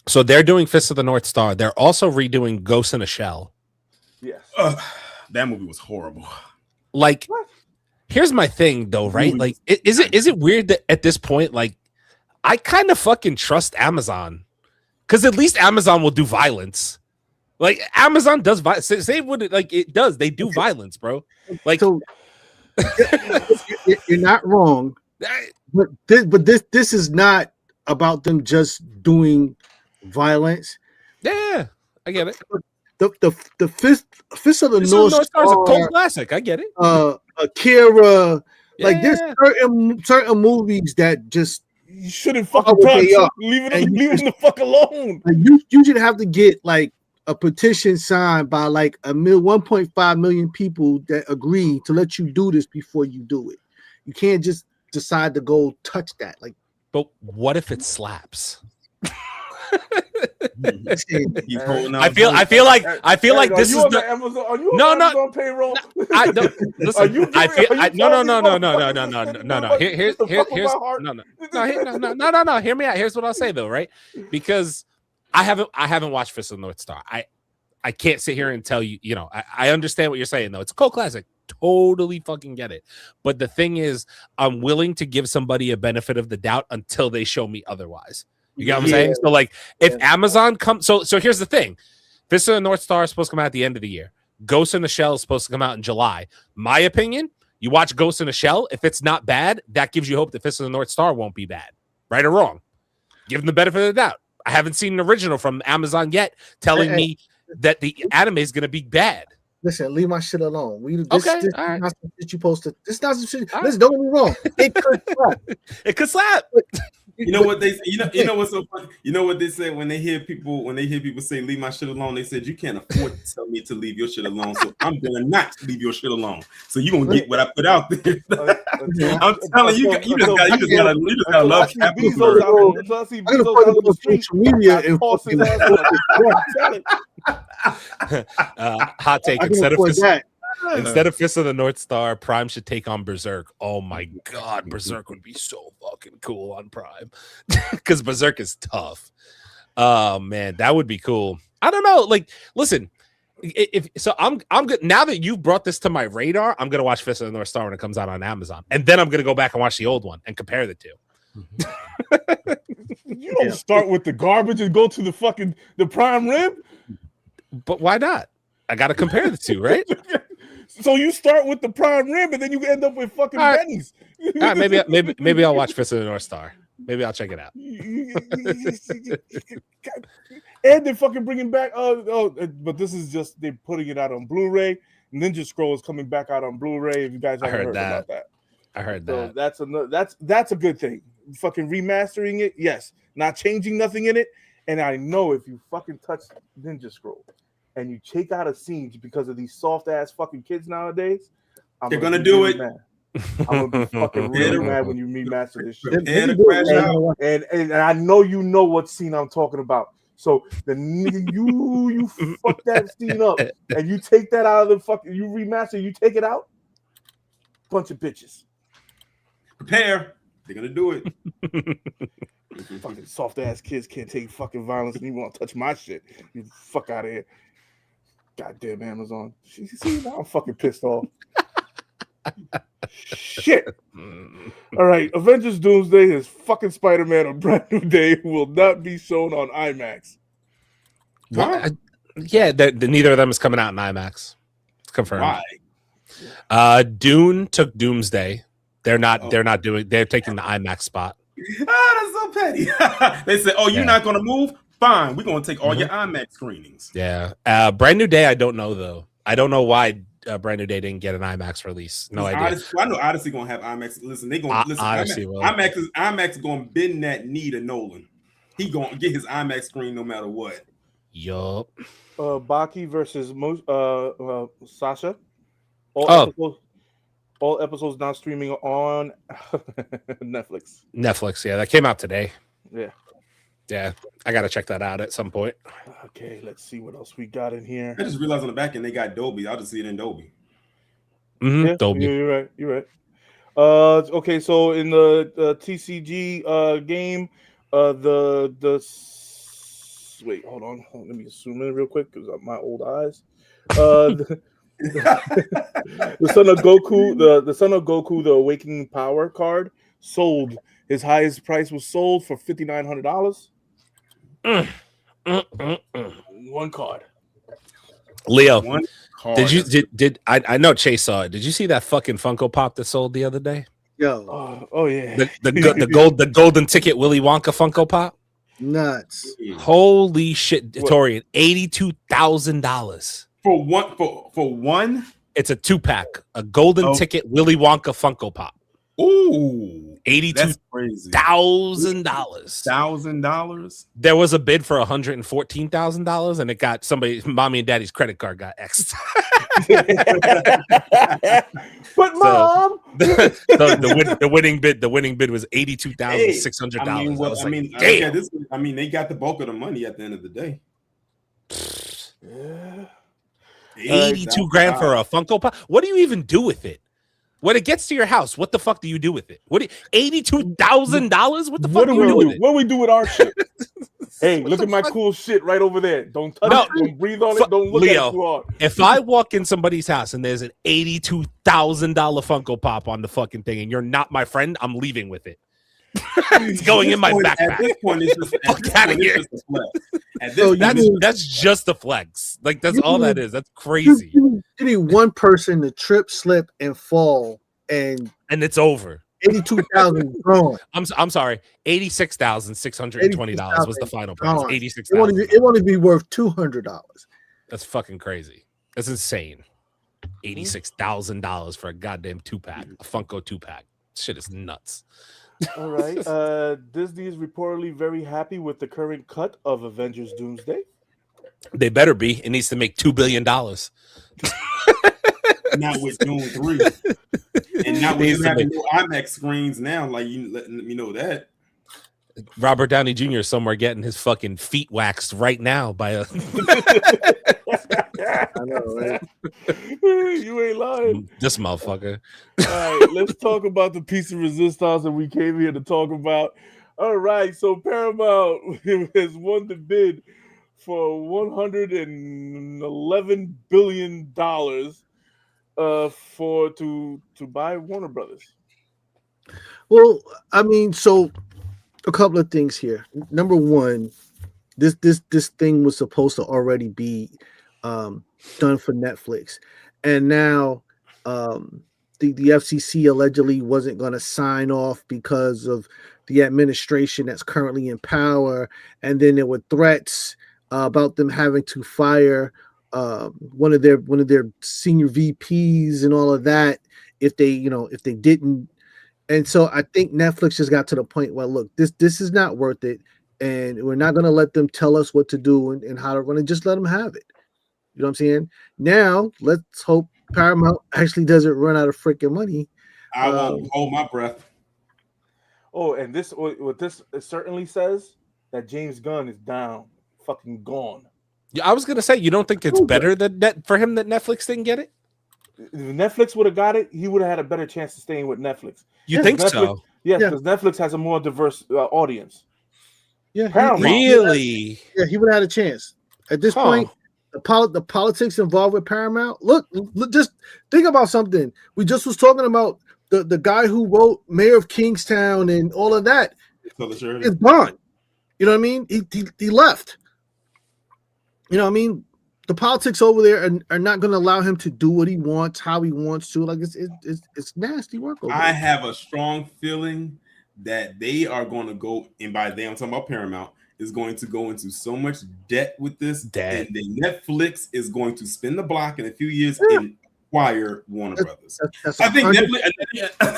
So they're doing Fist of the North Star. They're also redoing Ghost in a Shell. Yes. That movie was horrible. Like, here's my thing though, right? Like, is it weird that at this point, like, I kind of fucking trust Amazon because at least Amazon will do violence. Like, Amazon does violence. Say what it does. They do violence, bro. Like. So, you're not wrong, but this is not about them just doing violence. Yeah, I get it. The Fist of the North Star is a cult classic. I get it. Akira, like there's certain movies that just you shouldn't fucking touch. Leave them the fuck alone. Like, you should have to get like a petition signed by like 1.5 million people that agree to let you do this before you do it. You can't just decide to go touch that. Like, but what if it slaps? I feel like this is the Amazon. Are you on Amazon payroll? I don't listen. No. Here's no. Hear me out. Here's what I'll say though, right? Because I haven't watched Fist of the North Star. I can't sit here and tell you, I understand what you're saying though. It's a cult classic. Totally fucking get it. But the thing is, I'm willing to give somebody a benefit of the doubt until they show me otherwise. You get what I'm saying? So like if Amazon comes, so here's the thing. Fist of the North Star is supposed to come out at the end of the year. Ghost in the Shell is supposed to come out in July. My opinion, you watch Ghost in the Shell. If it's not bad, that gives you hope that Fist of the North Star won't be bad. Right or wrong? Give them the benefit of the doubt. I haven't seen an original from Amazon yet telling me that the anime is going to be bad. Listen, leave my shit alone. This right. not some shit you posted. This not some shit. Listen, don't get me wrong. It could slap. It could slap. You know what they you know what's so funny? You know what they say when they hear people say leave my shit alone, they said you can't afford to tell me to leave your shit alone, so I'm gonna not leave your shit alone. So you gonna get what I put out there. I'm telling you, you just gotta love capitalism. I'm gonna put it on social media and hot take. Instead of Fist of the North Star, Prime should take on Berserk. Oh my god, Berserk would be so fucking cool on Prime because Berserk is tough. Oh man, that would be cool. I don't know. Like, listen, I'm good now that you've brought this to my radar. I'm gonna watch Fist of the North Star when it comes out on Amazon, and then I'm gonna go back and watch the old one and compare the two. You don't start with the garbage and go to the prime rib. But why not? I got to compare the two, right? So you start with the prime rib, and then you end up with fucking All right. Benny's. All right, maybe I'll watch Fist of the North Star. Maybe I'll check it out. And they're fucking bringing back. But this is just they're putting it out on Blu-ray. Ninja Scroll is coming back out on Blu-ray. If you guys haven't heard about that, I heard so that. that's a good thing. Fucking remastering it, yes, not changing nothing in it. And I know if you fucking touch Ninja Scroll and you take out a scene because of these soft ass fucking kids nowadays, they're gonna do it. Mad. I'm gonna be fucking really mad when you remaster this shit. And I know you know what scene I'm talking about. So the nigga you fuck that scene up and you take that out of the fucking you remaster, you take it out. Bunch of bitches. Prepare. They're gonna do it. Fucking soft ass kids can't take fucking violence and you want to touch my shit. You fuck out of here. Goddamn Amazon. See, now I'm fucking pissed off. Shit. All right. Avengers Doomsday is fucking Spider-Man A Brand New Day will not be shown on IMAX. Huh? Yeah, neither of them is coming out in IMAX. It's confirmed. Why? Dune took Doomsday. They're not doing. They're taking the IMAX spot. That's so petty. They said, "Oh, you're not going to move? Fine, we're going to take all your IMAX screenings." Yeah. Brand New Day. I don't know though. I don't know why Brand New Day didn't get an IMAX release. No idea. I know Odyssey going to have IMAX. Listen, they going to listen. IMAX is going to bend that knee to Nolan. He going to get his IMAX screen no matter what. Yup. Bucky versus Sasha. All episodes now streaming on Netflix. Yeah, that came out today. Yeah, I gotta check that out at some point. Okay, let's see what else we got in here. I just realized on the back end they got Dolby. I'll just see it in Dolby. Mm-hmm. Dolby. Yeah, you're right. Okay, so in the TCG game, wait, hold on. Let me zoom in real quick because of my old eyes. The Son of Goku, the Son of Goku, the Awakening Power card sold. His highest price was sold for $5,900. One card. Leo, One card. I know Chase saw it. Did you see that fucking Funko Pop that sold the other day? Yo, oh yeah, the golden ticket Willy Wonka Funko Pop. Nuts! Holy shit, Taurean, $82,000 for one. It's a 2-pack, a golden ticket Willy Wonka Funko Pop. Ooh, $82,000. There was a bid for $114,000, and it got mommy and daddy's credit card got X'd. But mom, the winning bid was $82,600. I mean, they got the bulk of the money at the end of the day. Yeah. 82 grand for a Funko Pop. What do you even do with it? When it gets to your house, what the fuck do you do with it? $82,000? What the fuck do you do with it? What do we do with our shit? Hey, look at my cool shit right over there. Don't touch it. Don't breathe on it. Don't look Leo, at it too hard. If I walk in somebody's house and there's an $82,000 Funko Pop on the fucking thing and you're not my friend, I'm leaving with it. It's going in my backpack. At this point, it's just out of here. That's just a flex. Like that's all that is. That's crazy. You need one person to trip, slip, and fall, and it's over. 82,000 gone. I'm sorry. $86,620 was the final price. $86,000. It won't even be worth $200. That's fucking crazy. That's insane. $86,000 for a goddamn 2-pack, a Funko 2-pack. Shit is nuts. All right. Disney is reportedly very happy with the current cut of Avengers Doomsday. They better be. It needs to make $2 billion. Not with Doom 3. And not with having no IMAX screens now. Like, you letting me know that. Robert Downey Jr. is somewhere getting his fucking feet waxed right now by a. I know, right? You ain't lying. This motherfucker. All right, let's talk about the piece of resistance that we came here to talk about. All right, so Paramount has won the bid for $111 billion to buy Warner Brothers. Well, I mean, so a couple of things here. Number one, this thing was supposed to already be done for Netflix, and now the FCC allegedly wasn't going to sign off because of the administration that's currently in power, and then there were threats about them having to fire one of their senior VPs and all of that if they didn't. And so I think Netflix just got to the point where, look, this is not worth it, and we're not going to let them tell us what to do and how to run it. Just let them have it. You know what I'm saying? Now let's hope Paramount actually doesn't run out of freaking money. I won't hold my breath. Oh, and what this certainly says that James Gunn is down, fucking gone. Yeah, I was gonna say, you don't think it's better for him that Netflix didn't get it? If Netflix would have got it, he would have had a better chance of staying with Netflix. You think Netflix, so? Yes, because Netflix has a more diverse audience. Yeah, Paramount. Really? He would have had a chance. At this point, the politics involved with Paramount. Look, just think about something. We just was talking about the guy who wrote Mayor of Kingstown and all of that. Is gone. You know what I mean? He left. You know what I mean? The politics over there are not going to allow him to do what he wants, how he wants to. Like it's nasty work over there. I have a strong feeling that they are going to go, and by them I'm talking about Paramount, is going to go into so much debt with this, and then Netflix is going to spin the block in a few years and acquire Warner Brothers. I think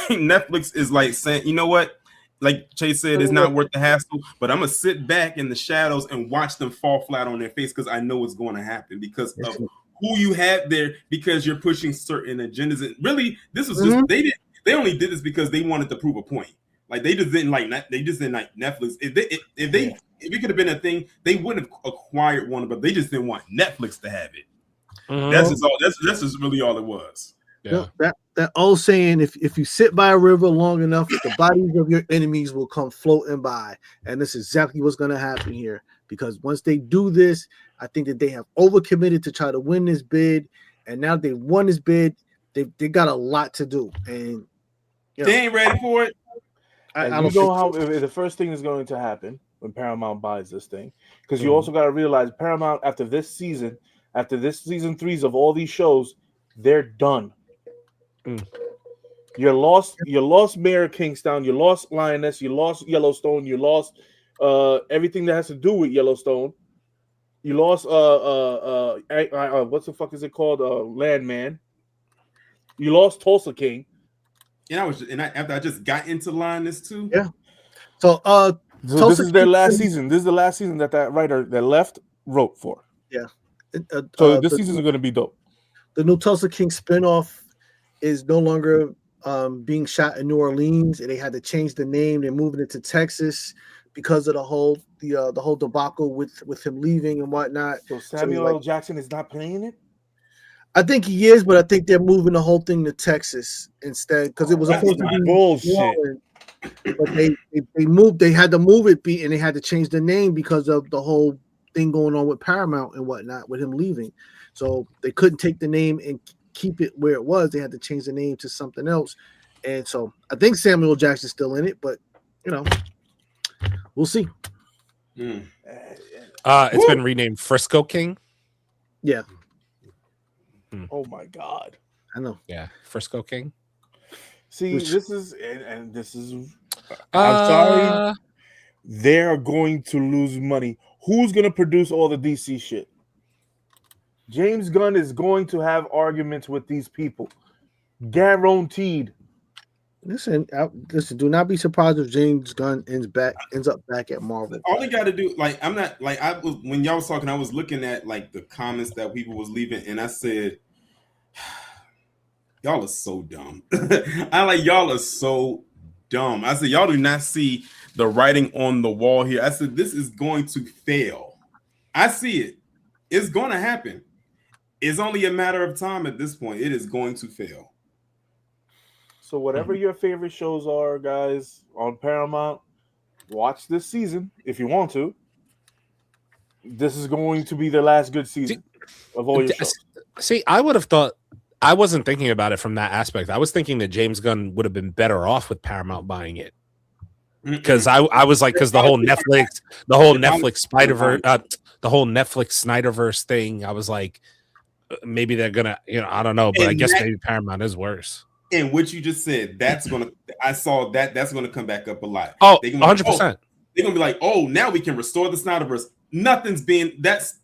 Netflix is like saying, you know what? Like Chase said, it's not worth the hassle, but I'm gonna sit back in the shadows and watch them fall flat on their face because I know it's going to happen because of who you have there, because you're pushing certain agendas. And really, this was just they only did this because they wanted to prove a point. Like they just didn't like Netflix. If it could have been a thing, they wouldn't have acquired one, but they just didn't want Netflix to have it. That's just all. That's just really all it was. Yeah. That old saying, if you sit by a river long enough, the bodies of your enemies will come floating by. And this is exactly what's going to happen here. Because once they do this, I think that they have overcommitted to try to win this bid. And now they won this bid, they got a lot to do. And they ain't ready for it. I don't know how the first thing is going to happen when Paramount buys this thing. Because you also got to realize Paramount, after this season 3s of all these shows, they're done. You lost Mayor of Kingstown, you lost Lioness, you lost Yellowstone, you lost everything that has to do with Yellowstone. You lost what the fuck is it called? Landman. You lost Tulsa King. And after I just got into Lioness too. Yeah. So this is their last season. This is the last season that writer that left wrote for. Yeah. So this season is going to be dope. The new Tulsa King spinoff is no longer being shot in New Orleans, and they had to change the name. They're moving it to Texas because of the whole debacle with him leaving and whatnot. So Samuel L. Jackson is not playing it? I think he is, but I think they're moving the whole thing to Texas instead because it was supposed to be bullshit. But they moved. They had to move it, and they had to change the name because of the whole thing going on with Paramount and whatnot with him leaving. So they couldn't take the name and keep it where it was. They had to change the name to something else. And so I think Samuel Jackson's still in it, but we'll see. It's been renamed Frisco King. Yeah. Oh my God. I know. Yeah. Frisco King. See, this is I'm sorry. They're going to lose money. Who's going to produce all the DC shit? James Gunn is going to have arguments with these people. Guaranteed. Listen, do not be surprised if James Gunn ends up back at Marvel. All they got to do, when y'all was talking, I was looking at like the comments that people was leaving, and I said, y'all are so dumb. Y'all are so dumb. I said, y'all do not see the writing on the wall here. I said, this is going to fail. I see it. It's going to happen. It's only a matter of time at this point. It is going to fail. So whatever your favorite shows are, guys, on Paramount, watch this season if you want to. This is going to be the last good season of all your shows. See, I would have thought, I wasn't thinking about it from that aspect. I was thinking that James Gunn would have been better off with Paramount buying it. Because I was like, because the whole Netflix Spider-Verse, the whole Netflix Snyderverse thing, I was like, maybe they're gonna, I don't know, but And I guess maybe Paramount is worse. And what you just said, that's gonna come back up a lot. Oh, 100%. They're gonna be like, oh, now we can restore the Snyderverse. That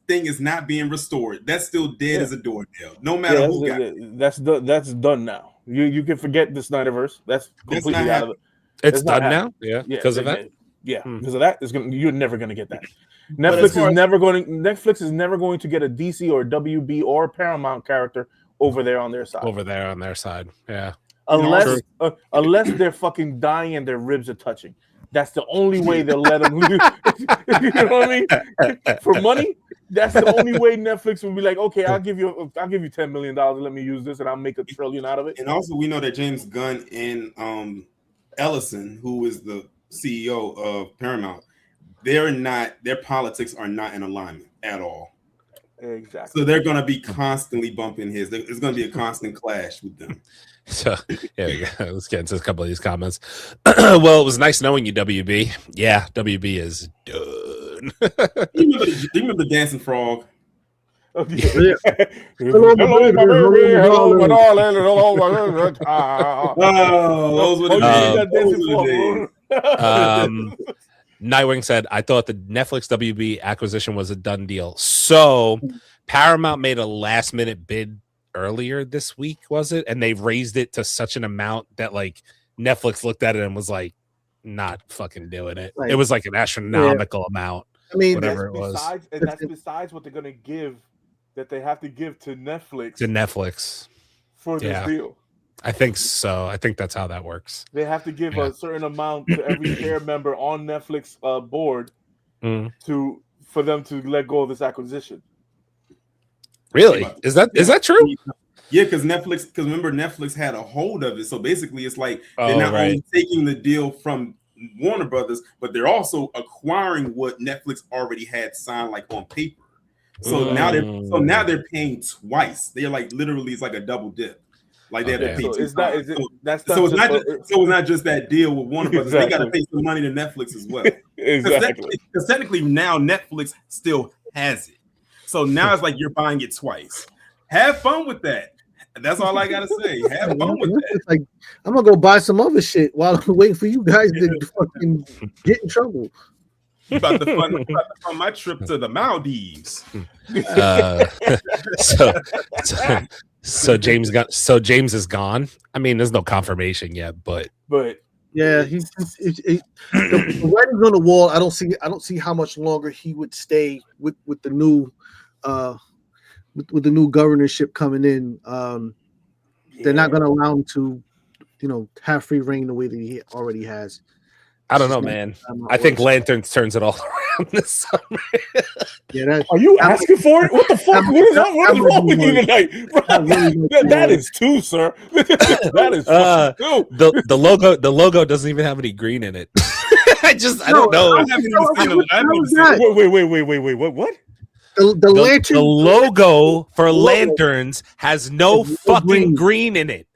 thing is not being restored. That's still dead as a doornail. No matter who got it. That's done now. You can forget the Snyderverse. That's completely out of it. It's done now. Yeah, because of that. Yeah, because of that, you're never gonna get that. Netflix is never going to get a DC or WB or Paramount character over there on their side. Yeah. Unless they're fucking dying and their ribs are touching. That's the only way they'll let them. You know what I mean? For money, that's the only way Netflix will be like, okay, I'll give you $10 million. Let me use this, and I'll make $1 trillion out of it. And also, we know that James Gunn and Ellison, who is the CEO of Paramount, their politics are not in alignment at all. Exactly. So they're going to be constantly bumping his. It's going to be a constant clash with them. So let's get into a couple of these comments. Well, it was nice knowing you, WB. Yeah, WB is done. you remember the dancing frog? Oh, yeah. Hello, my baby. Hello, my darling. Hello, my those were the days. Nightwing said, I thought the Netflix WB acquisition was a done deal. So Paramount made a last minute bid earlier this week, was it? And they've raised it to such an amount that like Netflix looked at it and was like, not fucking doing it. It was like an astronomical amount. I mean, whatever it was. And that's besides what they're going to give, that they have to give to Netflix. For this deal. I think so. I think that's how that works. They have to give a certain amount to every share member on Netflix board for them to let go of this acquisition. Really? Is that true? Yeah, because remember Netflix had a hold of it. So basically it's like they're not only taking the deal from Warner Brothers, but they're also acquiring what Netflix already had signed like on paper. So now they're paying twice. They're like literally it's like a double dip. Like they have to pay. So it's not just that deal with Warner Brothers. Exactly. They got to pay some money to Netflix as well. Exactly. Because technically now Netflix still has it. So now it's like you're buying it twice. Have fun with that. That's all I gotta say. Have fun with that. It's like I'm gonna go buy some other shit while I'm waiting for you guys to fucking get in trouble. About to fund my trip to the Maldives. So James is gone. I mean, there's no confirmation yet, but yeah, the writing's on the wall. I don't see how much longer he would stay with the new with the new governorship coming in. They're not going to allow him to, have free reign the way that he already has. I don't know, man. I think Lanterns turns it all around this summer. Are you asking for it? What the fuck? What is wrong with you tonight? That is two, sir. That is two. The logo doesn't even have any green in it. I don't know. Wait. What? The logo for Lanterns has no fucking green in it.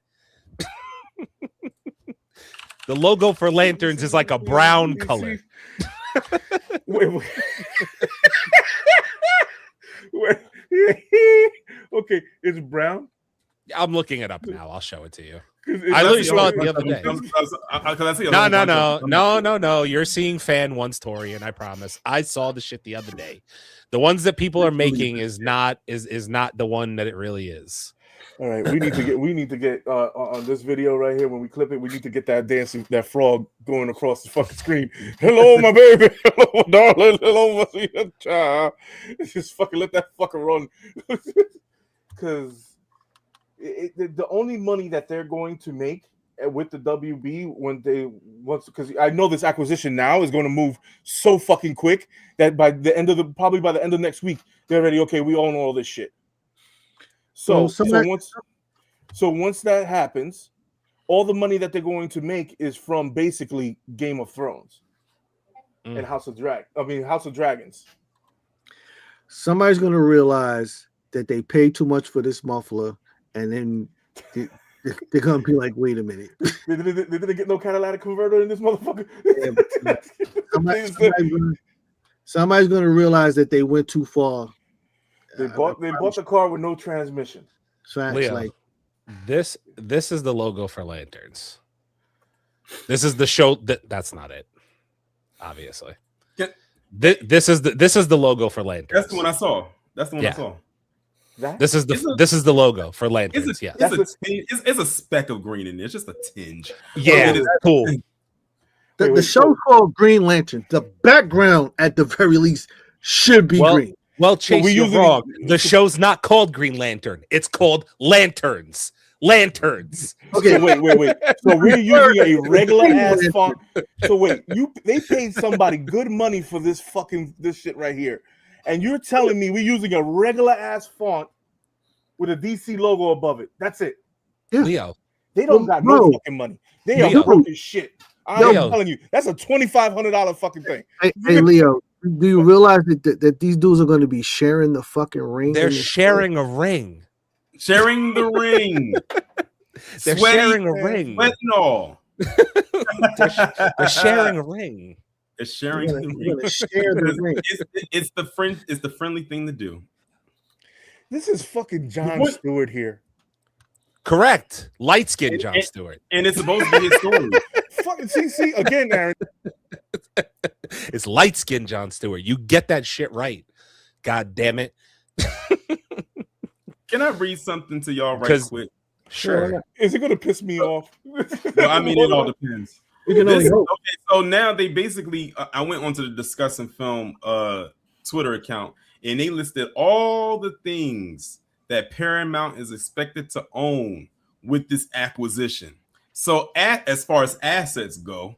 The logo for Lanterns is like a brown color. Wait. Okay, it's brown. I'm looking it up now. I'll show it to you. I literally saw it the other day. No. You're seeing fan one's Taurean. I promise. I saw the shit the other day. The ones that people are making is not the one that it really is. All right, we need to get on this video right here when we clip it. We need to get that frog going across the fucking screen. Hello, my baby. Hello, my darling. Hello, my sweet child. Just fucking let that fucker run, because the only money that they're going to make with the WB because I know this acquisition now is going to move so fucking quick that by the end of next week they're already okay. We own all this shit. So once that happens, all the money that they're going to make is from basically Game of Thrones and House of Dragons. Somebody's going to realize that they paid too much for this muffler, and then they're going to be like, wait a minute. They didn't get no catalytic converter in this motherfucker. Somebody's going to realize that they went too far. They bought the car with no transmission. Facts, Leo, this is the logo for Lanterns. This is the show that's not it. Obviously. This is the logo for Lanterns. That's the one I saw. I saw. This is the logo for Lanterns. It's a speck of green in there. It's just a tinge. Yeah, it is cool. The show's called Green Lantern. The background, at the very least, should be green. Well, Chase, you're wrong. The show's not called Green Lantern. It's called Lanterns. Lanterns. Okay, wait. So we're using a regular ass font. So wait, they paid somebody good money for this shit right here, and you're telling me we're using a regular ass font with a DC logo above it? That's it. Yeah. Leo, they don't got no fucking money. They are broke as shit. I'm telling you, that's a $2,500 fucking thing. Hey, Leo, do you realize that these dudes are going to be sharing the fucking ring? They're sharing a ring. Sharing the ring. They're sharing a ring. Fentanyl. They're sharing a ring. It's sharing the ring. Share the ring. It's the friendly thing to do. This is fucking Jon Stewart here. Correct. Light skinned Jon Stewart. And it's supposed to be his story. Fucking see again, Aaron. It's light skinned Jon Stewart. You get that shit right. God damn it. Can I read something to y'all right quick? Sure. Is it gonna piss me off? Well, I mean, it all depends. Okay, so now they basically, I went onto the Discussing Film Twitter account, and they listed all the things that Paramount is expected to own with this acquisition. So as far as assets go,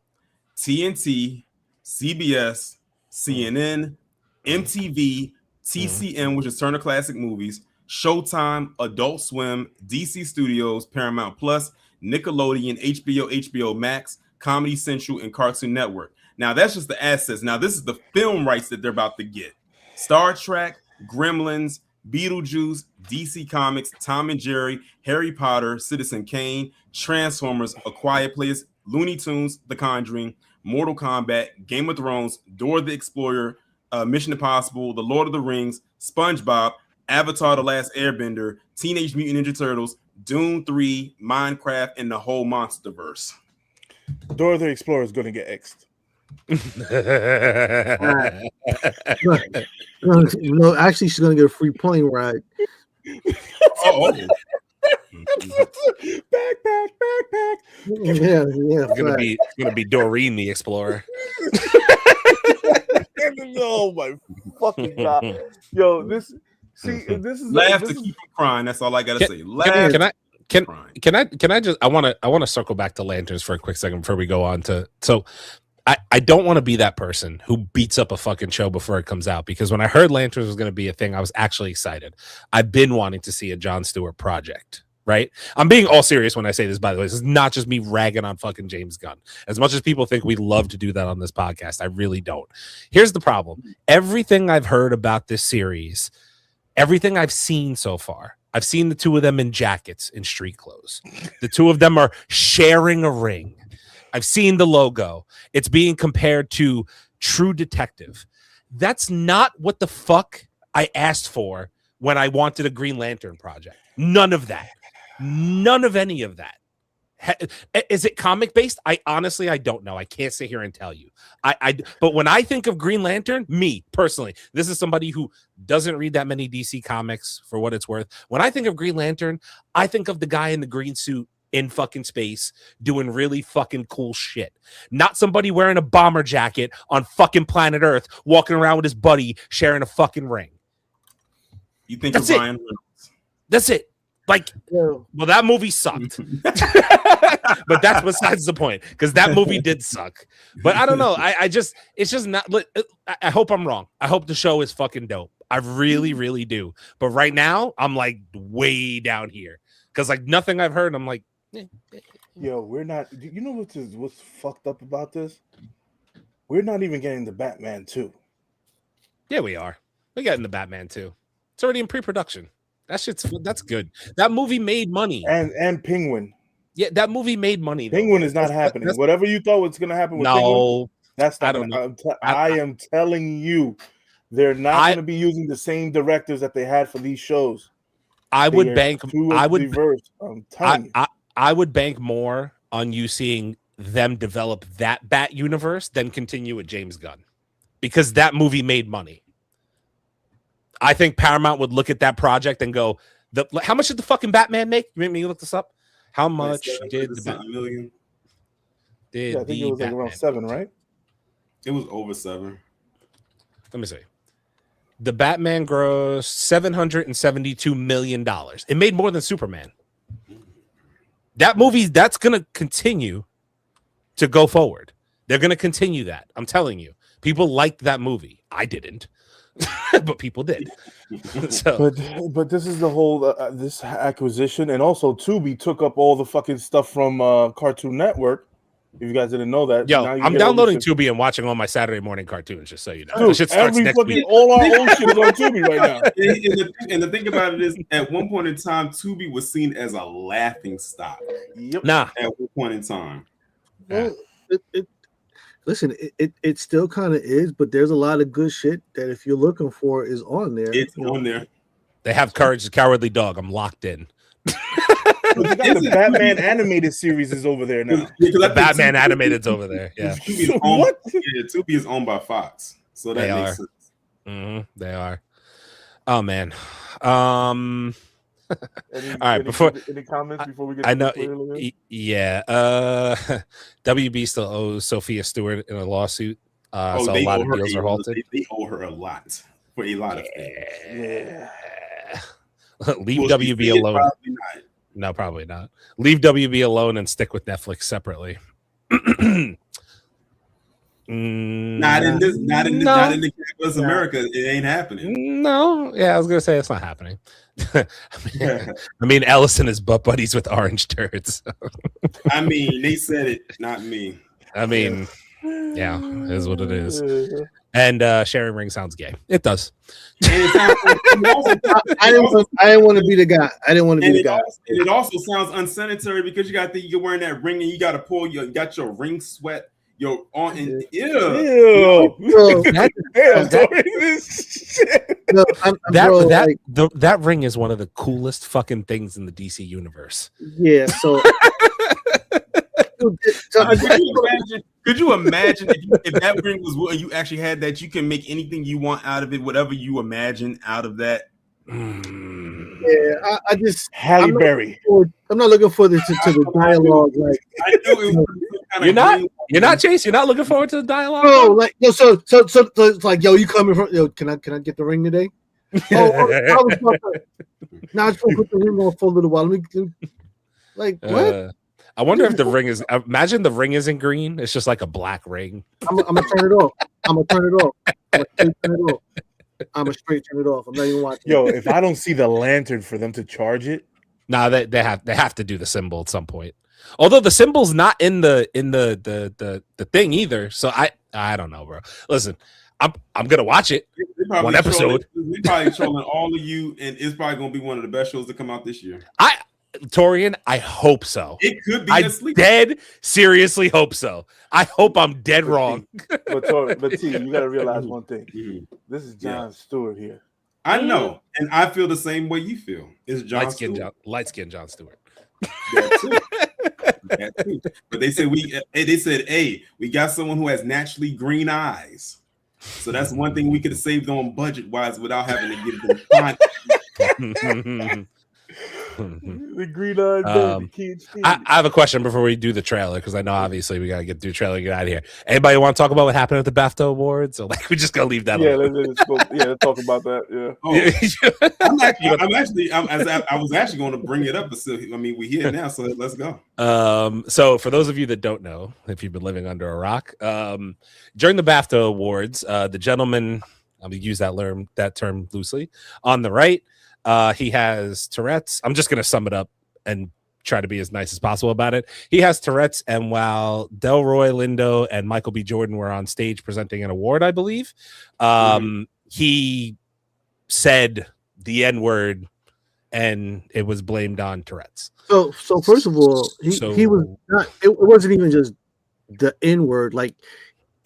TNT, CBS, CNN, MTV, TCM, which is Turner Classic Movies, Showtime, Adult Swim, DC Studios, Paramount Plus, Nickelodeon, HBO Max, Comedy Central, and Cartoon Network. Now, that's just the assets. Now, this is the film rights that they're about to get. Star Trek, Gremlins, Beetlejuice, DC Comics, Tom and Jerry, Harry Potter, Citizen Kane, Transformers, A Quiet Place, Looney Tunes, The Conjuring, Mortal Kombat, Game of Thrones, Dora the Explorer, Mission Impossible, The Lord of the Rings, SpongeBob, Avatar: The Last Airbender, Teenage Mutant Ninja Turtles, Dune 3, Minecraft, and the whole Monsterverse. Dora the Explorer is going to get X'd. No, actually, she's going to get a free plane ride. Backpack. Yeah. It's gonna be Doreen the Explorer. Oh my fucking god. Yo, this is laugh to keep from crying. That's all I gotta say. Laugh. Can I just I want to circle back to Lanterns for a quick second before we go on to I don't want to be that person who beats up a fucking show before it comes out, because when I heard Lanterns was going to be a thing, I was actually excited. I've been wanting to see a Jon Stewart project, right? I'm being all serious when I say this, by the way. This is not just me ragging on fucking James Gunn. As much as people think we love to do that on this podcast, I really don't. Here's the problem. Everything I've heard about this series, everything I've seen so far, I've seen the two of them in jackets in street clothes. The two of them are sharing a ring. I've seen the logo. It's being compared to True Detective. That's not what the fuck I asked for when I wanted a Green Lantern project. None of that. None of any of that. Is it comic based? I honestly don't know. I can't sit here and tell you. But when I think of Green Lantern, me personally, this is somebody who doesn't read that many DC comics for what it's worth. When I think of Green Lantern, I think of the guy in the green suit in fucking space doing really fucking cool shit. Not somebody wearing a bomber jacket on fucking planet Earth walking around with his buddy sharing a fucking ring. You think of Ryan Reynolds? That's it. Like, well, that movie sucked. But that's besides the point, because that movie did suck. But I don't know. It's just not. I hope I'm wrong. I hope the show is fucking dope. I really, really do. But right now, I'm like way down here, because like nothing I've heard, I'm like, yo, we're not. You know what's fucked up about this? We're not even getting the Batman 2. Yeah, we are. We're getting the Batman 2. It's already in pre-production. That's good. That movie made money. And Penguin. Yeah, that movie made money. Penguin is not happening. Whatever you thought was going to happen with Penguin, that's not. I don't know. I am telling you, They're not going to be using the same directors that they had for these shows. I would bank. I would diverse. I'm telling you. I would bank more on you seeing them develop that Bat universe than continue with James Gunn, because that movie made money. I think Paramount would look at that project and go, how much did the fucking Batman make? You made me look this up. How much did the Batman million? I think it was like around 7, right? It was over 7. Let me see. The Batman grossed $772 million. It made more than Superman. That movie, that's going to continue to go forward. They're going to continue that. I'm telling you. People liked that movie. I didn't, but people did. So. But this is the whole this acquisition, and also Tubi took up all the fucking stuff from Cartoon Network. If you guys didn't know that, yo, I'm downloading Tubi and watching all my Saturday morning cartoons. Just so you know, dude, shit starts next week. All our old shit is on Tubi right now. And the thing about it is, at one point in time, Tubi was seen as a laughing stock. Yep. Nah. At one point in time. Well, listen, it still kind of is, but there's a lot of good shit that if you're looking for is on there. It's on there. They have Courage the Cowardly Dog. I'm locked in. You got the Batman animated series is over there now. The Batman animated's over there. Yeah. What? Yeah, Tubi is owned by Fox, so that makes sense. Mm-hmm. They are. Oh man. All right. Any comments before we get? I know. Yeah. WB still owes Sophia Stewart in a lawsuit. So a lot of deals are halted. They owe her a lot for a lot of things. Yeah. Leave WB alone. Probably not. No, probably not. Leave WB alone and stick with Netflix separately. Not in America. It ain't happening. No, yeah, I was gonna say it's not happening. I mean, Ellison is butt buddies with orange turds. I mean, they said it, not me. I mean, yeah, it is what it is. And sharing ring sounds gay. It does. I didn't want to be the guy. I didn't want to be the guy. And it also sounds unsanitary because you're wearing that ring and you got to pull you got your ring sweat. You're on and that ring is one of the coolest fucking things in the DC universe. Yeah. So. Could you imagine if that ring was what you actually had, that you can make anything you want out of it, whatever you imagine out of that? Yeah, I just Halle Berry. I'm not looking forward to the dialogue. Like I knew it was you're not Chase. You're not looking forward to the dialogue. No, like so it's like, yo, you coming from? Yo, can I get the ring today? I was about to, now I just put the ring on for a little while. Let me like what? I wonder if the ring is. Imagine the ring isn't green. It's just like a black ring. I'm gonna turn it off. I'm gonna turn it off. I'm gonna straight turn it off. I'm not even watching. Yo, if I don't see the lantern for them to charge it, nah, they have to do the symbol at some point. Although the symbol's not in the thing either. So I don't know, bro. Listen, I'm gonna watch it. One episode. We're probably trolling all of you, and it's probably gonna be one of the best shows to come out this year. Taurean, I hope so. It could be. I dead seriously hope so. I hope I'm dead wrong. but T, you gotta realize one thing. Mm-hmm. This is Jon Stewart here. I know, and I feel the same way you feel. It's Jon Stewart. Light skinned Jon Stewart. That too. But they said hey, we got someone who has naturally green eyes. So that's one thing we could have saved on budget wise without having to give them content. The green-eyed I have a question before we do the trailer, because I know obviously we gotta get through the trailer and get out of here. Anybody want to talk about what happened at the BAFTA Awards, or like we just gonna leave that? Let's talk about that. I was actually going to bring it up, but still, I mean, we're here now, so let's go. So for those of you that don't know, if you've been living under a rock, during the BAFTA Awards, the gentleman, I'm gonna use that term loosely, on the right. He has Tourette's. I'm just going to sum it up and try to be as nice as possible about it. He has Tourette's, and while Delroy Lindo and Michael B. Jordan were on stage presenting an award, I believe, he said the N-word, and it was blamed on Tourette's. So first of all, he was not. It wasn't even just the N-word. Like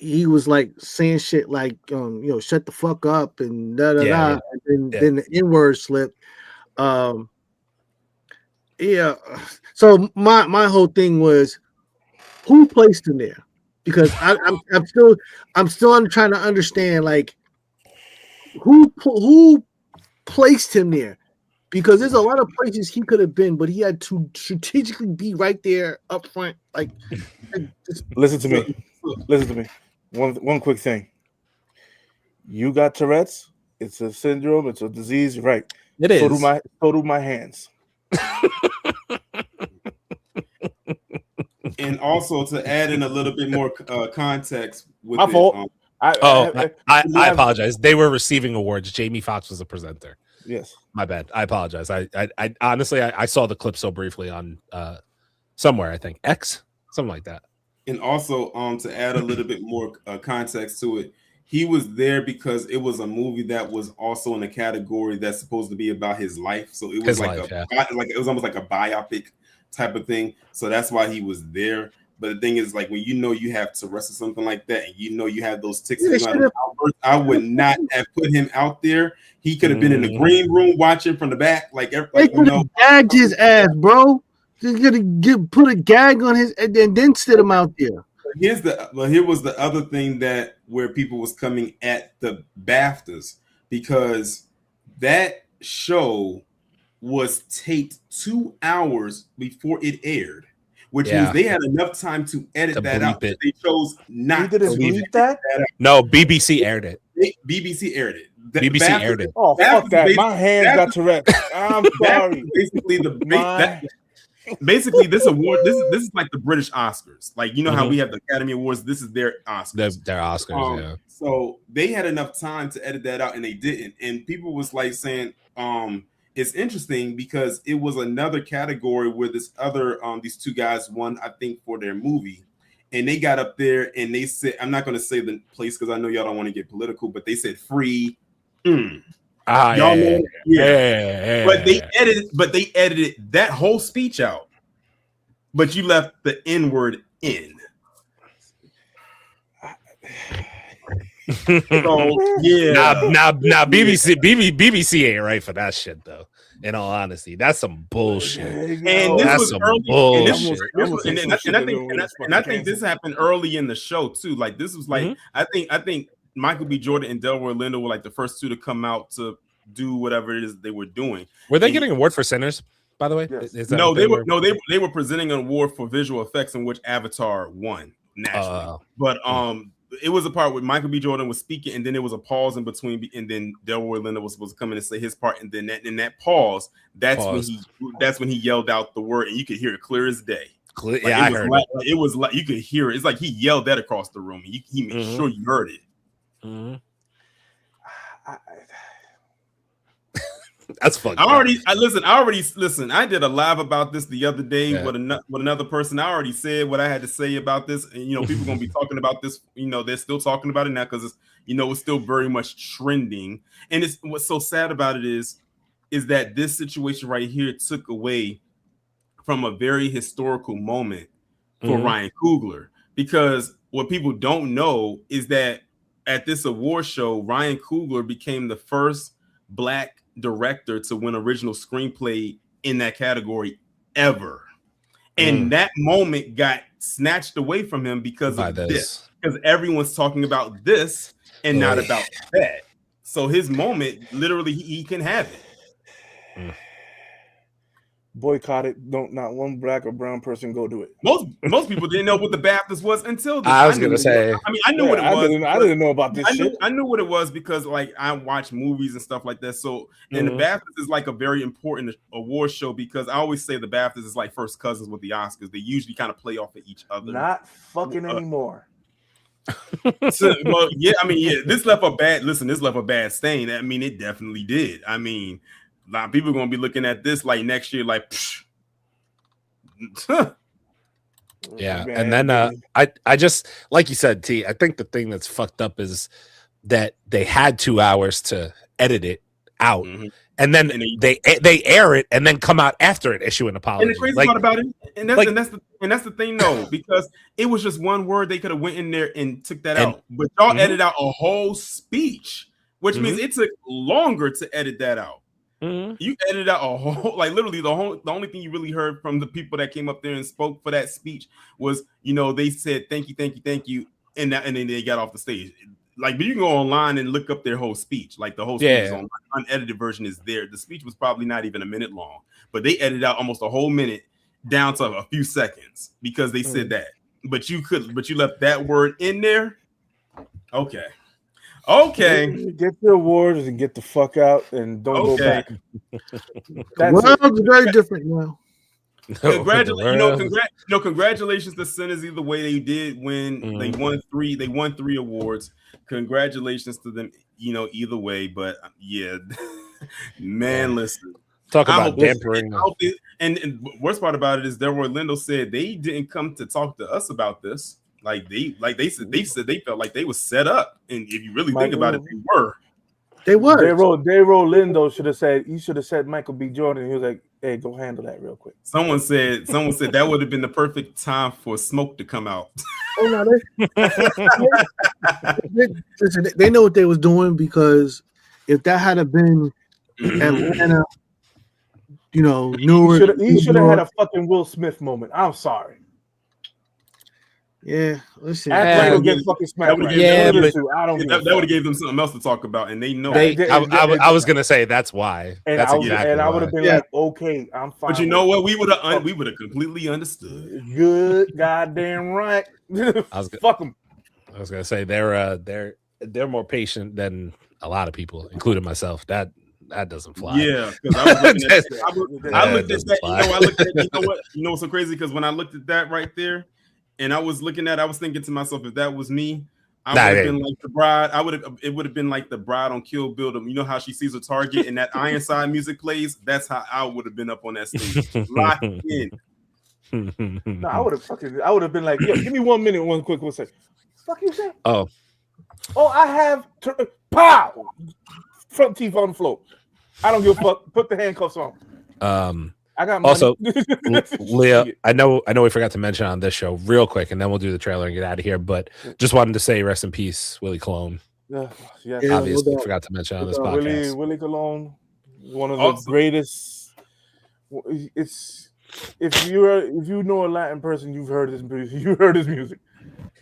he was like saying shit like shut the fuck up and da da da, and then the N-word slipped. Yeah. So my whole thing was, who placed him there? Because I'm still trying to understand, like, who placed him there, because there's a lot of places he could have been, but he had to strategically be right there up front. Like, listen to me. One quick thing. You got Tourette's. It's a syndrome. It's a disease. Right. It is. So do my hands. And also to add in a little bit more context with my fault. I apologize. They were receiving awards. Jamie Foxx was a presenter. Yes. My bad. I apologize. I honestly I saw the clip so briefly on somewhere, I think X, something like that. And also to add a little bit more context to it, he was there because it was a movie that was also in a category that's supposed to be about his life. So it was it was almost like a biopic type of thing. So that's why he was there. But the thing is, like, when you have Tourette's or something like that, and you have those tics, I would not have put him out there. He could have been in the green room watching from the back, like they could have gagged his ass, bro. They're gonna put a gag on his and then sit him out there. Here was the other thing where people was coming at the BAFTAs, because that show was taped 2 hours before it aired, which means they had enough time to edit that out. They chose not to edit that. No, BBC aired it. BBC aired it. BBC aired it. Oh, fuck that. My hands got Tourette's. I'm sorry. Basically, this award, this is like the British Oscars. Like, you know how we have the Academy Awards, this is their Oscars. Their Oscars, So they had enough time to edit that out, and they didn't. And people was like saying, it's interesting because it was another category where this other these two guys won, I think, for their movie. And they got up there and they said, I'm not going to say the place because I know y'all don't want to get political, but they said free. But they edited that whole speech out. But you left the N-word in. So now BBC ain't right for that shit though. In all honesty, that's some bullshit. And this was early. And I think this happened early in the show too. Like, this was like I think Michael B. Jordan and Delroy Lindo were like the first two to come out to do whatever it is they were doing. Were they getting an award for Sinners, by the way? Yes. They were presenting an award for visual effects in which Avatar won nationally. But it was a part where Michael B. Jordan was speaking, and then there was a pause in between, and then Delroy Lindo was supposed to come in and say his part, and then in that pause, that's when he yelled out the word, and you could hear it clear as day. I heard it. It was like you could hear it. It's like he yelled that across the room, and he made sure you heard it. That's fucked. I did a live about this the other day with another person. I already said what I had to say about this, and people gonna be talking about this. They're still talking about it now because it's still very much trending. And it's what's so sad about it is that this situation right here took away from a very historical moment for Ryan Coogler, because what people don't know is that at this award show, Ryan Coogler became the first Black director to win original screenplay in that category ever. And that moment got snatched away from him because of this. Because everyone's talking about this and not about that. So his moment, literally, he can have it. Boycott it. Not one black or brown person go do it. Most people didn't know what the BAFTAs was until this. I was gonna say. I knew what it was. I didn't know about this shit. I knew what it was because I watch movies and stuff like that. So and the BAFTAs is like a very important award show, because I always say the BAFTAs is like first cousins with the Oscars. They usually kind of play off of each other. Not fucking anymore. This left a bad stain. I mean, it definitely did. I mean, a lot of people are gonna be looking at this like next year, like, yeah. And then I just, like you said, T, I think the thing that's fucked up is that they had 2 hours to edit it out, and then they air it and then come out after it, issue an apology. And the crazy part about it, and that's the thing though, because it was just one word. They could have went in there and took that out, but y'all edited out a whole speech, which means it took longer to edit that out. You edited out a whole, like literally the only thing you really heard from the people that came up there and spoke for that speech was, they said thank you, and then they got off the stage. Like, but you can go online and look up their whole speech. Like the whole speech is online. Unedited version is there. The speech was probably not even a minute long, but they edited out almost a whole minute down to a few seconds because they said that. But you left that word in there. Okay. Get your awards and get the fuck out and don't go back. The world's very different now. Congratulations to Sinners either way they did win. They won 3 awards. Congratulations to them, either way. But yeah, man, listen. Talk about dampering. And worst part about it is Delroy Lindo said they didn't come to talk to us about this. They said they felt like they were set up. And if you really think about it, they were. Delroy Lindo should have said Michael B. Jordan. He was like, hey, go handle that real quick. Someone said that would have been the perfect time for Smoke to come out. Oh no, they know what they was doing, because if that had been Atlanta, Newark, he should have had a fucking Will Smith moment. I'm sorry. Yeah, listen. That would have gave them something else to talk about, and they know. I was gonna say that's why. And I would have been like, okay, I'm fine. But you know what? We would have completely understood. Good goddamn right. Fuck them. I was gonna say they're more patient than a lot of people, including myself. That doesn't fly. Yeah, because I was looking at I looked at that. You know what's so crazy? Because when I looked at that right there. And I was thinking to myself, if that was me, I would have been like the bride. It would have been like the bride on Kill Bill. You know how she sees a target and that Ironside music plays? That's how I would have been up on that stage. Locked in. No, I would have been like, yo, give me 1 minute, one second. Fuck you say? Oh, I have pow! Front teeth on the floor. I don't give a fuck. Put the handcuffs on. I got money. Also, Leah, I know we forgot to mention on this show real quick, and then we'll do the trailer and get out of here. But just wanted to say rest in peace, Willie Colon. Obviously, forgot to mention on this podcast. Willie Colon, one of the greatest. If you know a Latin person, you've heard his music. You heard his music.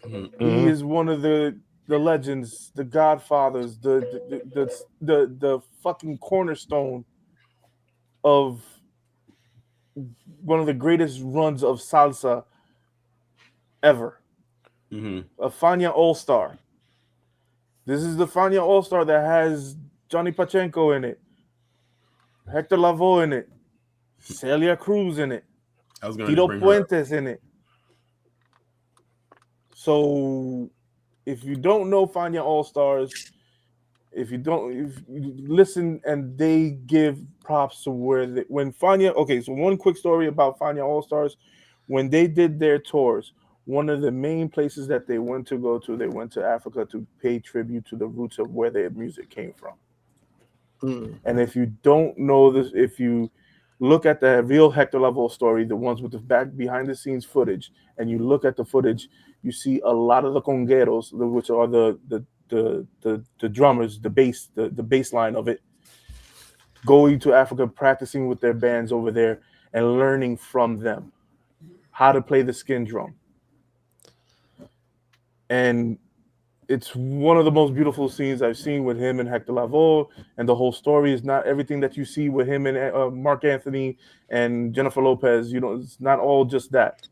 He is one of the legends, the godfathers, the fucking cornerstone of one of the greatest runs of salsa ever. A Fania All-Star. This is the Fania All-Star that has Johnny Pachenko in it, Hector Lavoe in it, Celia Cruz in it, Tito Puentes in it. So if you don't know Fania All-Stars, if you listen, and they give props to when Fania. Okay, so one quick story about Fania All Stars. When they did their tours, one of the main places that they went to Africa to pay tribute to the roots of where their music came from. And if you don't know this, if you look at the real Hector Lavoe story, the ones with the behind the scenes footage, and you look at the footage, you see a lot of the congueros, which are the drummers, the bass line of it, going to Africa, practicing with their bands over there and learning from them how to play the skin drum. And it's one of the most beautiful scenes I've seen with him and Hector Lavoe, and the whole story is not everything that you see with him and Mark Anthony and Jennifer Lopez. It's not all just that.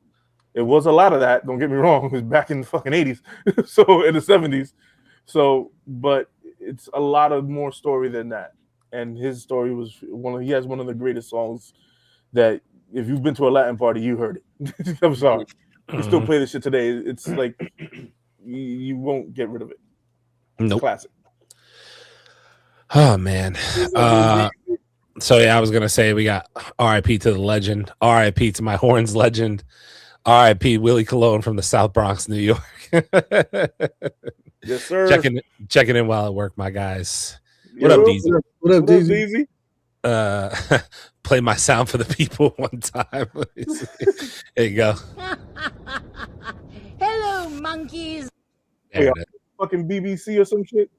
It was a lot of that, don't get me wrong. It was back in the fucking 80s, so in the 70s. So, but it's a lot of more story than that. And his story was he has one of the greatest songs that if you've been to a Latin party, you heard it. I'm sorry. You still play this shit today. It's like you won't get rid of it. Nope. Classic. Oh man. So yeah, I was gonna say we got R.I.P. to the legend, R.I.P. to my horns legend, R.I.P. Willie Colon from the South Bronx, New York. Yes, sir. Checking in while at work, my guys. What up, DZ? What up, DZ? play my sound for the people one time. There you go. Hello, monkeys. There it is. Fucking BBC or some shit.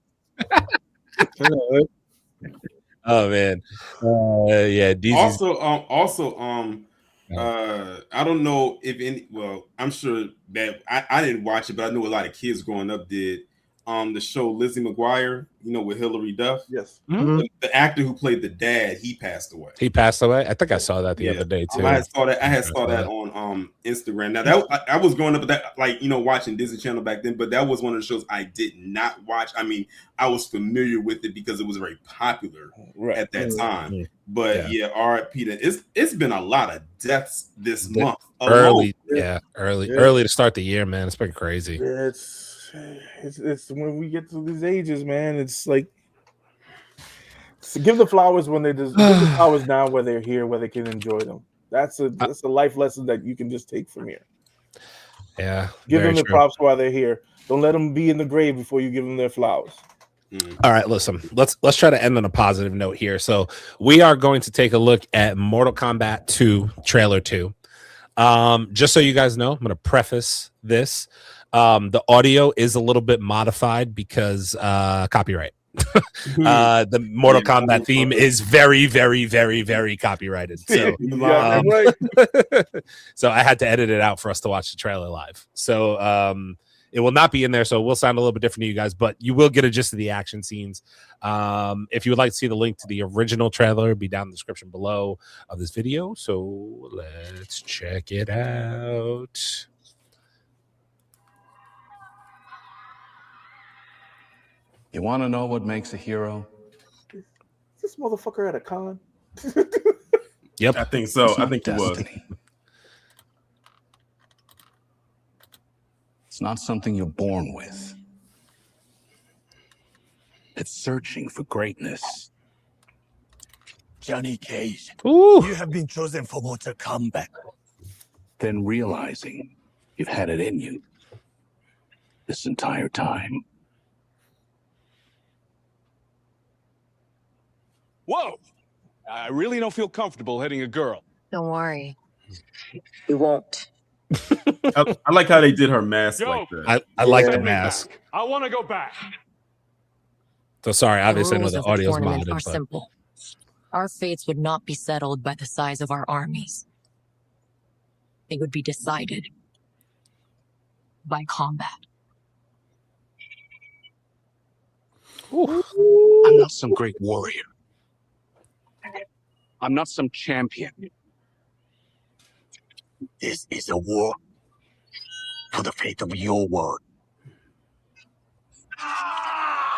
Oh man, yeah. DZ's I don't know if any. Well, I'm sure that I didn't watch it, but I know a lot of kids growing up did. The show Lizzie McGuire, with Hilary Duff. Yes. Mm-hmm. The actor who played the dad, he passed away. He passed away. I think I saw that the other day too. I saw that on Instagram. Now I was growing up with that, watching Disney Channel back then, but that was one of the shows I did not watch. I mean, I was familiar with it because it was very popular at that time. Mm-hmm. But R.I.P. It's been a lot of deaths this month. Early to start the year, man. It's been crazy. It's when we get to these ages, man. It's like give the flowers when they give the flowers now where they're here, where they can enjoy them. That's a life lesson that you can just take from here. Yeah, give them the props while they're here. Don't let them be in the grave before you give them their flowers. All right, listen. Let's try to end on a positive note here. So we are going to take a look at Mortal Kombat 2 trailer 2. Just so you guys know, I'm going to preface this. The audio is a little bit modified because copyright. The Mortal Kombat theme is very, very, very, very copyrighted. So, so I had to edit it out for us to watch the trailer live. So it will not be in there. So we'll sound a little bit different to you guys, but you will get a gist of the action scenes. If you would like to see the link to the original trailer, it'll be down in the description below of this video. So let's check it out. You want to know what makes a hero? Is this motherfucker at a con? Yep. I think so. I think he was. It's not something you're born with. It's searching for greatness. Johnny Cage, Ooh. You have been chosen for Mortal Kombat. Then realizing you've had it in you this entire time. Whoa! I really don't feel comfortable hitting a girl. Don't worry. We won't. I like how they did her mask like that. I like the mask. I want to go back. So sorry, obviously I know rules the of the audio's tournament modded. are simple. Our fates would not be settled by the size of our armies. They would be decided by combat. I'm not some great warrior. I'm not some champion. This is a war for the fate of your world.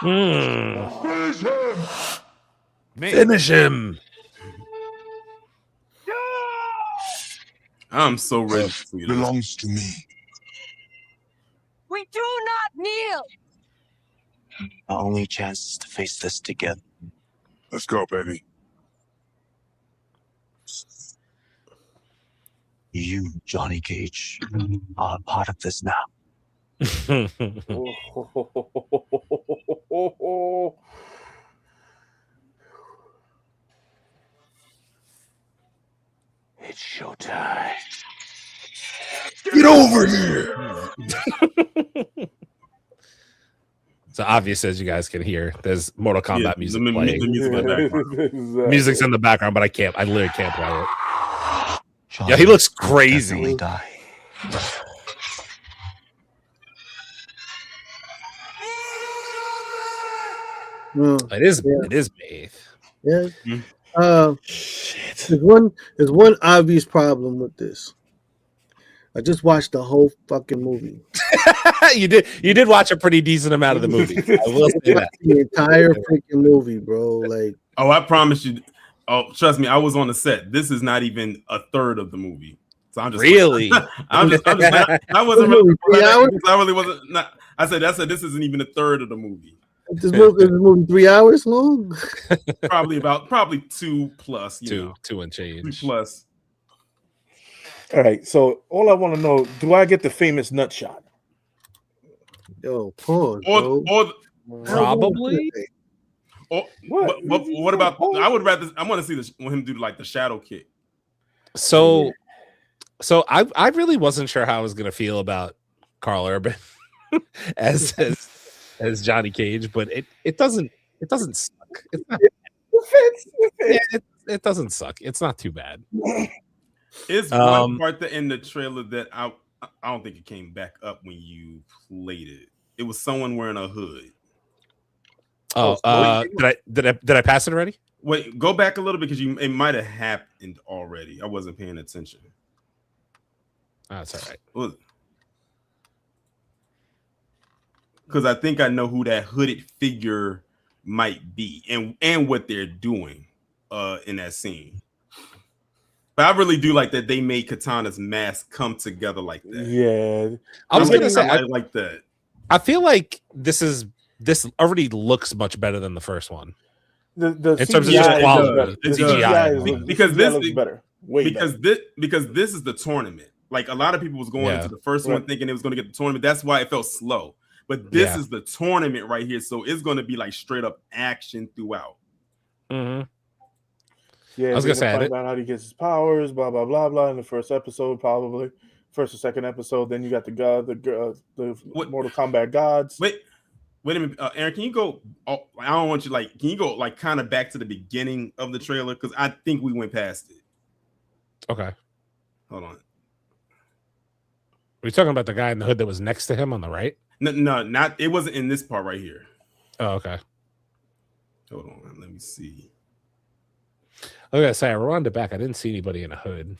Finish him! Finish him! I'm so ready to see this. Belongs to me. We do not kneel! Our only chance is to face this together. Let's go, baby. You, Johnny Cage, are a part of this now. It's showtime. Get over here! So obvious, as you guys can hear, there's Mortal Kombat music the playing. music in the background. Music's in the background, but I literally can't play it. Johnny Yeah, he looks crazy. die. It is Maeve. Yeah. Mm-hmm. There's one obvious problem with this. I just watched the whole fucking movie. You did watch a pretty decent amount of the movie. I will say that. The entire freaking movie, bro. Like, oh, I promise you. Oh, trust me, I was on the set. This is not even a third of the movie. So I'm just really. I wasn't really. 3 hours? I really wasn't. I said this isn't even a third of the movie. This movie 3 hours long. probably 2 plus. Two and change. 2 plus. All right. So all I want to know: do I get the famous nut shot? Yo, pause. Or Probably. What about? I would rather. I want to see this. Want him do like the shadow kick. So I really wasn't sure how I was gonna feel about Carl Urban as Johnny Cage, but it doesn't suck. It's not, it doesn't suck. It's not too bad. It's one part in the trailer that I don't think it came back up when you played it. It was someone wearing a hood. Did I pass it already? Wait, go back a little bit because it might have happened already. I wasn't paying attention. That's all right. Because I think I know who that hooded figure might be and what they're doing in that scene. But I really do like that they made Katana's mask come together like that. Yeah, I was gonna say I like that. I feel like this already looks much better than the first one. The in terms of just quality, the CGI because this looks better. Because this is the tournament. Like a lot of people was going into the first one thinking it was going to get the tournament. That's why it felt slow. But this is the tournament right here, so it's going to be like straight up action throughout. Mm-hmm. Yeah, I was gonna say find out how he gets his powers, blah blah blah blah. In the first episode, probably first or second episode. Then you got the Mortal Kombat gods. Wait a minute, Aaron. Can you go? I don't want you like. Can you go like kind of back to the beginning of the trailer because I think we went past it. Okay, hold on. Are you talking about the guy in the hood that was next to him on the right? No, not. It wasn't in this part right here. Oh, okay. Hold on, let me see. I was gonna say I rewound it back. I didn't see anybody in a hood.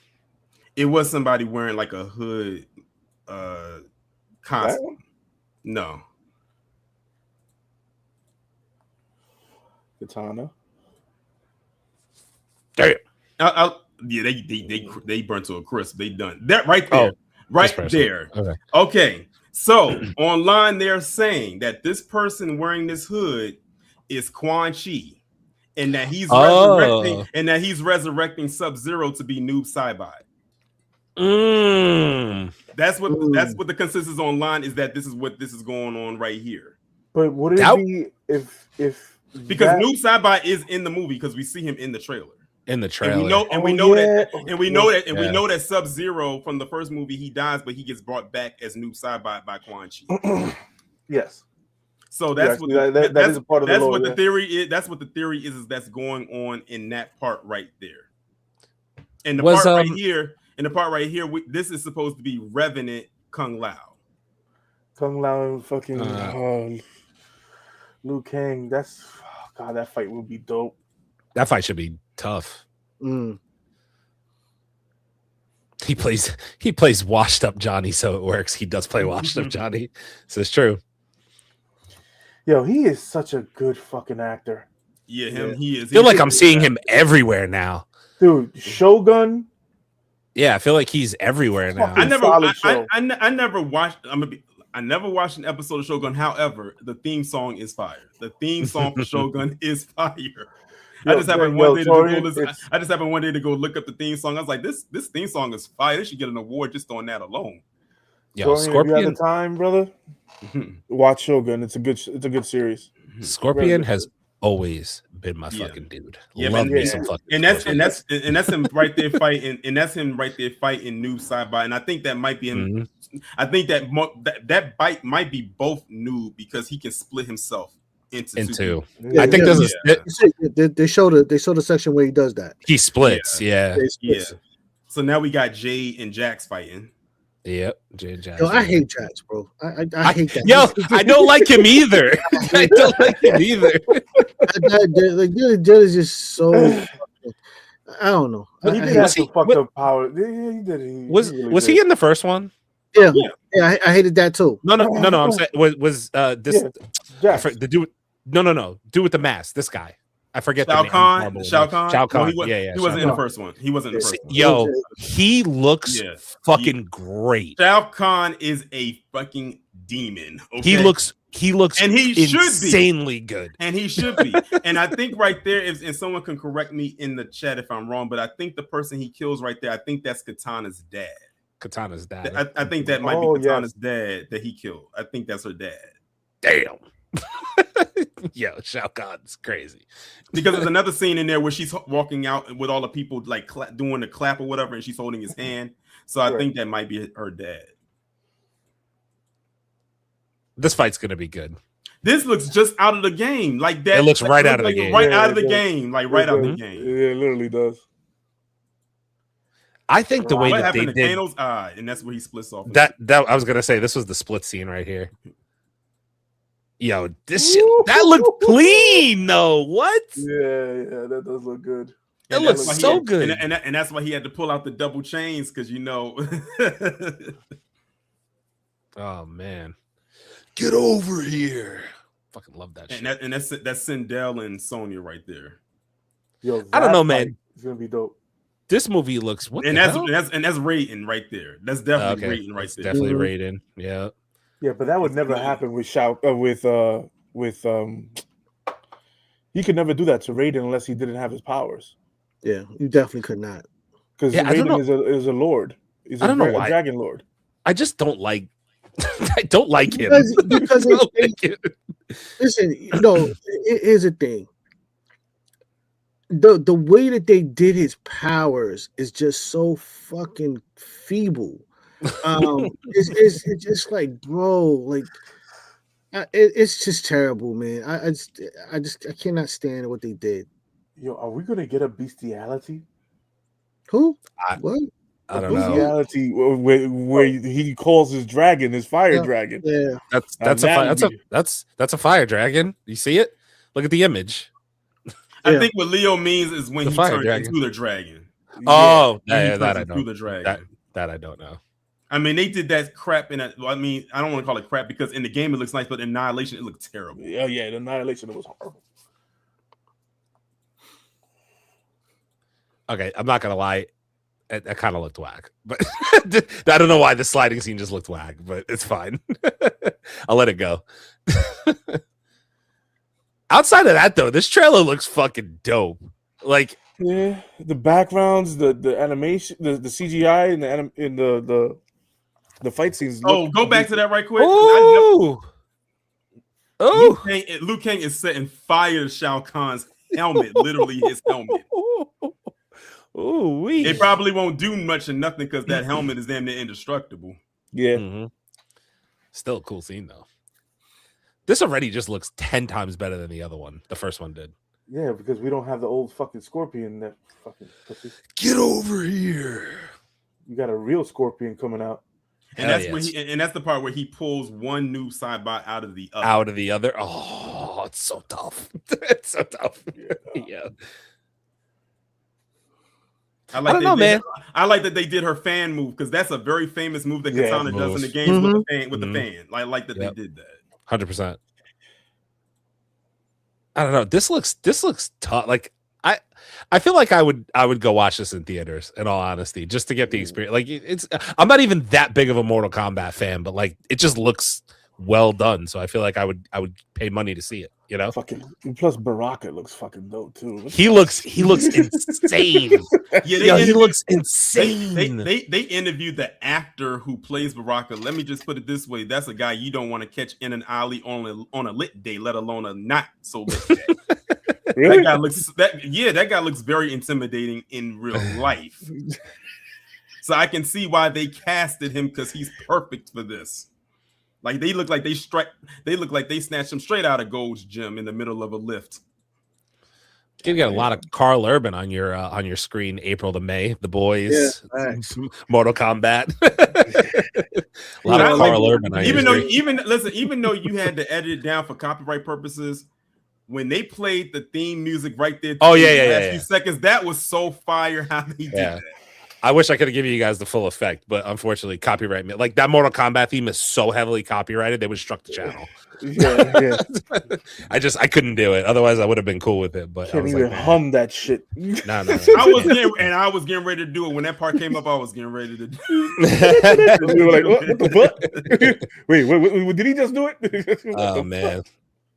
It was somebody wearing like a hood costume. No. Katana. Damn. Yeah, they burnt to a crisp. They done that right there. Right there. Okay. So online they're saying that this person wearing this hood is Quan Chi, and that he's resurrecting Sub-Zero to be Noob Saibot. That's what the consensus online is, that this is what is going on right here. But would it be if because Noob Saibot is in the movie because we see him in the trailer. And we know that Sub-Zero from the first movie he dies, but he gets brought back as Noob Saibot by Quan Chi. Yes. So that's what that is a part of that's the lore, what the theory is. That's what the theory is that's going on in that part right there. And the part right here, this is supposed to be Revenant Kung Lao. Kung Lao and fucking Liu Kang. That fight would be dope. That fight should be tough. He plays washed up Johnny, so it works. He does play washed up Johnny, so it's true. Yo, he is such a good fucking actor. Yeah, he is. I feel like I'm seeing him everywhere now, dude. Shogun. Yeah, I feel like he's everywhere now. I never watched. I never watched an episode of Shogun. However, the theme song is fire. The theme song for Shogun is fire. I just happened one day to go look up the theme song. I was like, this theme song is fire. They should get an award just on that alone. Yo, Scorpion, if you have the time, brother, watch Shogun. It's a good series. Scorpion has always been my fucking dude. Love me some fucking. And that's him right there fighting. And that's him right there fighting Noob Saibot. And I think that might be him. I think that bite might be both Noob because he can split himself into. I think they showed the section where he does that. He splits. Yeah. So now we got Jay and Jax fighting. Yep, Jay and Jax. Yo, I hate Jax, bro. I hate that. Yo, I don't like him either. I don't like him either. That is just so. I don't know. But he did have some fucked up power. He did. Was he in the first one? Yeah. I hated that too. No. I'm saying was this the dude? No. Dude with the mask. This guy. I forget Shao the name. Kahn. Shao Kahn. No, he wasn't in the first one. He wasn't in the first one. Yo, he looks fucking great. Shao Kahn is a fucking demon. Okay? He looks and he insanely good. And he should be. And I think right there, and someone can correct me in the chat if I'm wrong, but I think the person he kills right there, I think that's Katana's dad. Katana's dad. I think that might be Katana's dad that he killed. I think that's her dad. Damn. Yo, Shao Kahn's crazy. Because there's another scene in there where she's walking out with all the people like doing the clap or whatever, and she's holding his hand. So I think that might be her dad. This fight's gonna be good. This looks just out of the game, like that. It looks right out of the game. Right out of the game, like right out of the game. Yeah, it literally does. I think the way what that they happened to did Kano's eye, and that's where he splits off. that I was gonna say this was the split scene right here. Yo, this shit, that looked clean though. What? Yeah, that does look good. It looks so good. And that's why he had to pull out the double chains, because Oh man. Get over here. Fucking love that shit. And that's Sindel and Sonya right there. Yo, I don't know, man. It's gonna be dope. This movie looks that's Raiden right there. That's definitely Raiden right there. Definitely Raiden. Yeah. Yeah, but that would never happen with he could never do that to Raiden unless he didn't have his powers. Yeah, you definitely could not. Because Raiden is a lord. He's a dragon lord. I just don't like I don't like him. Because listen, here's the thing. The way that they did his powers is just so fucking feeble. It's just like, bro, like it's just terrible, man. I cannot stand what they did. Yo, are we gonna get a bestiality? Who? What? I don't know. Bestiality where he calls his dragon his fire dragon. Yeah, that's a fire dragon. You see it? Look at the image. I think what Leo means is when he turns into the dragon. Oh, that I don't. The dragon. That I don't know. I mean, they did that crap in I don't want to call it crap because in the game it looks nice, but in Annihilation it looked terrible. Yeah, the Annihilation was horrible. Okay, I'm not gonna lie. It kind of looked whack, but I don't know why the sliding scene just looked whack, but it's fine. I'll let it go. Outside of that, though, this trailer looks fucking dope. Like, yeah, the backgrounds, the animation, the CGI, and the fight scenes. Go back to that right quick. Oh, Liu Kang is setting fire to Shao Kahn's helmet, literally his helmet. Ooh, it probably won't do much or nothing because that helmet is damn near indestructible. Yeah. Mm-hmm. Still a cool scene though. This already just looks 10 times better than the other one. The first one did. Yeah, because we don't have the old fucking Scorpion that fucking pussy. Get over here. You got a real Scorpion coming out. And that's when that's the part where he pulls one new sidebot out of the other. Out of the other. Oh, it's so tough. It's so tough. Yeah. I like that they did her fan move because that's a very famous move that Katana does in the games with the fan. I like that they did that. 100%. I don't know. This looks tough. Like I feel like I would go watch this in theaters. In all honesty, just to get the experience. Like I'm not even that big of a Mortal Kombat fan, but like it just looks well done. So I feel like I would pay money to see it. You know, fucking plus Baraka looks fucking dope too. He looks insane. He looks insane. They interviewed the actor who plays Baraka. Let me just put it this way: that's a guy you don't want to catch in an alley on a lit day, let alone a not so lit day. Really? That guy looks very intimidating in real life. So I can see why they casted him because he's perfect for this. Like they look like they snatched him straight out of Gold's Gym in the middle of a lift. You got a lot of Carl Urban on your screen, April to May, The Boys, Mortal Kombat. A lot of Carl Urban on even though you had to edit it down for copyright purposes, when they played the theme music right there, few seconds, that was so fire how they did that. I wish I could have given you guys the full effect, but unfortunately, copyright like that Mortal Kombat theme is so heavily copyrighted, they would have struck the channel. I couldn't do it. Otherwise, I would have been cool with it. But can't even hum that shit. No. I was getting ready to do it when that part came up. I was getting ready to do it. We were like, what the fuck? wait, did he just do it? Oh man.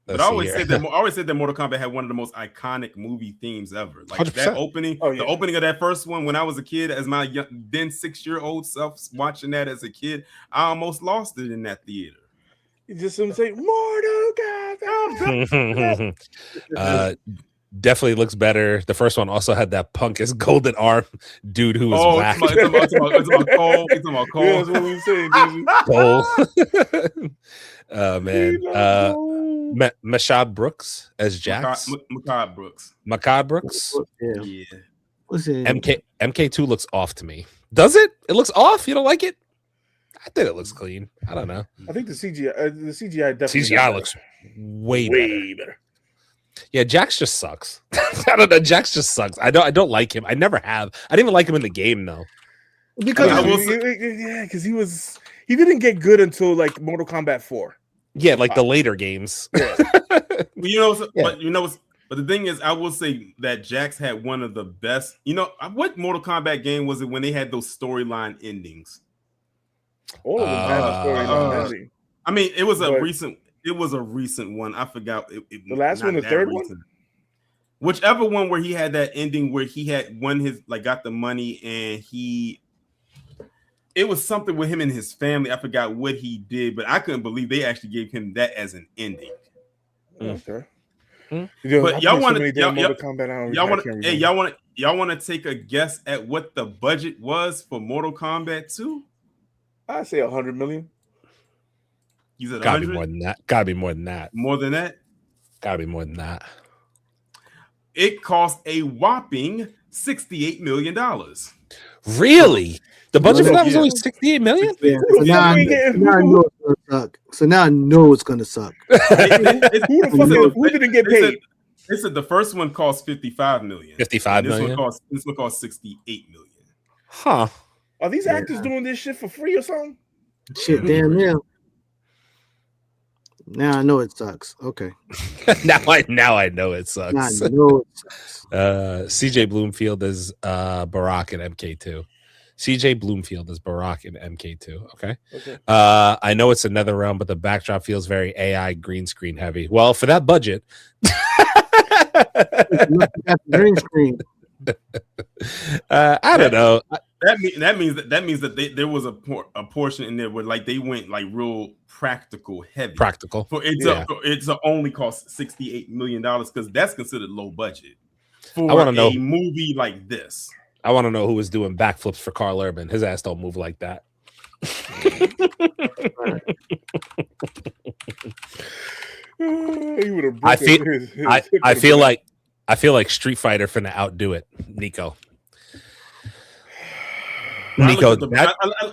But I always said that Mortal Kombat had one of the most iconic movie themes ever. Like 100%. That opening, the opening of that first one when I was a kid, as my then 6-year-old self watching that as a kid, I almost lost it in that theater. You just say Mortal Kombat. Definitely looks better. The first one also had that Punkus golden arm dude who was whack. It's about Cole. It's about Cole. Yeah, that's what we were saying, Cole. Oh man. Mashad Brooks as Jax. Makad Brooks. Makad Brooks. Yeah. Listen, MK2 looks off to me. Does it? It looks off? You don't like it? I think it looks clean. I don't know. I think the CGI definitely CGI looks way better. Yeah, Jax just sucks. I don't know. Jax just sucks. I don't like him. I never have. I didn't even like him in the game though. Because he didn't get good until like Mortal Kombat 4. Yeah, like the later games. Yeah. But the thing is, I will say that Jax had one of the best. What Mortal Kombat game was it when they had those storyline endings? All of them had a storyline ending. I mean, it was a recent. It was a recent one. I forgot. The last one, the third one? Whichever one where he had that ending where he had won his, got the money and it was something with him and his family. I forgot what he did, but I couldn't believe they actually gave him that as an ending. Okay. But y'all want to take a guess at what the budget was for Mortal Kombat 2? I'd say 100 million. You said gotta be more than that. Gotta be more than that. More than that? Gotta be more than that. It cost a whopping $68 million. Really? The budget for that was only $68 million? Yeah. So now I know it's gonna suck. Who didn't get paid? They said the first one cost $55 million. $55 million? This one cost $68 million. Huh. Are these actors doing this shit for free or something? Shit, damn yeah. Now I know it sucks. Okay. now I know it sucks. Now I know it sucks. CJ Bloomfield is Barack in MK2. CJ Bloomfield is Barack in MK2. Okay. I know it's another realm, but the backdrop feels very AI green screen heavy. Well, for that budget. Green screen. I don't know. That means that there was a portion in there where they went real practical heavy. Practical. For it's only cost $68 million because that's considered low budget for a movie like this. I want to know who was doing backflips for Carl Urban. His ass don't move like that. I feel like Street Fighter finna outdo it, Nico. I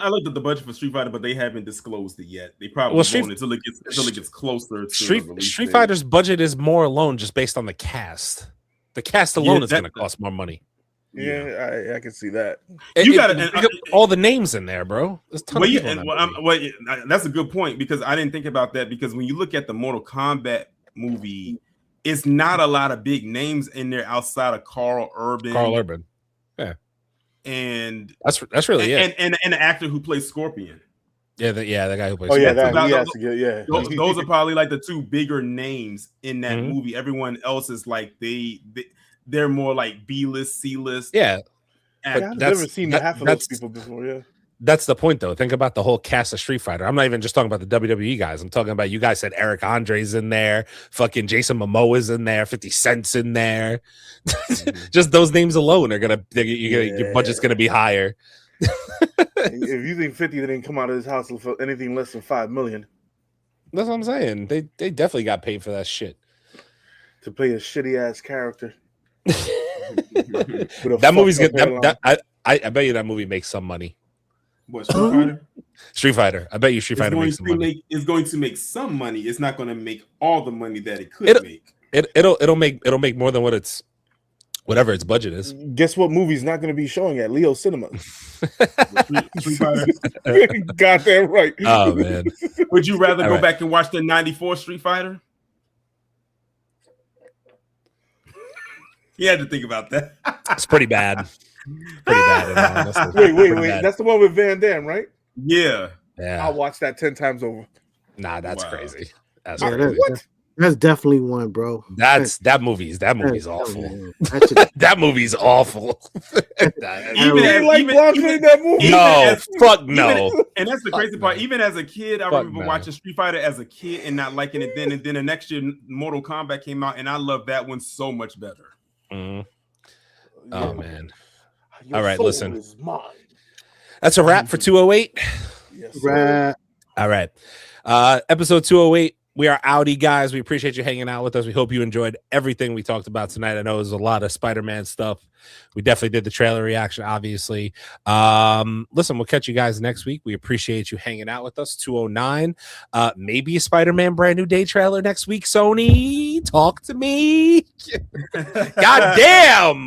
looked at the budget for Street Fighter, but they haven't disclosed it yet. They probably won't until it gets closer. To Street Fighter's budget is more alone just based on the cast. The cast alone is going to cost more money. Yeah, I can see that. You got all the names in there, bro. There's a ton of people that's a good point because I didn't think about that because when you look at the Mortal Kombat movie, it's not a lot of big names in there outside of Carl Urban. Yeah. And that's really it. And the actor who plays Scorpion. Yeah, the guy who plays. Scorpion. Those are probably the two bigger names in that movie. Everyone else is they're more like B-list, C-list. Yeah, I've never seen half of those people before. Yeah, that's the point, though. Think about the whole cast of Street Fighter. I'm not even just talking about the WWE guys. I'm talking about you guys said Eric Andre's in there, fucking Jason Momoa's in there, 50 Cent's in there. Just those names alone are your budget's gonna be higher. If you think 50 didn't come out of his house for anything less than $5 million, that's what I'm saying. They definitely got paid for that shit to play a shitty ass character. That movie's good. I bet you that movie makes some money. What, Street Fighter? Street Fighter. I bet you Street Fighter makes some money. It's going to make some money. It's not going to make all the money that it could make. It'll make more than whatever its budget is. Guess what movie's not going to be showing at Leo Cinema? Street Fighter. Goddamn right. Oh man. Would you rather go back and watch the 94 Street Fighter? You had to think about that. It's pretty bad. Pretty bad. Wait. That's the one with Van Damme, right? Yeah. I'll watch that 10 times over. Nah, that's crazy. That's crazy. What? That's definitely one, bro. That movie's awful. That movie's awful. Fuck no. And that's the crazy part. Even as a kid, I remember watching Street Fighter as a kid and not liking it then. And then the next year, Mortal Kombat came out, and I loved that one so much better. Oh man! All right, listen. That's a wrap for 208. Yes, Right. All right. Episode 208. We are outie, guys. We appreciate you hanging out with us. We hope you enjoyed everything we talked about tonight. I know there's a lot of Spider-Man stuff. We definitely did the trailer reaction, obviously. Listen, we'll catch you guys next week. We appreciate you hanging out with us. 209. Maybe a Spider-Man brand new day trailer next week. Sony, talk to me. God damn.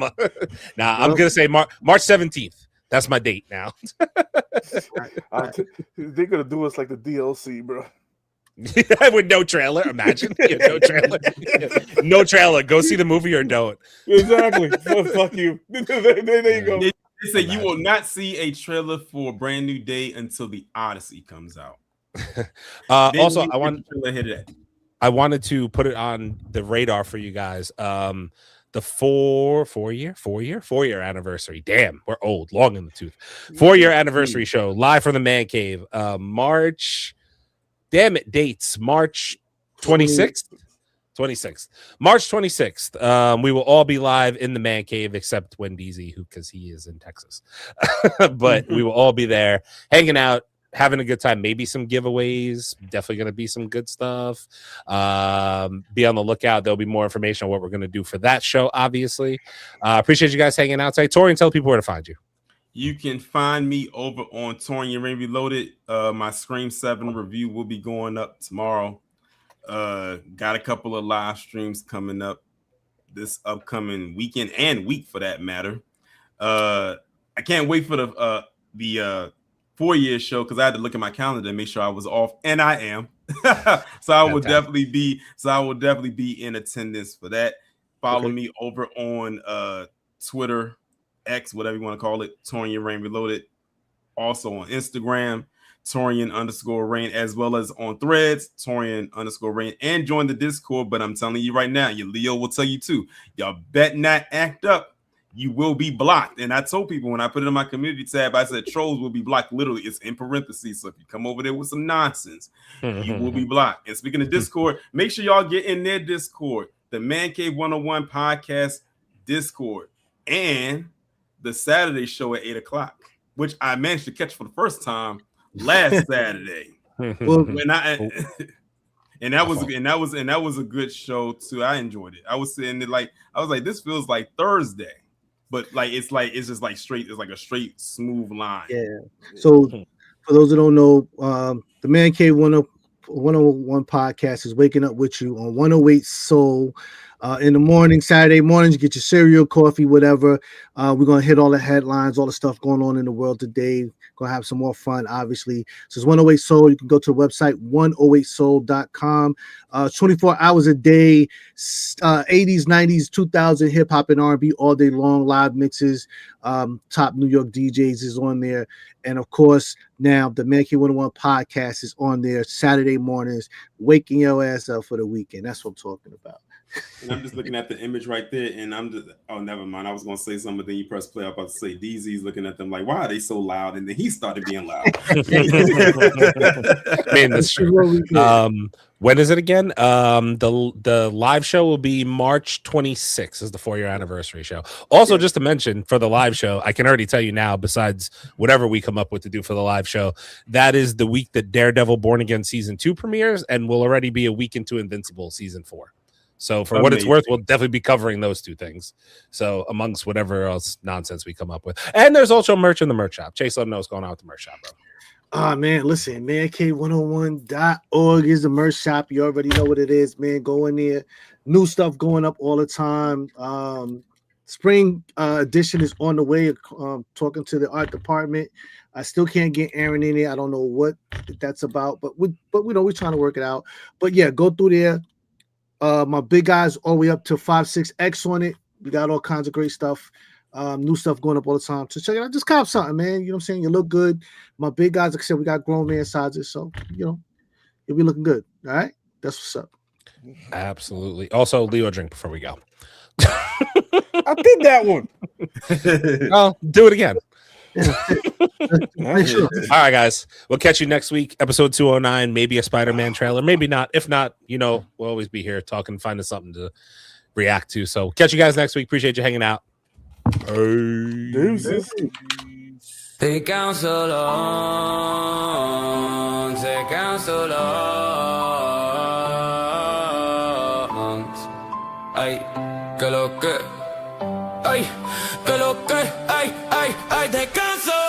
Nah, I'm gonna say March 17th. That's my date now. They're gonna do us like the DLC, bro. With no trailer, imagine. No trailer. No trailer. Go see the movie or don't. Exactly. Fuck you. There you go. They say you will not see a trailer for a brand new day until the Odyssey comes out. Also, I wanted to put it on the radar for you guys. The four-year anniversary. Damn, we're old, long in the tooth. 4-year anniversary show live from the Man Cave. March. Damn it, dates. March 26th. March 26th. We will all be live in the Man Cave except Wendeezy, because he is in Texas. But we will all be there, hanging out, having a good time. Maybe some giveaways. Definitely going to be some good stuff. Be on the lookout. There'll be more information on what we're going to do for that show, obviously. Appreciate you guys hanging out today. Torian, tell people where to find you. You can find me over on Taurean Reloaded. My Scream 7 review will be going up tomorrow. Got a couple of live streams coming up this upcoming weekend and week for that matter. I can't wait for the 4-year show because I had to look at my calendar and make sure I was off, and I am. So I will definitely be in attendance for that. Follow me over on Twitter, X, whatever you want to call it, Torian Rain Reloaded. Also on Instagram, Torian_Rain, as well as on Threads, Torian_Rain, and join the Discord. But I'm telling you right now, your Leo will tell you too. Y'all bet not act up. You will be blocked. And I told people when I put it in my community tab, I said trolls will be blocked. Literally, it's in parentheses. So if you come over there with some nonsense, you will be blocked. And speaking of Discord, make sure y'all get in their Discord, the Man Cave 101 podcast Discord, and the Saturday show at 8:00, which I managed to catch for the first time last Saturday. And that was a good show too. I enjoyed it. I was sitting there I was like, this feels like Thursday, but it's just like straight. It's like a straight smooth line. Yeah. So for those who don't know, the Man Cave 101 podcast is waking up with you on 108 Soul. In the morning, Saturday mornings, you get your cereal, coffee, whatever. We're going to hit all the headlines, all the stuff going on in the world today. Going to have some more fun, obviously. So it's 108 Soul. You can go to the website, 108soul.com. 24 hours a day, 80s, 90s, 2000 hip-hop and R&B all day long, live mixes. Top New York DJs is on there. And, of course, now the Man Cave 101 podcast is on there Saturday mornings, waking your ass up for the weekend. That's what I'm talking about. And I'm just looking at the image right there, and I'm just, oh, never mind. I was going to say something, but then you press play. I was about to say DZ's looking at them like, why are they so loud? And then he started being loud. Man, that's true. When is it again? The live show will be March 26th is the 4-year anniversary show. Also, just to mention for the live show, I can already tell you now, besides whatever we come up with to do for the live show, that is the week that Daredevil Born Again Season 2 premieres, and will already be a week into Invincible Season 4. So for what it's worth, we'll definitely be covering those two things. So amongst whatever else nonsense we come up with. And there's also merch in the merch shop. Chase, let them know what's going on with the merch shop, bro. Oh, man, listen, mancave101.org is the merch shop. You already know what it is, man. Go in there. New stuff going up all the time. Spring edition is on the way. Talking to the art department. I still can't get Aaron in there. I don't know what that's about, but we know we're trying to work it out. But yeah, go through there. My big guys all the way up to 5'6" on it. We got all kinds of great stuff. New stuff going up all the time. So check it out. Just cop something, man. You know what I'm saying? You look good. My big guys, like I said, we got grown man sizes. So, you'll be looking good. All right? That's what's up. Absolutely. Also, Leo, drink before we go. I did that one. Well, do it again. Sure. All right, guys. We'll catch you next week. Episode 209. Maybe a Spider-Man trailer. Maybe not. If not, we'll always be here talking, finding something to react to. So catch you guys next week. Appreciate you hanging out. Deuces. Take out so long. Take out so long. Ay, que lo que. Ay, que lo que. Ay, ay, ay, descanso.